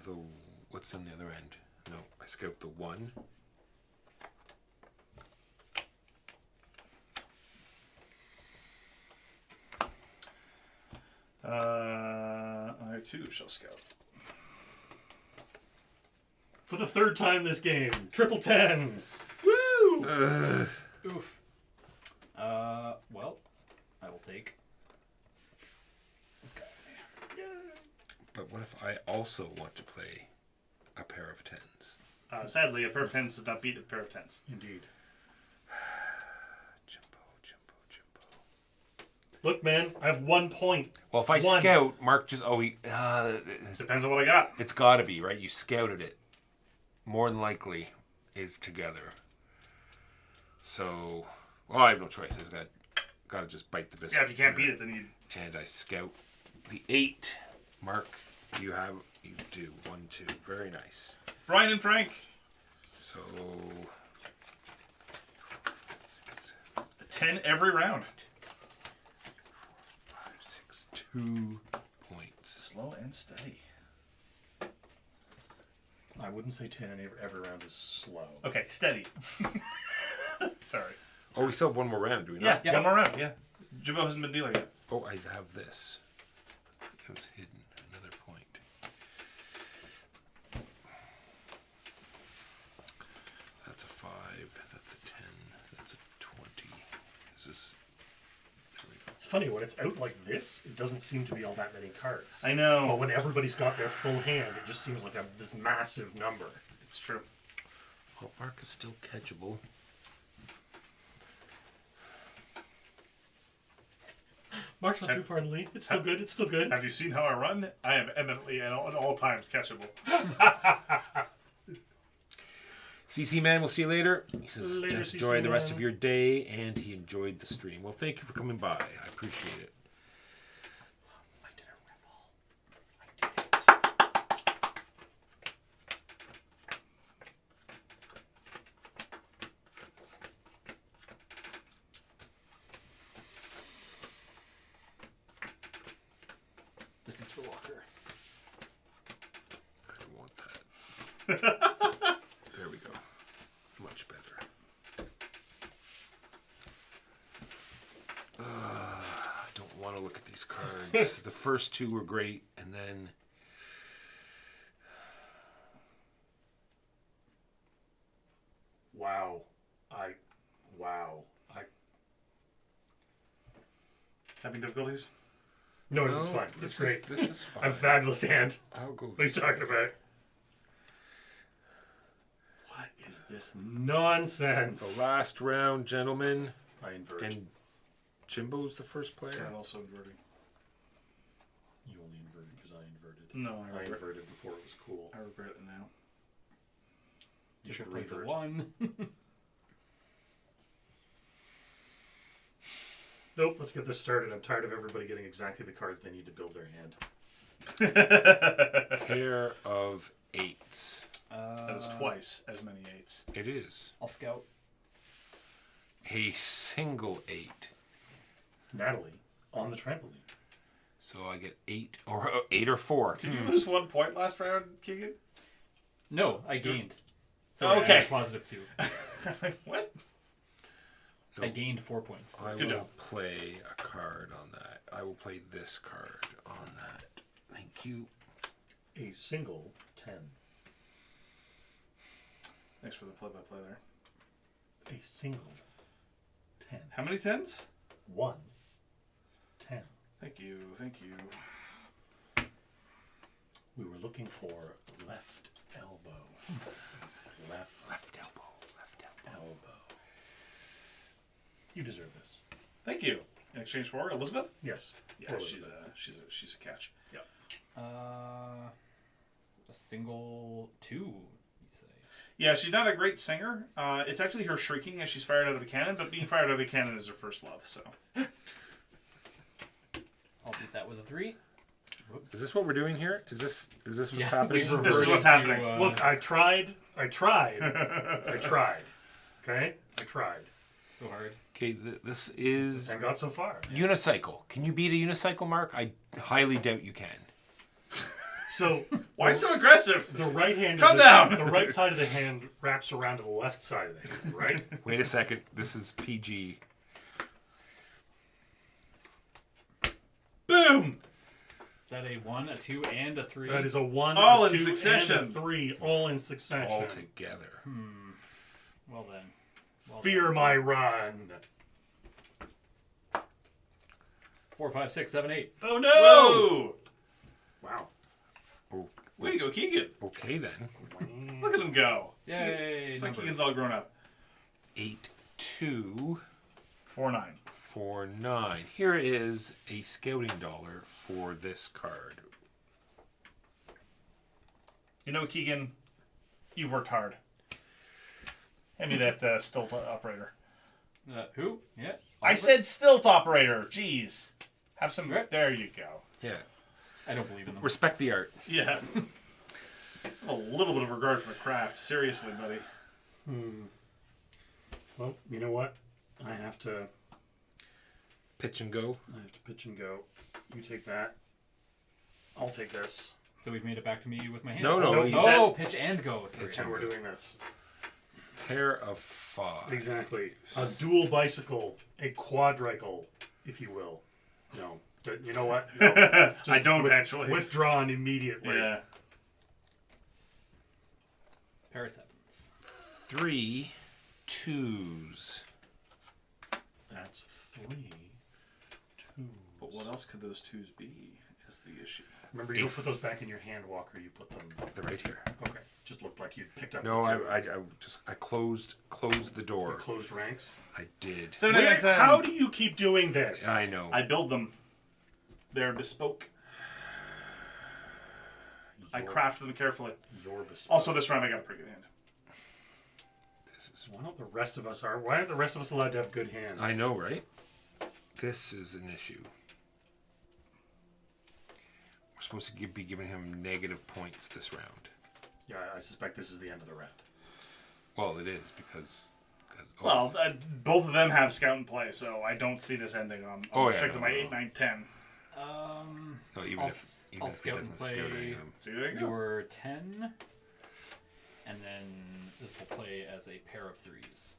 the... What's on the other end? No, I scout the 1. I too shall scout. For the 3rd time this game, triple tens. Woo! Oof. Well, I will take this guy. But what if I also want to play a pair of 10s? Sadly, a pair of 10s does not beat a pair of 10s. Indeed. Jimbo. Look, man, I have 1 point. Well, if I One. scout, Mark just... Depends on what I got. it's got to be, right? You scouted it. More than likely is together. So... Well, I have no choice. I got to just bite the biscuit. Yeah, if you can't beat it, then you... And I scout the 8. Mark, do you have... You do. 1, 2. Very nice. Brian and Frank. So... 10 every round. 5, 6, 2 points. Slow and steady. I wouldn't say 10 in every round is slow. Okay, steady. Sorry. Oh, we still have one more round, do we Yeah, not? Yeah. one more round, yeah. Jimbo hasn't been dealing yet. Oh, I have this. It was hidden. Another point. That's a 5. That's a 10. That's a 20. Is this... There we go. It's funny, when it's out like this, it doesn't seem to be all that many cards. I know. But when everybody's got their full hand, it just seems like this massive number. It's true. Well, Mark is still catchable. Mark's not too far in the lead. It's still good. It's still good. Have you seen how I run? I am eminently at all times catchable. CC Man, we'll see you later. He says, Later, enjoy CC the rest Man. of your day, and he enjoyed the stream. Well, thank you for coming by. I appreciate it. I did a rebel. I did it. This is for Walker. I don't want that. There we go. Much better. I don't want to look at these cards. The first 2 were great, and then... Wow. Having difficulties? No, No, it's fine. It's great. This is fine. I'm fabulous hand. I'll go What are you this talking way. about? What is this nonsense? The last round, gentlemen. I invert. And Jimbo's the first player. And also inverting. You only inverted because I inverted. No, I inverted before it was cool. I regret it now. You should Plays a revert. 1. Nope, let's get this started. I'm tired of everybody getting exactly the cards they need to build their hand. Pair of 8s. That is twice as many 8s. It is. I'll scout. A single 8. Natalie, on the trampoline. So I get 8 or 4. Did you lose 1 point last round, Keegan? No, I gained. So Okay. I had a positive 2. What? I gained 4 points. I Good will job. play a card on that. I will play this card on that. Thank you. A single 10. Thanks for the play-by-play there. A single 10. How many 10s? 1. 10. Thank you, thank you. We were looking for left elbow. It's left Left elbow. elbow. You deserve this. Thank you. In exchange for Elizabeth? Yes. Yeah, For she's Elizabeth. a catch. Yeah. A single 2, you say? Yeah, she's not a great singer. It's actually her shrieking as she's fired out of a cannon, but being fired out of a cannon is her first love, so. I'll beat that with a 3. Whoops. Is this what we're doing here? Is this what's Yeah, happening? we This is reverted what's to, happening. Look, I tried. I tried. Okay? I tried. So hard. Okay, this is And got so far. unicycle. Can you beat a unicycle, Mark? I highly doubt you can. So Why so aggressive? the right hand. Calm down. The right side of the hand wraps around to the left side of the hand, right? Wait a second. This is PG. Boom. Is that a 1, a 2, and a 3? That is a 1, All a in 2, succession. and a 3, all in succession. All together. Well then. Well Fear then. my run. 4, 5, 6, 7, 8. Oh no! Whoa! Wow. Oh, Way to go, Keegan. okay then. Look at him go. Yay! It's like numbers. Keegan's all grown up. 8, 2, 4-9. 4, 9. Here is a scouting dollar for this card. You know, Keegan, you've worked hard. Hand me that stilt operator. Who? Yeah. I said stilt operator. Jeez. Have some. Right. There you go. Yeah. I don't believe in them. Respect the art. Yeah. A little bit of regard for the craft. Seriously, buddy. Well, you know what? I have to Pitch and go. pitch and go. You take that. I'll take this. So we've made it back to me with my hand. No, no. no, he you said Oh, pitch and go. Sorry. Pitch And we're doing this. pair of 5. Exactly. A dual bicycle. A quadricle, if you will. No. You know what? No. I don't actually. Withdrawn immediately. Yeah. Pair of 7s. 3 2s. That's 3 2s. But what else could those twos be? Is the issue. Remember, you don't put those back in your hand, Walker. You put them. They're right here. Okay. Just looked like you picked up. No, the two. I closed the door. Closed ranks. I did. 7, Where, 8, 9, 10. how do you keep doing this? I know. I build them. They're bespoke. I craft them carefully. Your bespoke. Also, this round I got a pretty good hand. This is. Why don't the rest of us Why aren't the rest of us allowed to have good hands? I know, right? This is an issue. We're supposed to be giving him negative points this round. Yeah, I suspect this is the end of the round. Well, it is because Well, both of them have scout and play, so I don't see this ending on. Oh, yeah, Stick to no, my no. 8, 9, 10. no, even I'll if he scout doesn't and scout play any of them. See, there you go. your 10, and then this will play as a pair of 3s.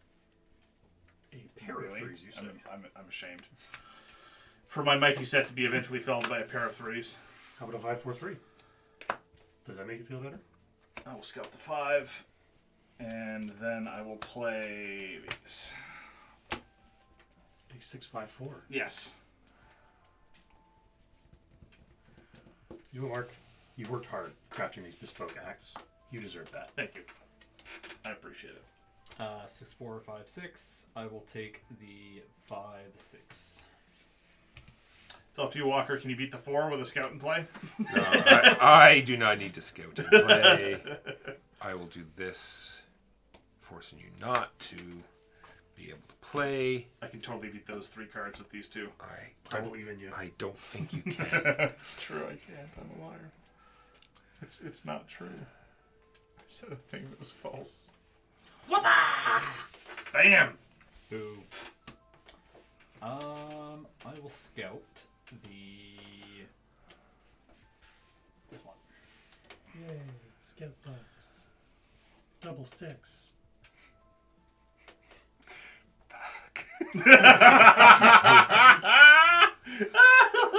A pair of Really? threes, you said. I'm ashamed. For my mighty set to be eventually felled by a pair of 3s. How about a 5 4 3? Does that make you feel better? I will scout the 5, and then I will play these. A 6 5 4. Yes. You and Mark, you've worked hard crafting these bespoke acts. You deserve that. Thank you. I appreciate it. 6, 4, 5, 6. I will take the 5, 6. It's up to you, Walker. Can you beat the 4 with a scout and play? No, I do not need to scout and play. I will do this, forcing you not to be able to play. I can totally beat those 3 cards with these 2. I believe in you. I don't think you can. It's true, I can't. I'm a liar. It's not true. I said a thing that was false. Bam! Boo. I will scout this one. Yay. Scout bucks. Double 6. You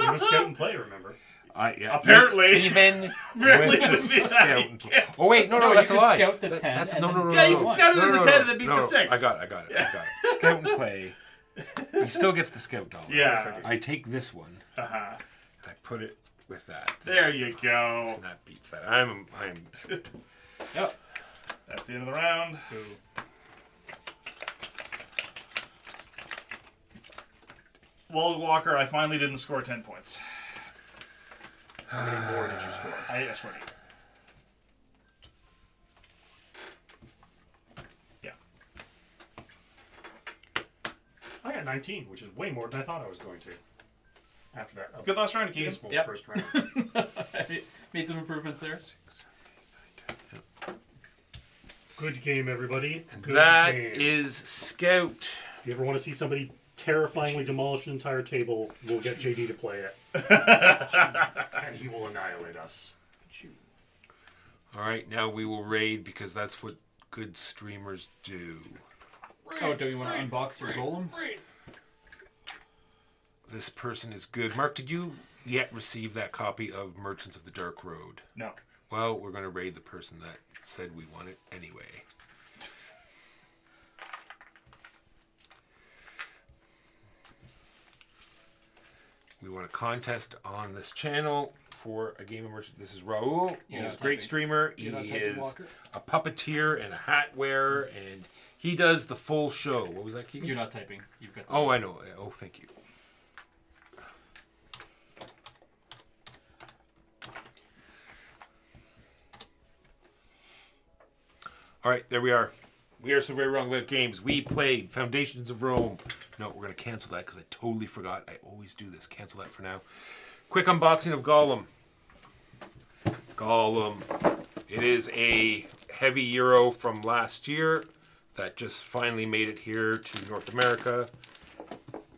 have a scout and play, remember? Yeah, Apparently. even Apparently with the it would be that. scout and play. Oh wait, no, No, that's you a can lie. scout the 10 That's and no, then- no, no, Yeah, no, you no, can scout it no, as a no, 10 no, and then beat no, the no. 6. I got it. Scout and play. He still gets the scout dollar. Yeah. I take this one. Uh-huh. And I put it with that. There you go. And that beats that. I'm Yep. That's the end of the round. Boo. Well, Walker, I finally didn't score 10 points. How many more did you score? I scored 8. Yeah. I got 19, which is way more than I thought I was going to. After that, Good last round, Keegan. abysmal Yep. first round. Made some improvements there. Good game, everybody. Good That game. is scout. If you ever want to see somebody terrifyingly demolish an entire table, we'll get JD to play it. And he will annihilate us. All right, now we will raid because that's what good streamers do. Oh, do you want to unbox your golem? This person is good. Mark, did you yet receive that copy of Merchants of the Dark Road? No. Well, we're going to raid the person that said we want it anyway. We want a contest on this channel for a game of merchant. This is Raul. He's a great streamer. He is a puppeteer and a hat wearer, and he does the full show. What was that, Keegan? You're not typing. You've got. Oh, I know. Oh, thank you. All right, there we are. We are so very wrong about games. We played Foundations of Rome. No, we're going to cancel that because I totally forgot. I always do this. Cancel that for now. Quick unboxing of Gollum. Gollum. It is a heavy Euro from last year that just finally made it here to North America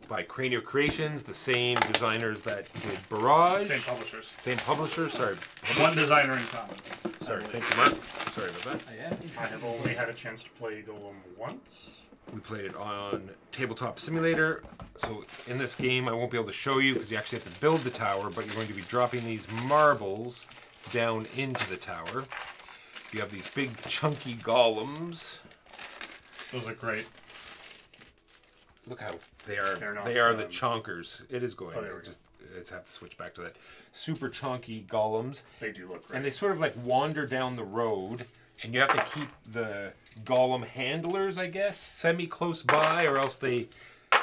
by Cranial Creations, the same designers that did Barrage. Same publishers. Same publisher, sorry. One designer in common. Sorry, thank you, Mark. Sorry about that. I have only had a chance to play Golem once. We played it on Tabletop Simulator. So in this game, I won't be able to show you because you actually have to build the tower, but you're going to be dropping these marbles down into the tower. You have these big chunky golems. Those are great. Look how they are. They're not, They are the chonkers. It is going. Oh, there we go. Let's have to switch back to that. Super chonky golems. They do look great. And they sort of like wander down the road, and you have to keep the golem handlers, I guess, semi-close by, or else they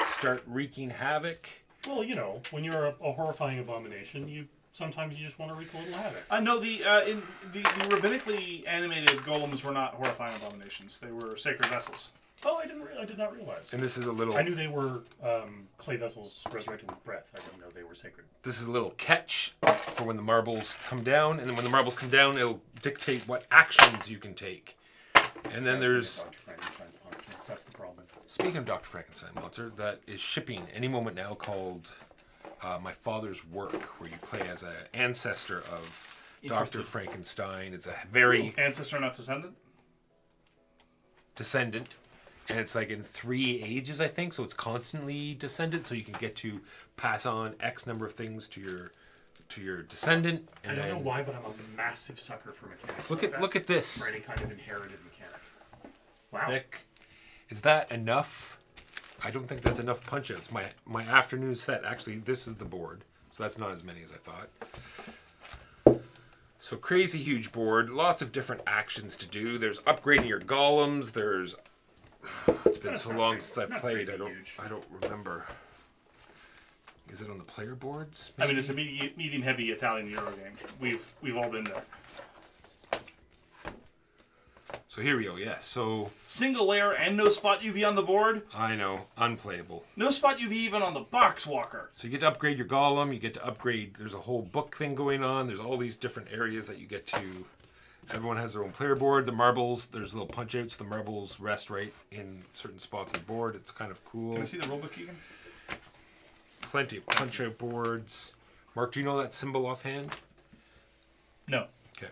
start wreaking havoc. Well, you know, when you're a horrifying abomination, sometimes you just want to wreak a little havoc. No, in the rabbinically animated golems were not horrifying abominations. They were sacred vessels. Oh, I did not realize. And this is a little... I knew they were clay vessels resurrected with breath. I didn't know they were sacred. This is a little catch for when the marbles come down, and then when the marbles come down, it'll dictate what actions you can take. And then there's... Dr. Frankenstein's monster. That's the problem. Speaking of Dr. Frankenstein monster, that is shipping any moment now called My Father's Work, where you play as an ancestor of Dr. Frankenstein. It's a very... Ancestor, not descendant? Descendant. And it's like in 3 ages, I think, so it's constantly descendant, so you can get to pass on X number of things to your descendant. And I don't then, know why, but I'm a massive sucker for mechanics. Look at this. For any kind of inherited mechanic. Wow. Thick. Is that enough? I don't think that's enough punch outs. My afternoon set, actually, this is the board, so that's not as many as I thought. So crazy huge board, lots of different actions to do. There's upgrading your golems. There's it's been so long since I've played. I don't remember. Is it on the player boards? I mean, it's a medium heavy Italian Euro game. We've all been there. So here we go. Yes. So Single layer and no spot UV on the board. I know, unplayable. No spot UV even on the box walker. So you get to upgrade your golem. You get to upgrade. There's a whole book thing going on. There's all these different areas that you get to. Everyone has their own player board. The marbles, there's little punch outs. The marbles rest right in certain spots of the board. It's kind of cool. Can I see the rulebook, Keegan? Plenty of punch out boards. Mark, do you know that symbol offhand? No. Okay.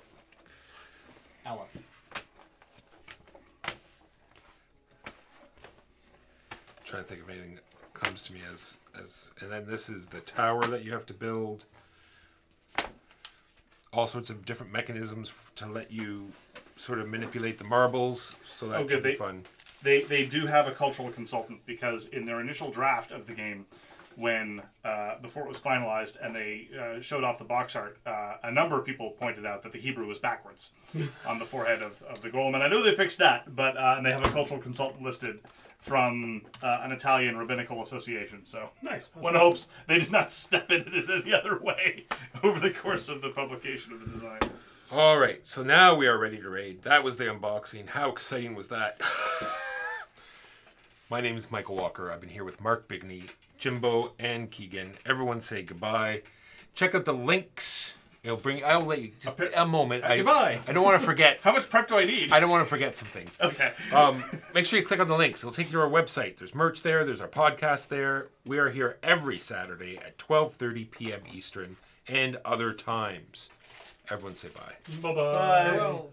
Aleph. Trying to think of anything that comes to me as and then this is the tower that you have to build. All sorts of different mechanisms to let you sort of manipulate the marbles, so that should be fun. They do have a cultural consultant, because in their initial draft of the game, when before it was finalized and they showed off the box art, a number of people pointed out that the Hebrew was backwards on the forehead of the golem, and I know they fixed that, but and they have a cultural consultant listed from an Italian rabbinical association. So Nice. one hopes they did not step in it the other way over the course of the publication of the design. All right, so now we are ready to raid. That was the unboxing. How exciting was that? My name is Michael Walker. I've been here with Mark Bigney, Jimbo, and Keegan. Everyone say goodbye. Check out the links. I'll let you just a moment. Goodbye. I don't want to forget. How much prep do I need? I don't want to forget some things. Okay. Make sure you click on the links. It'll take you to our website. There's merch there. There's our podcast there. We are here every Saturday at 12:30 p.m. Eastern and other times. Everyone say bye. Bye-bye. Bye. Well,